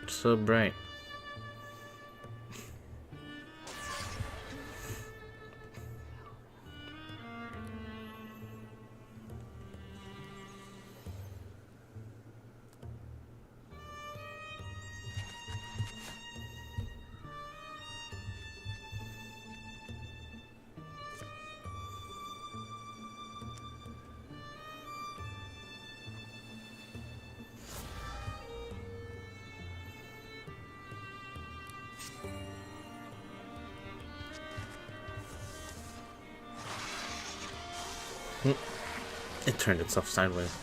So bright. It turned itself sideways.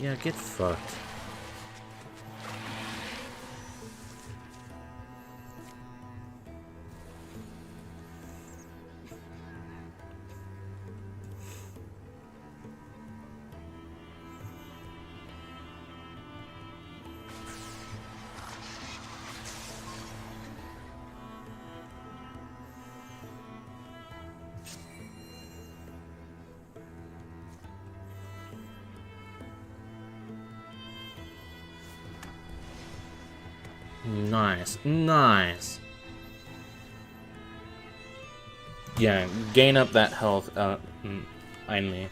Yeah, get fucked. Nice, nice. Yeah, gain up that health, finally.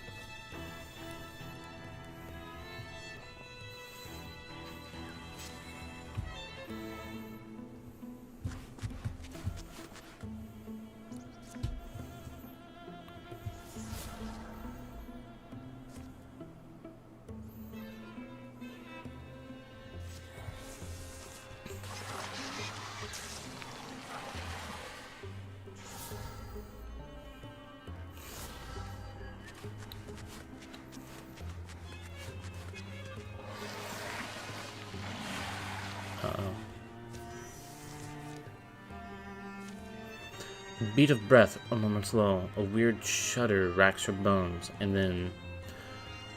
Beat of breath a moment slow. A weird shudder racks her bones, and then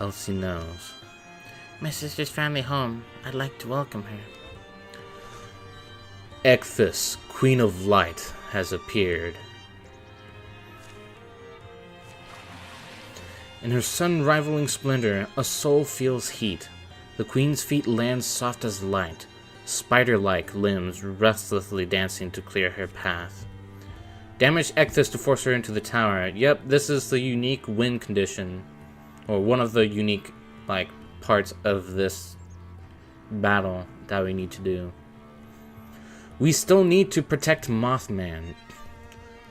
Elsie knows. My sister's finally home. I'd like to welcome her. Ecthus, Queen of Light, has appeared. In her sun-rivaling splendor, a soul feels heat. The queen's feet land soft as light, spider-like limbs restlessly dancing to clear her path. Damage Ecthus to force her into the tower. Yep, this is the unique win condition. Or one of the unique, parts of this battle that we need to do. We still need to protect Mothman.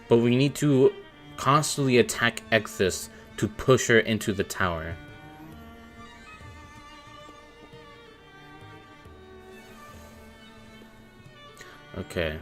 But we need to constantly attack Ecthus to push her into the tower. Okay.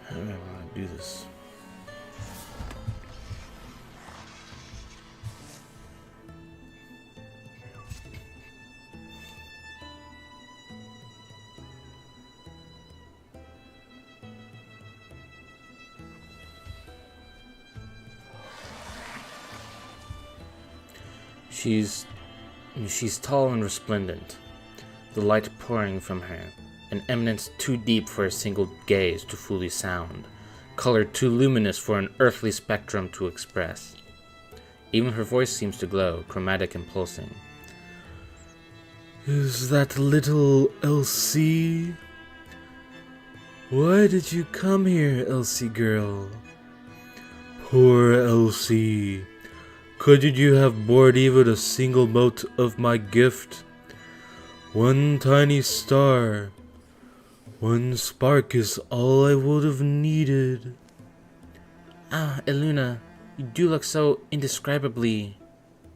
How do I want to do this? She's tall and resplendent, the light pouring from her, an eminence too deep for a single gaze to fully sound, color too luminous for an earthly spectrum to express. Even her voice seems to glow, chromatic and pulsing. Is that little Elsie? Why did you come here, Elsie girl? Poor Elsie. Couldn't you have bored even a single mote of my gift? One tiny star. One spark is all I would have needed. Ah, Eluna, you do look so indescribably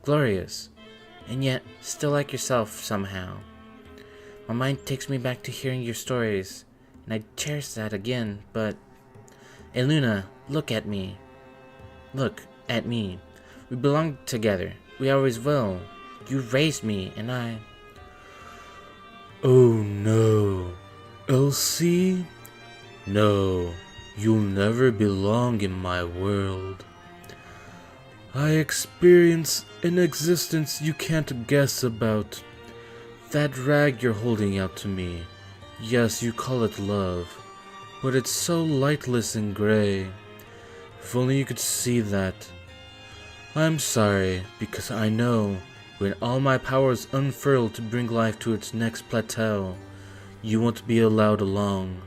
glorious, and yet still like yourself somehow. My mind takes me back to hearing your stories, and I cherish that again, but... Eluna, look at me. Look at me. We belong together. We always will. You raised me, and I... Oh no. Elsie? No, you'll never belong in my world. I experience an existence you can't guess about. That rag you're holding out to me, yes, you call it love, but it's so lightless and gray. If only you could see that. I'm sorry, because I know when all my powers unfurl to bring life to its next plateau, you won't be allowed along.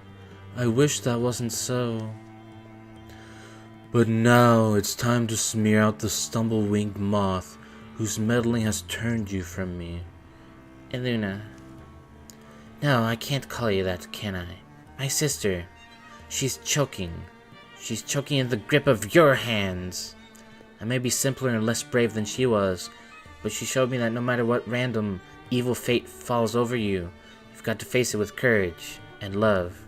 I wish that wasn't so. But now it's time to smear out the stumble-winged moth whose meddling has turned you from me. Eluna. No, I can't call you that, can I? My sister. She's choking. She's choking in the grip of your hands. I may be simpler and less brave than she was, but she showed me that no matter what random, evil fate falls over you, you've got to face it with courage and love.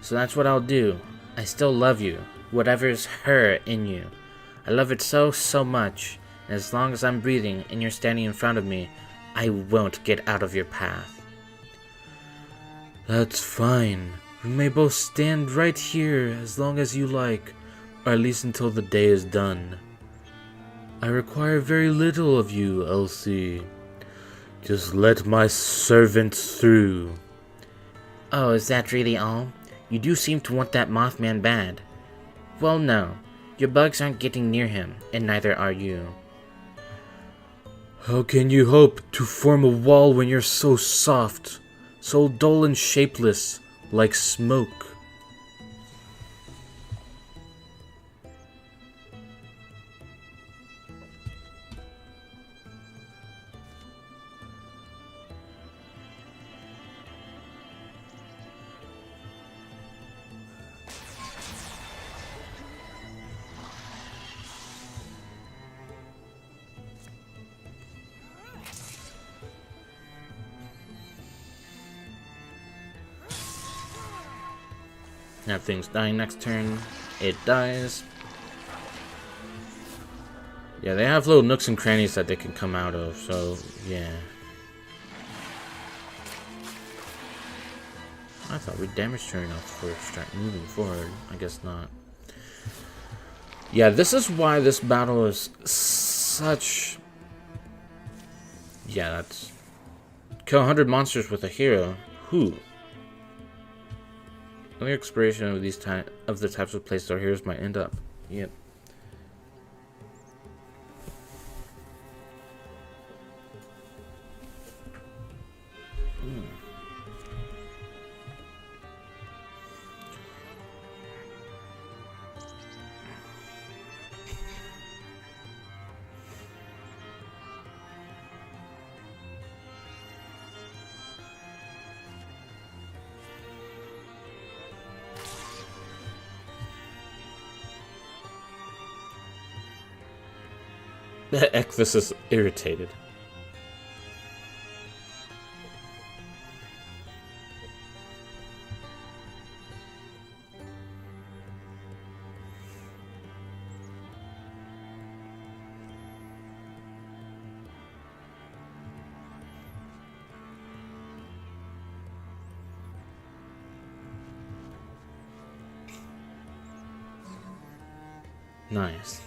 So that's what I'll do. I still love you, whatever's her in you. I love it so, so much, and as long as I'm breathing and you're standing in front of me, I won't get out of your path. That's fine. We may both stand right here as long as you like, or at least until the day is done. I require very little of you, Elsie. Just let my servant through. Oh, is that really all? You do seem to want that Mothman bad. Well, no. Your bugs aren't getting near him, and neither are you. How can you hope to form a wall when you're so soft, so dull and shapeless, like smoke? That thing's dying next turn. It dies. Yeah, they have little nooks and crannies that they can come out of, so yeah. I thought we damaged her enough for it to start moving forward. I guess not. Yeah, this is why this battle is such... Yeah, that's... Kill 100 monsters with a hero. Who? Only exploration of these of the types of places our heroes might end up. Yep. Ekvis is irritated. Nice.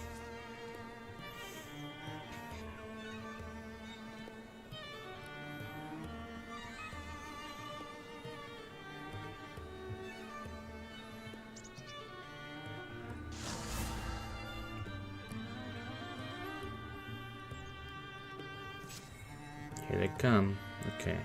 Here they come. Okay.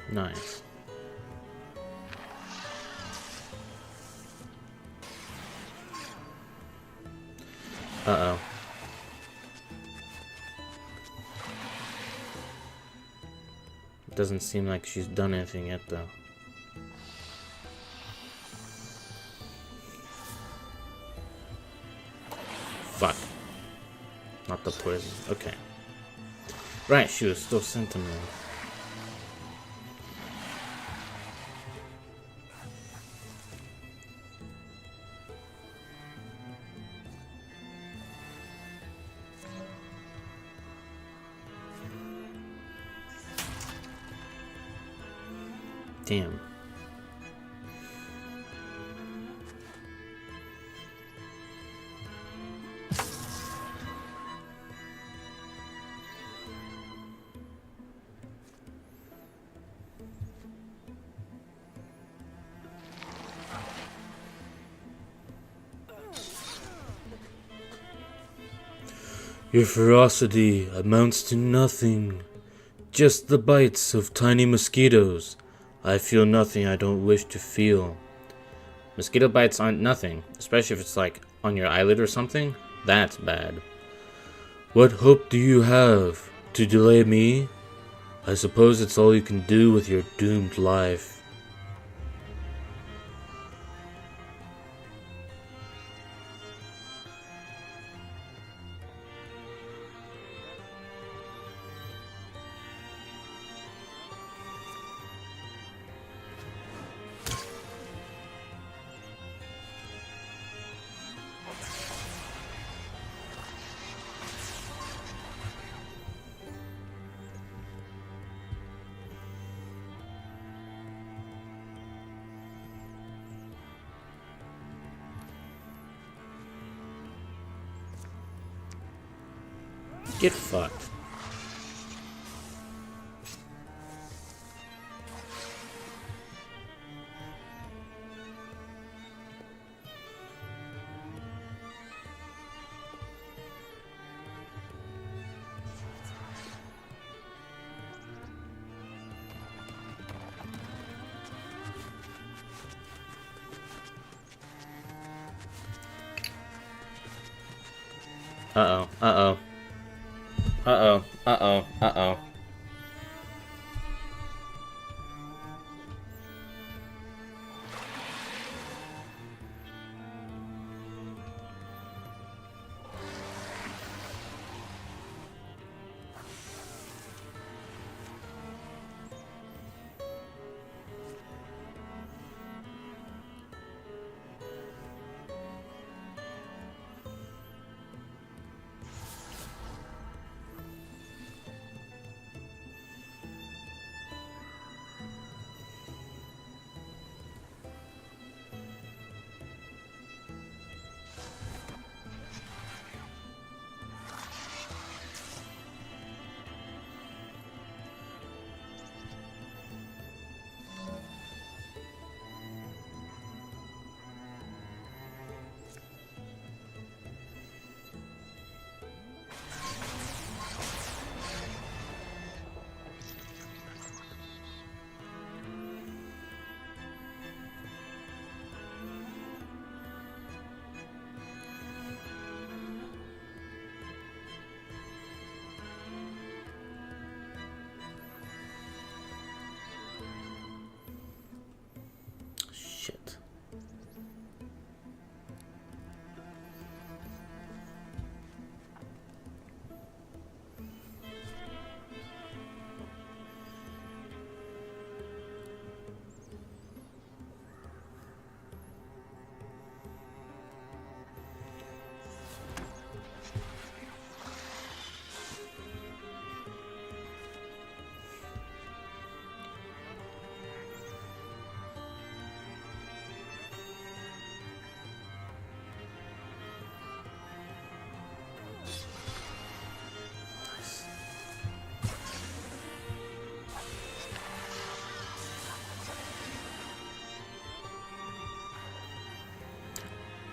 Nice. Uh-oh. Doesn't seem like she's done anything yet, though. Fuck. Not the poison. Okay. Right, she was still sentimental. Damn. Your ferocity amounts to nothing. Just the bites of tiny mosquitoes. I feel nothing I don't wish to feel. Mosquito bites aren't nothing, especially if it's like on your eyelid or something. That's bad. What hope do you have? To delay me? I suppose it's all you can do with your doomed life. Get fucked. Uh-oh, uh-oh. Uh-oh, uh-oh, uh-oh. Shit.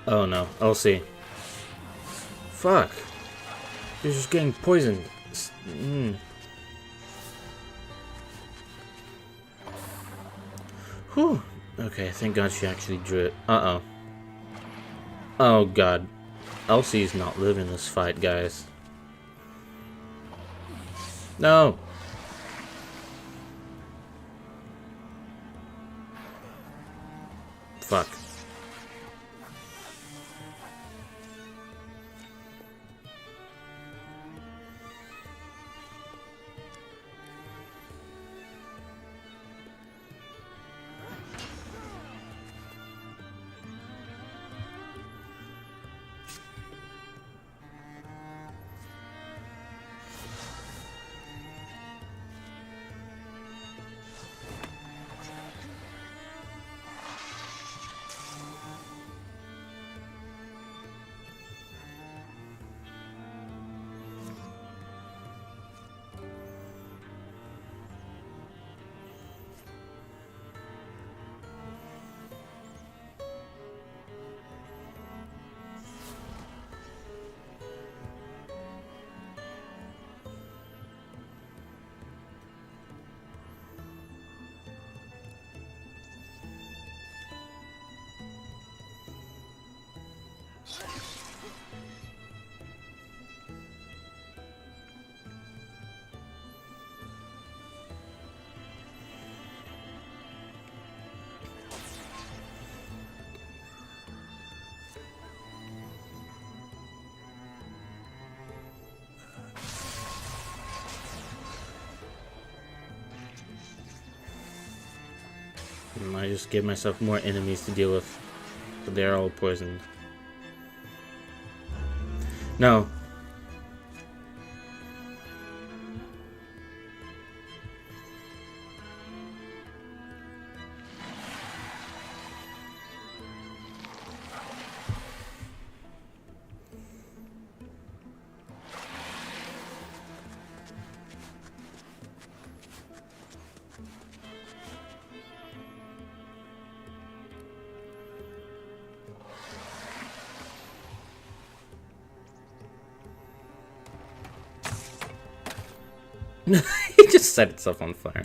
Oh no, I'll see. Fuck. You're just getting poisoned. Whew. Okay, thank God she actually drew it. Uh-oh. Oh God. Elsie's not living this fight, guys. No! Fuck. I just gave myself more enemies to deal with. But they're all poisoned. No. It just set itself on fire.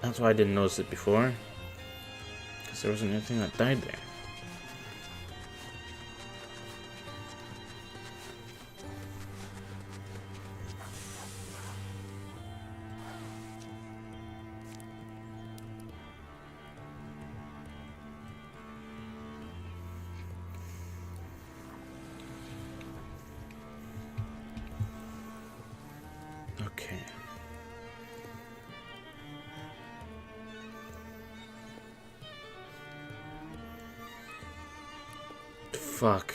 That's why I didn't notice it before. Because there wasn't anything that died there. Okay. Fuck.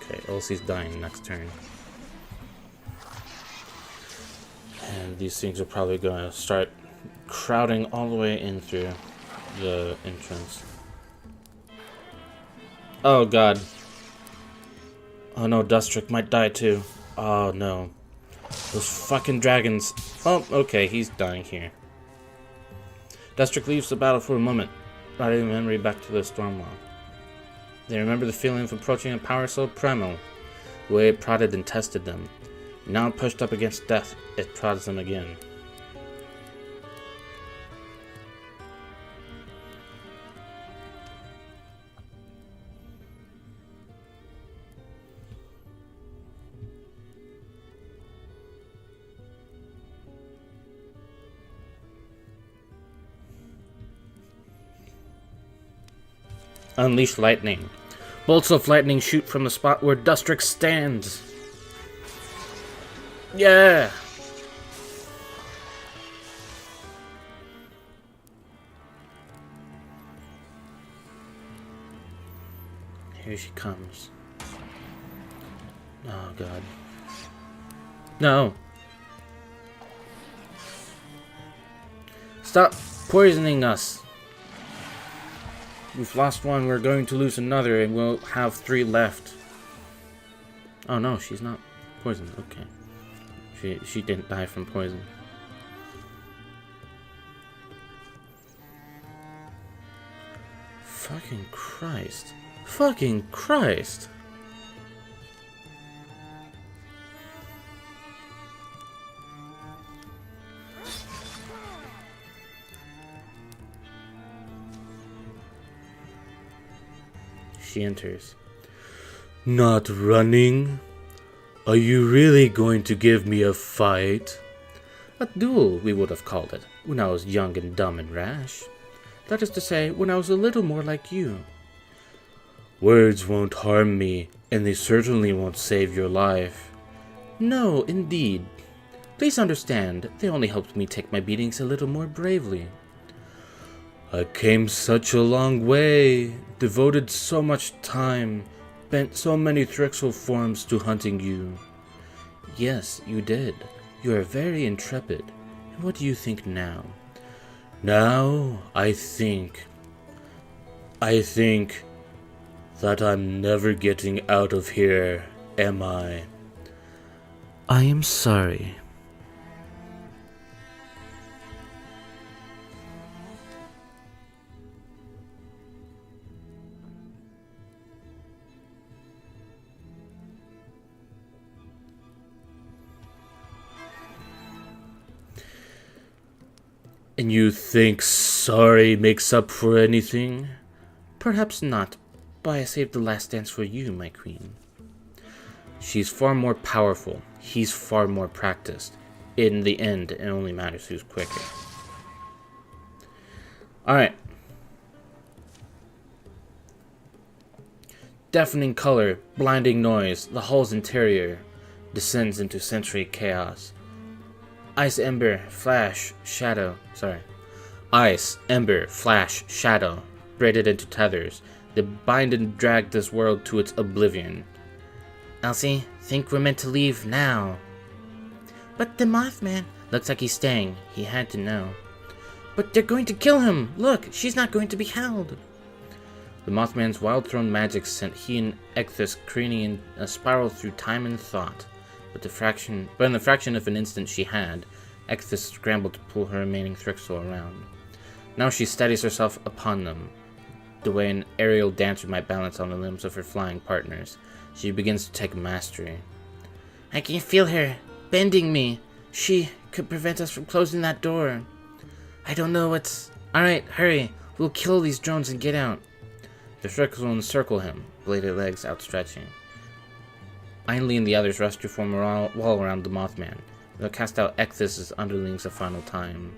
Okay, Elsie's dying next turn. And these things are probably going to start crowding all the way in through the entrance. Oh god. Oh no, Dustrick might die too. Oh no. Those fucking dragons. Oh, okay, he's dying here. Dustrick leaves the battle for a moment, riding memory back to the Stormwall. They remember the feeling of approaching a power so primal, the way it prodded and tested them. Now pushed up against death, it prods them again. Unleash lightning. Bolts of lightning shoot from the spot where Dustrick stands. Yeah! Here she comes. Oh god. No! Stop poisoning us! We've lost one, we're going to lose another, and we'll have 3 left. Oh no, she's not poisoned. Okay. She didn't die from poison. Fucking Christ. Fucking Christ. She enters. Not running? Are you really going to give me a fight? A duel, we would have called it, when I was young and dumb and rash. That is to say, when I was a little more like you. Words won't harm me, and they certainly won't save your life. No, indeed. Please understand, they only helped me take my beatings a little more bravely. I came such a long way, devoted so much time, bent so many Thrixel forms to hunting you. Yes, you did. You are very intrepid. And what do you think now? Now, I think that I'm never getting out of here, am I? I am sorry. And you think sorry makes up for anything? Perhaps not, but I saved the last dance for you, my queen. She's far more powerful. He's far more practiced. In the end, it only matters who's quicker. Alright. Deafening color, blinding noise, the hall's interior descends into sensory chaos. Ice, ember, flash, shadow. Ice, ember, flash, shadow. Braided into tethers. They bind and drag this world to its oblivion. Elsie, think we're meant to leave now. But the Mothman. Looks like he's staying. He had to know. But they're going to kill him. Look, she's not going to be held. The Mothman's wild-thrown magic sent he and Ecthys careening in a spiral through time and thought. But in the fraction of an instant she had, Ecthys scrambled to pull her remaining Thrixel around. Now she steadies herself upon them, the way an aerial dancer might balance on the limbs of her flying partners. She begins to take mastery. I can feel her bending me. She could prevent us from closing that door. I don't know what's... Alright, hurry. We'll kill these drones and get out. The Thrixel encircle him, bladed legs outstretching. Ainley and the others rush to form a wall around the Mothman. They'll cast out Ecthys' underlings a final time.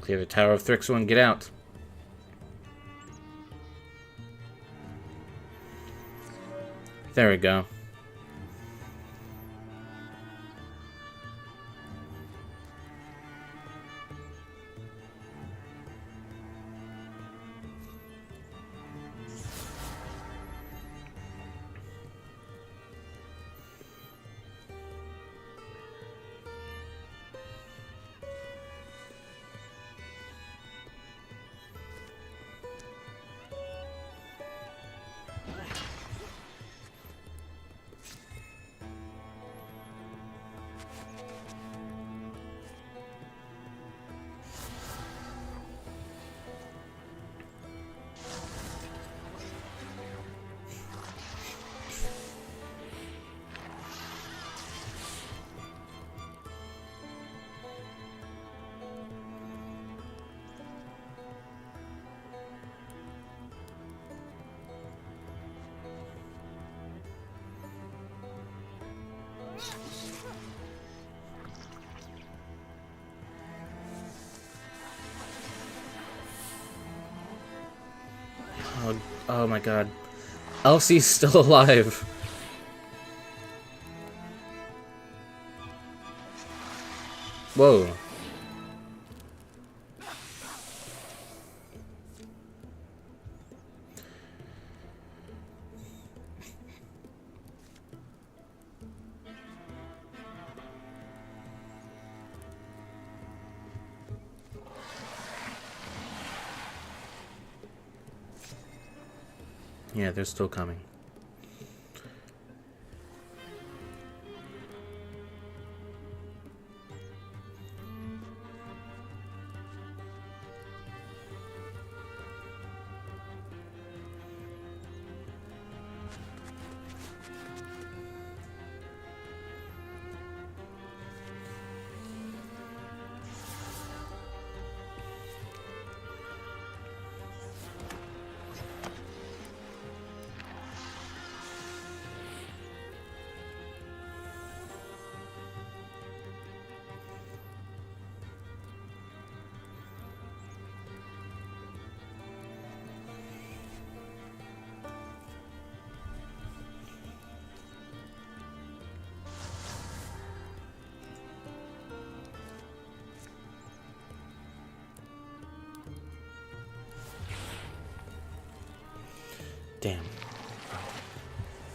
Clear the Tower of Thrixel and get out. There we go. Oh my god. Elsie's still alive. Whoa. Yeah, they're still coming. Damn.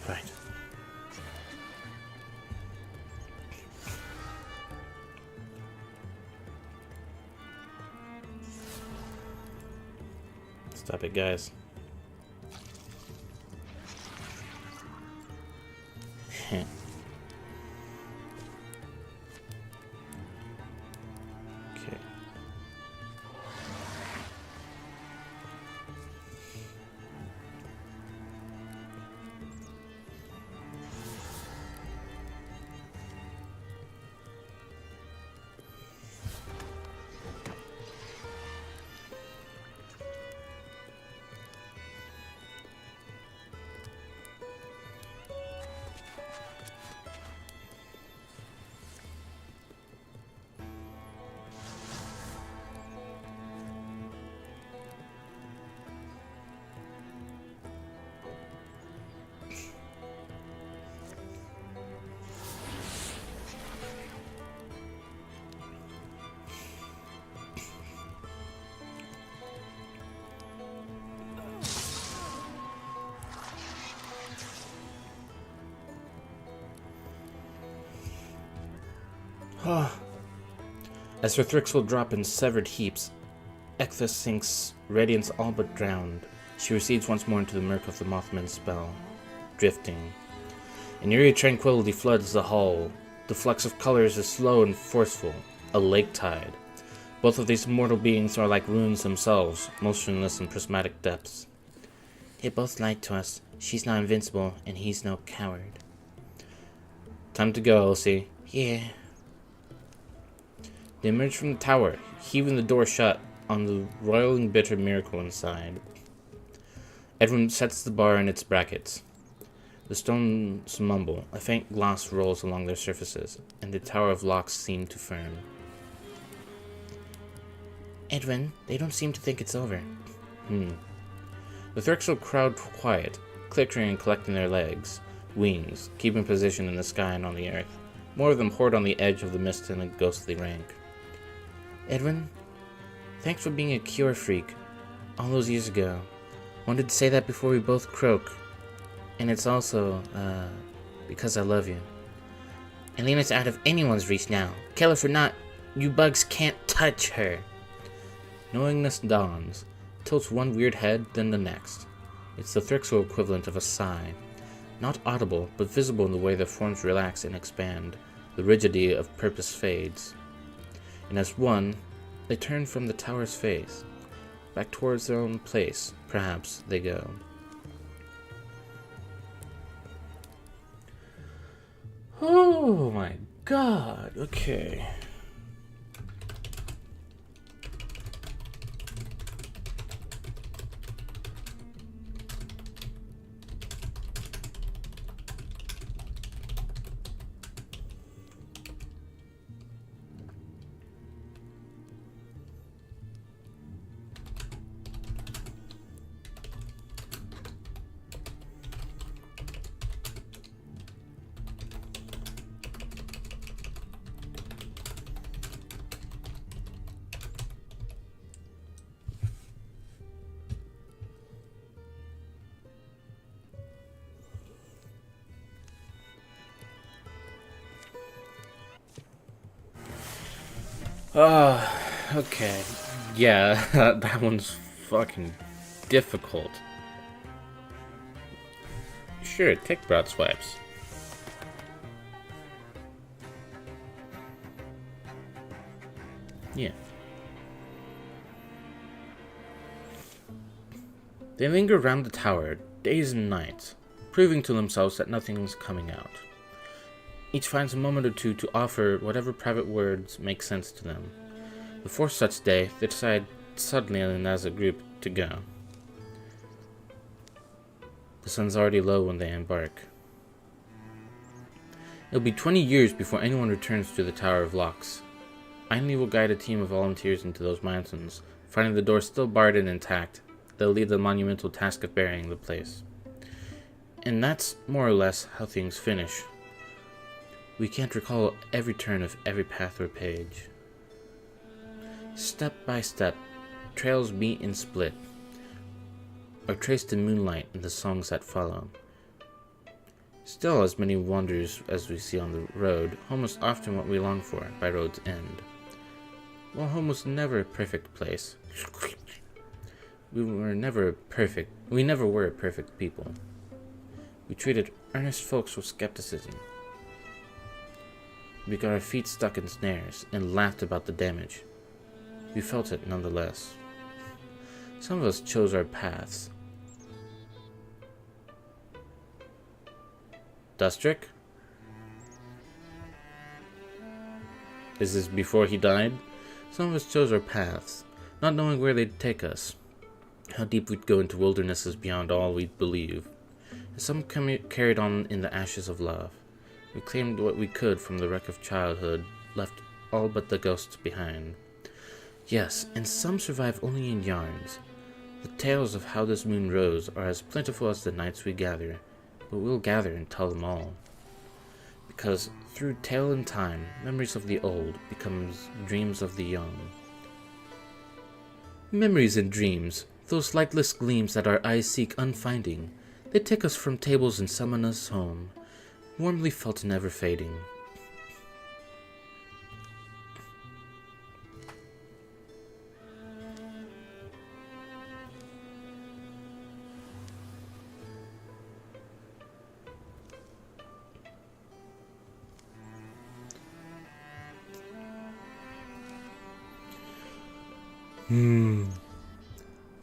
Right. Stop it, guys. Okay. As her Thrixel drop in severed heaps, Ecthus sinks, radiance all but drowned. She recedes once more into the murk of the Mothman's spell, drifting. An eerie tranquility floods the hall. The flux of colors is slow and forceful, a lake tide. Both of these mortal beings are like runes themselves, motionless in prismatic depths. They both lied to us. She's not invincible, and he's no coward. Time to go, Elsie. Yeah. They emerge from the tower, heaving the door shut on the roiling bitter miracle inside. Edwin sets the bar in its brackets. The stones mumble, a faint gloss rolls along their surfaces, and the tower of locks seem to firm. Edwin, they don't seem to think it's over. The Thrixel crowd quiet, clickering and collecting their legs, wings, keeping position in the sky and on the earth. More of them hoard on the edge of the mist in a ghostly rank. Edwin, thanks for being a cure freak all those years ago. Wanted to say that before we both croak. And it's also, because I love you. Elena's out of anyone's reach now. Kill her for not. You bugs can't touch her. Knowingness dawns, tilts one weird head, then the next. It's the Thrixel equivalent of a sigh. Not audible, but visible in the way their forms relax and expand. The rigidity of purpose fades. And as one, they turn from the tower's face. Back towards their own place, perhaps, they go. Oh my god, okay. Okay. Yeah, that one's fucking difficult. Sure, take broad swipes. Yeah. They linger around the tower, days and nights, proving to themselves that nothing's coming out. Each finds a moment or two to offer whatever private words make sense to them. Before such day, they decide suddenly and as a group to go. The sun's already low when they embark. It'll be 20 years before anyone returns to the Tower of Locks. Ainley will guide a team of volunteers into those mountains. Finding the door still barred and intact, they'll lead the monumental task of burying the place. And that's more or less how things finish. We can't recall every turn of every path or page. Step by step, trails meet and split. are traced in moonlight in the songs that follow. Still, as many wonders as we see on the road, home is often what we long for by road's end. While home was never a perfect place, we never were perfect people. We treated earnest folks with skepticism. We got our feet stuck in snares and laughed about the damage. We felt it nonetheless. Some of us chose our paths. Dustrick? Is this before he died? Some of us chose our paths, not knowing where they'd take us, how deep we'd go into wildernesses beyond all we'd believe. And some carried on in the ashes of love. We claimed what we could from the wreck of childhood, left all but the ghosts behind. Yes, and some survive only in yarns. The tales of how this moon rose are as plentiful as the nights we gather, but we'll gather and tell them all. Because through tale and time, memories of the old becomes dreams of the young. Memories and dreams, those lightless gleams that our eyes seek unfinding, they take us from tables and summon us home, warmly felt and never fading.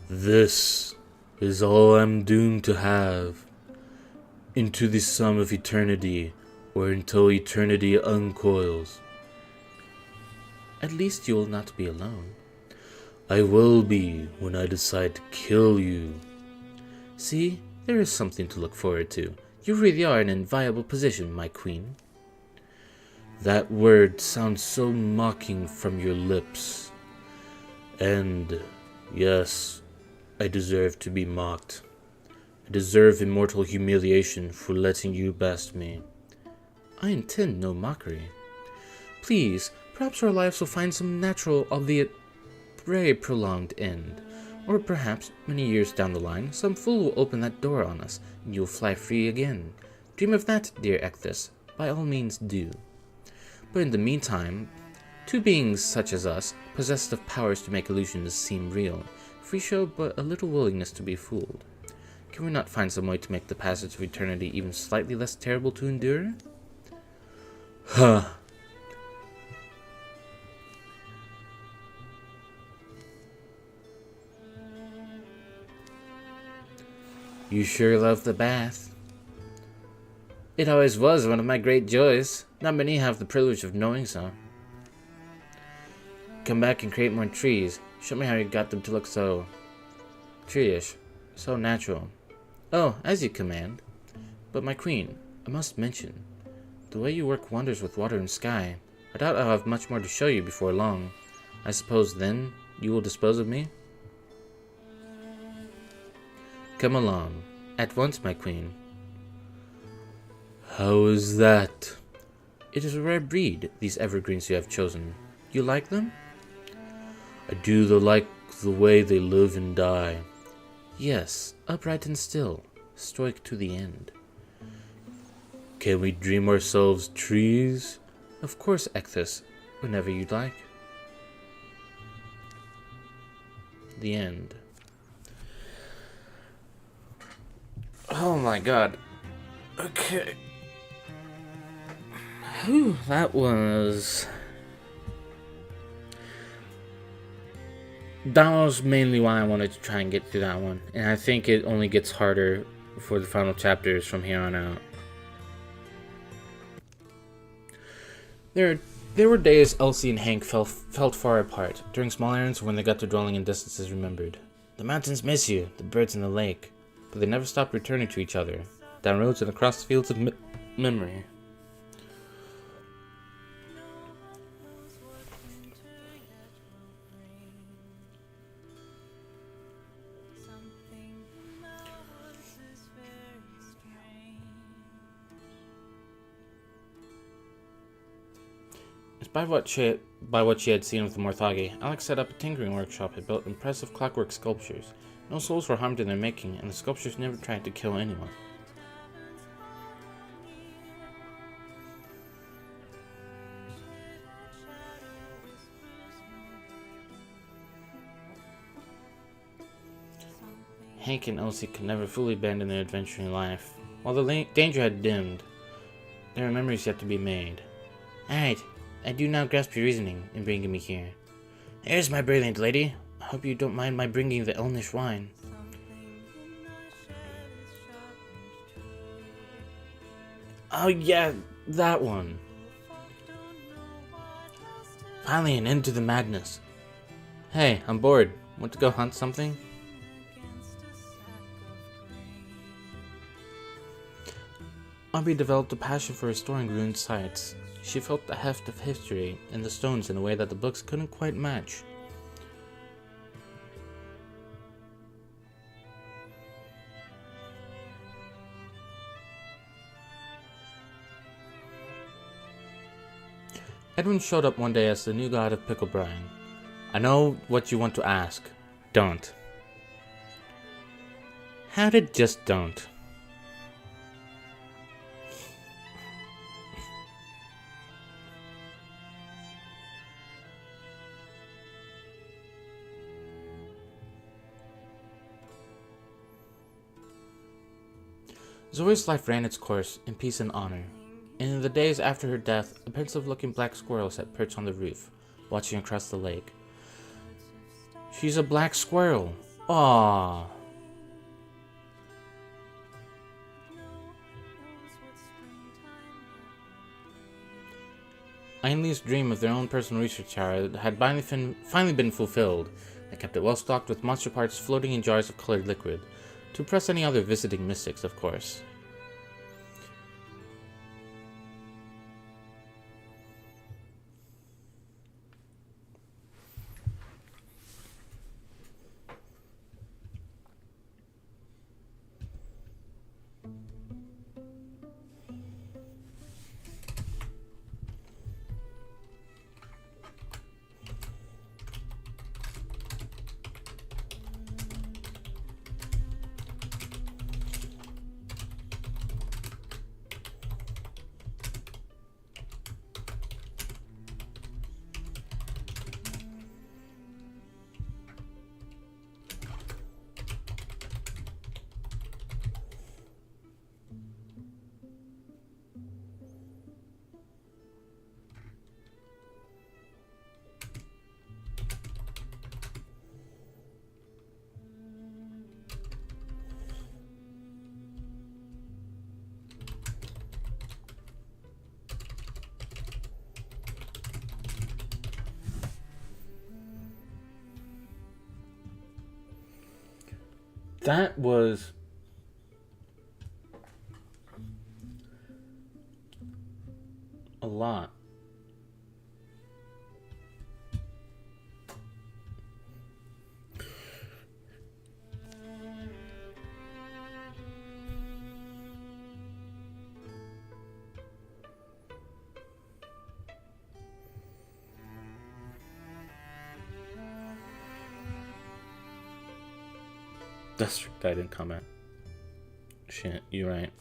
This is all I'm doomed to have. Into the sum of eternity, or until eternity uncoils. At least you will not be alone. I will be when I decide to kill you. See, there is something to look forward to. You really are in an enviable position, my queen. That word sounds so mocking from your lips. And, yes, I deserve to be mocked. I deserve immortal humiliation for letting you best me. I intend no mockery. Please, perhaps our lives will find some natural, albeit very prolonged end. Or perhaps, many years down the line, some fool will open that door on us, and you'll fly free again. Dream of that, dear Ecthus. By all means do. But in the meantime, two beings such as us, possessed of powers to make illusions seem real, if we show but a little willingness to be fooled. Can we not find some way to make the passage of eternity even slightly less terrible to endure? Huh. You sure love the bath. It always was one of my great joys. Not many have the privilege of knowing so. Come back and create more trees. Show me how you got them to look so tree-ish, so natural. Oh, as you command. But my queen, I must mention, the way you work wonders with water and sky. I doubt I'll have much more to show you before long. I suppose then you will dispose of me? Come along, at once, my queen. How is that? It is a rare breed, these evergreens you have chosen. You like them? I do like the way they live and die. Yes, upright and still, stoic to the end. Can we dream ourselves trees? Of course, Ecthus, whenever you'd like. The end. Oh my god. Okay. Whew, that was mainly why I wanted to try and get through that one. And I think it only gets harder for the final chapters from here on out. There were days Elsie and Hank felt far apart, during small errands when they got to dwelling in distances remembered. The mountains miss you, the birds in the lake, but they never stopped returning to each other, down roads and across the fields of memory. By what she had seen of the Morthagi, Alex set up a tinkering workshop and built impressive clockwork sculptures. No souls were harmed in their making, and the sculptures never tried to kill anyone. Hank and Elsie could never fully abandon their adventuring life. While the danger had dimmed, there are memories yet to be made. Alright, I do now grasp your reasoning in bringing me here. Here's my brilliant lady. I hope you don't mind my bringing the Elnish wine. Oh yeah, that one. Finally an end to the madness. Hey, I'm bored. Want to go hunt something? Aubrey developed a passion for restoring ruined sites. She felt the heft of history in the stones in a way that the books couldn't quite match. Edwin showed up one day as the new god of pickle brine. I know what you want to ask. Don't. How did just don't? Zoe's life ran its course in peace and honor, and in the days after her death, a pensive-looking black squirrel sat perched on the roof, watching across the lake. She's a black squirrel. Aww. Ainley's dream of their own personal research tower had finally been fulfilled. They kept it well stocked with monster parts floating in jars of colored liquid, to impress any other visiting mystics, of course. That was a lot. That's right, I didn't comment. Shit, you're right.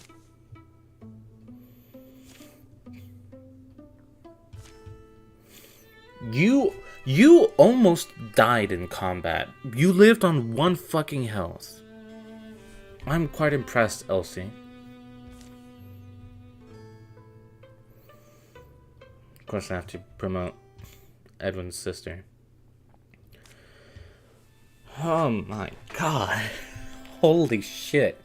You almost died in combat. You lived on 1 fucking health. I'm quite impressed, Elsie. Of course, I have to promote Edwin's sister. Oh my god. Holy shit.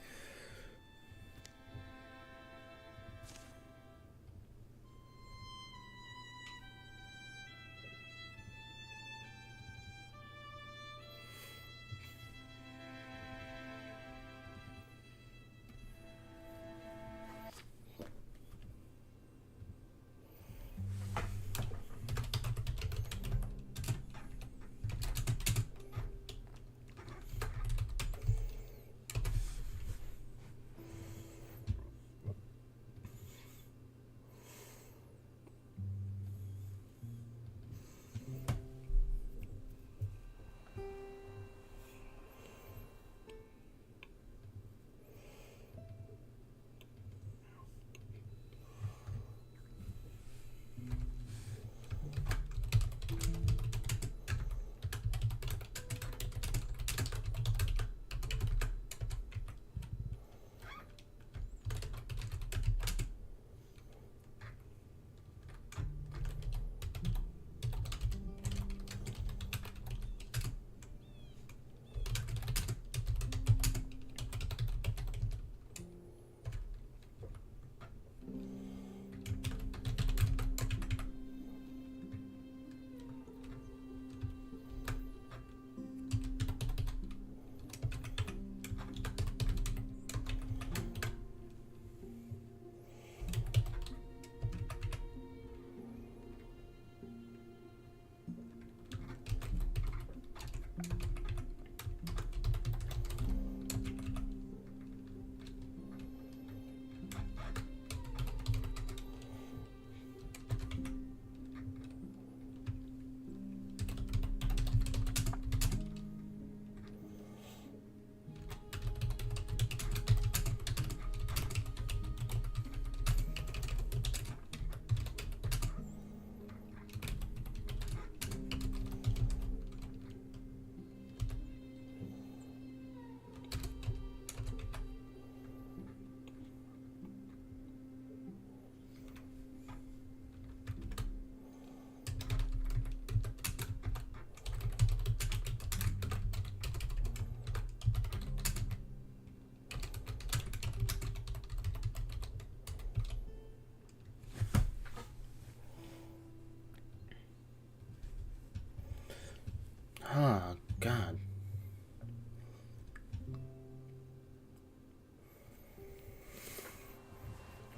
Oh, God.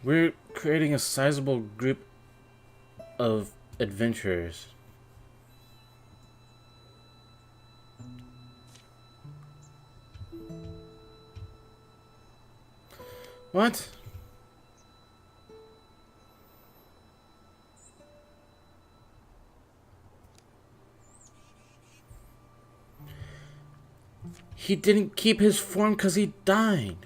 We're creating a sizable group of adventurers. What? He didn't keep his form because he died.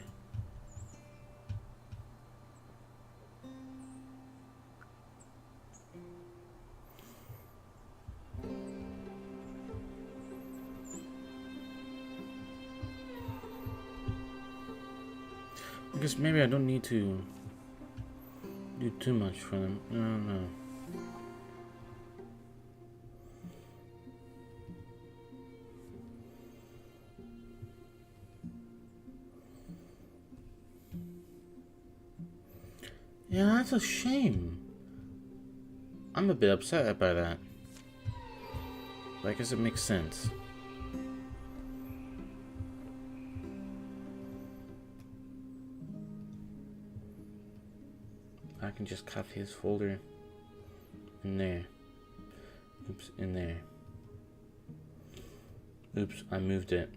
I guess maybe I don't need to do too much for them. I don't know. Yeah, that's a shame. I'm a bit upset by that. But I guess it makes sense. I can just copy his folder in there. Oops, in there. Oops, I moved it.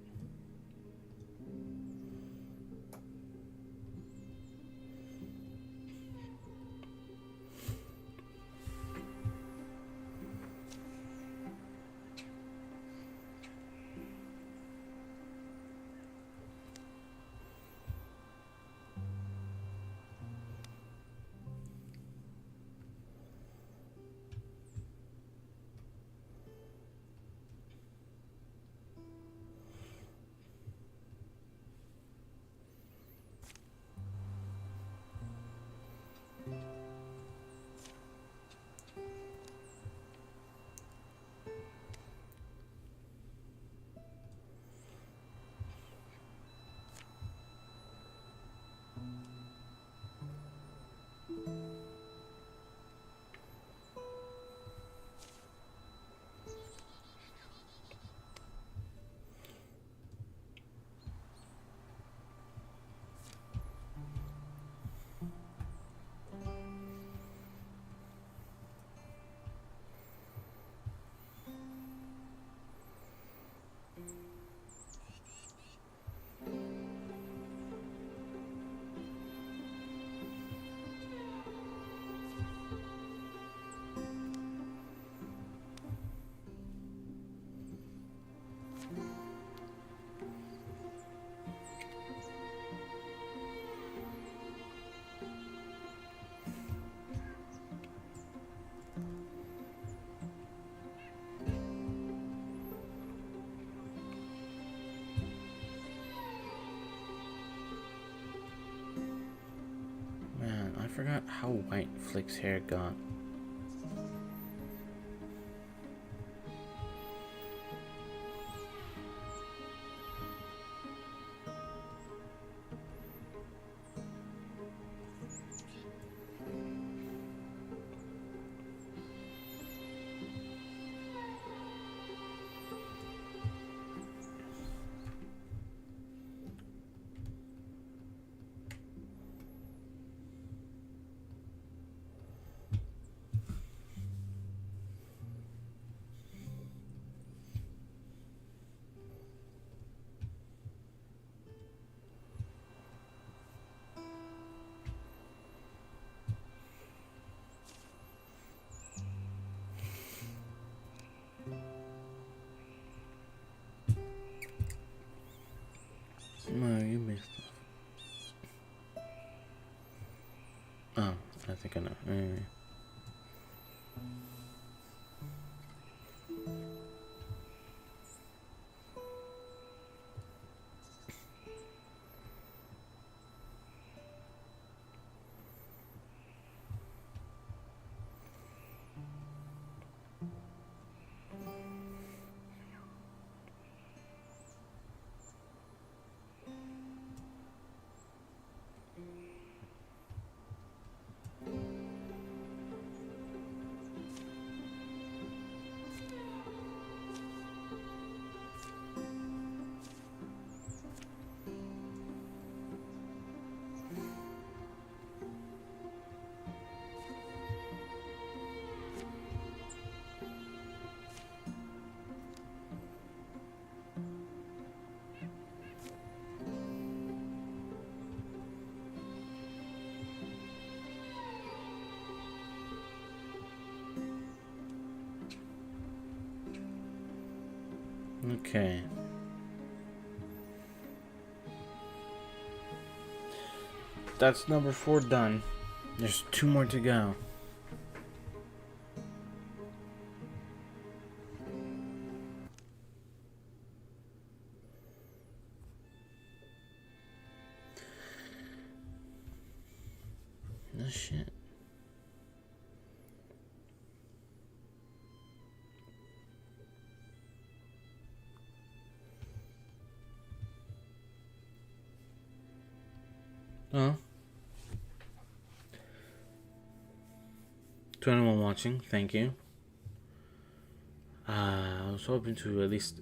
Man, I forgot how white Flick's hair got. No, you missed stuff. Oh, I think I know. Anyway. Okay. That's number 4 done. There's 2 more to go. Oh shit. Oh. To anyone watching, thank you. I was hoping to at least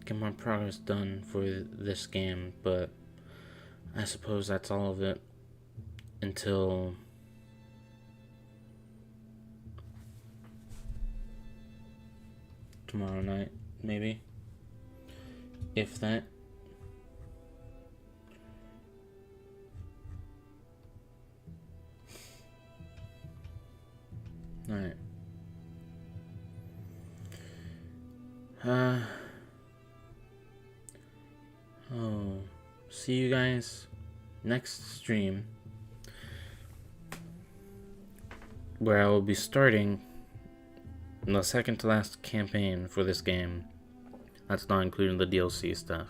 get more progress done for this game, but I suppose that's all of it until tomorrow night, maybe. If that. Alright. See you guys next stream, where I will be starting the second to last campaign for this game. That's not including the DLC stuff.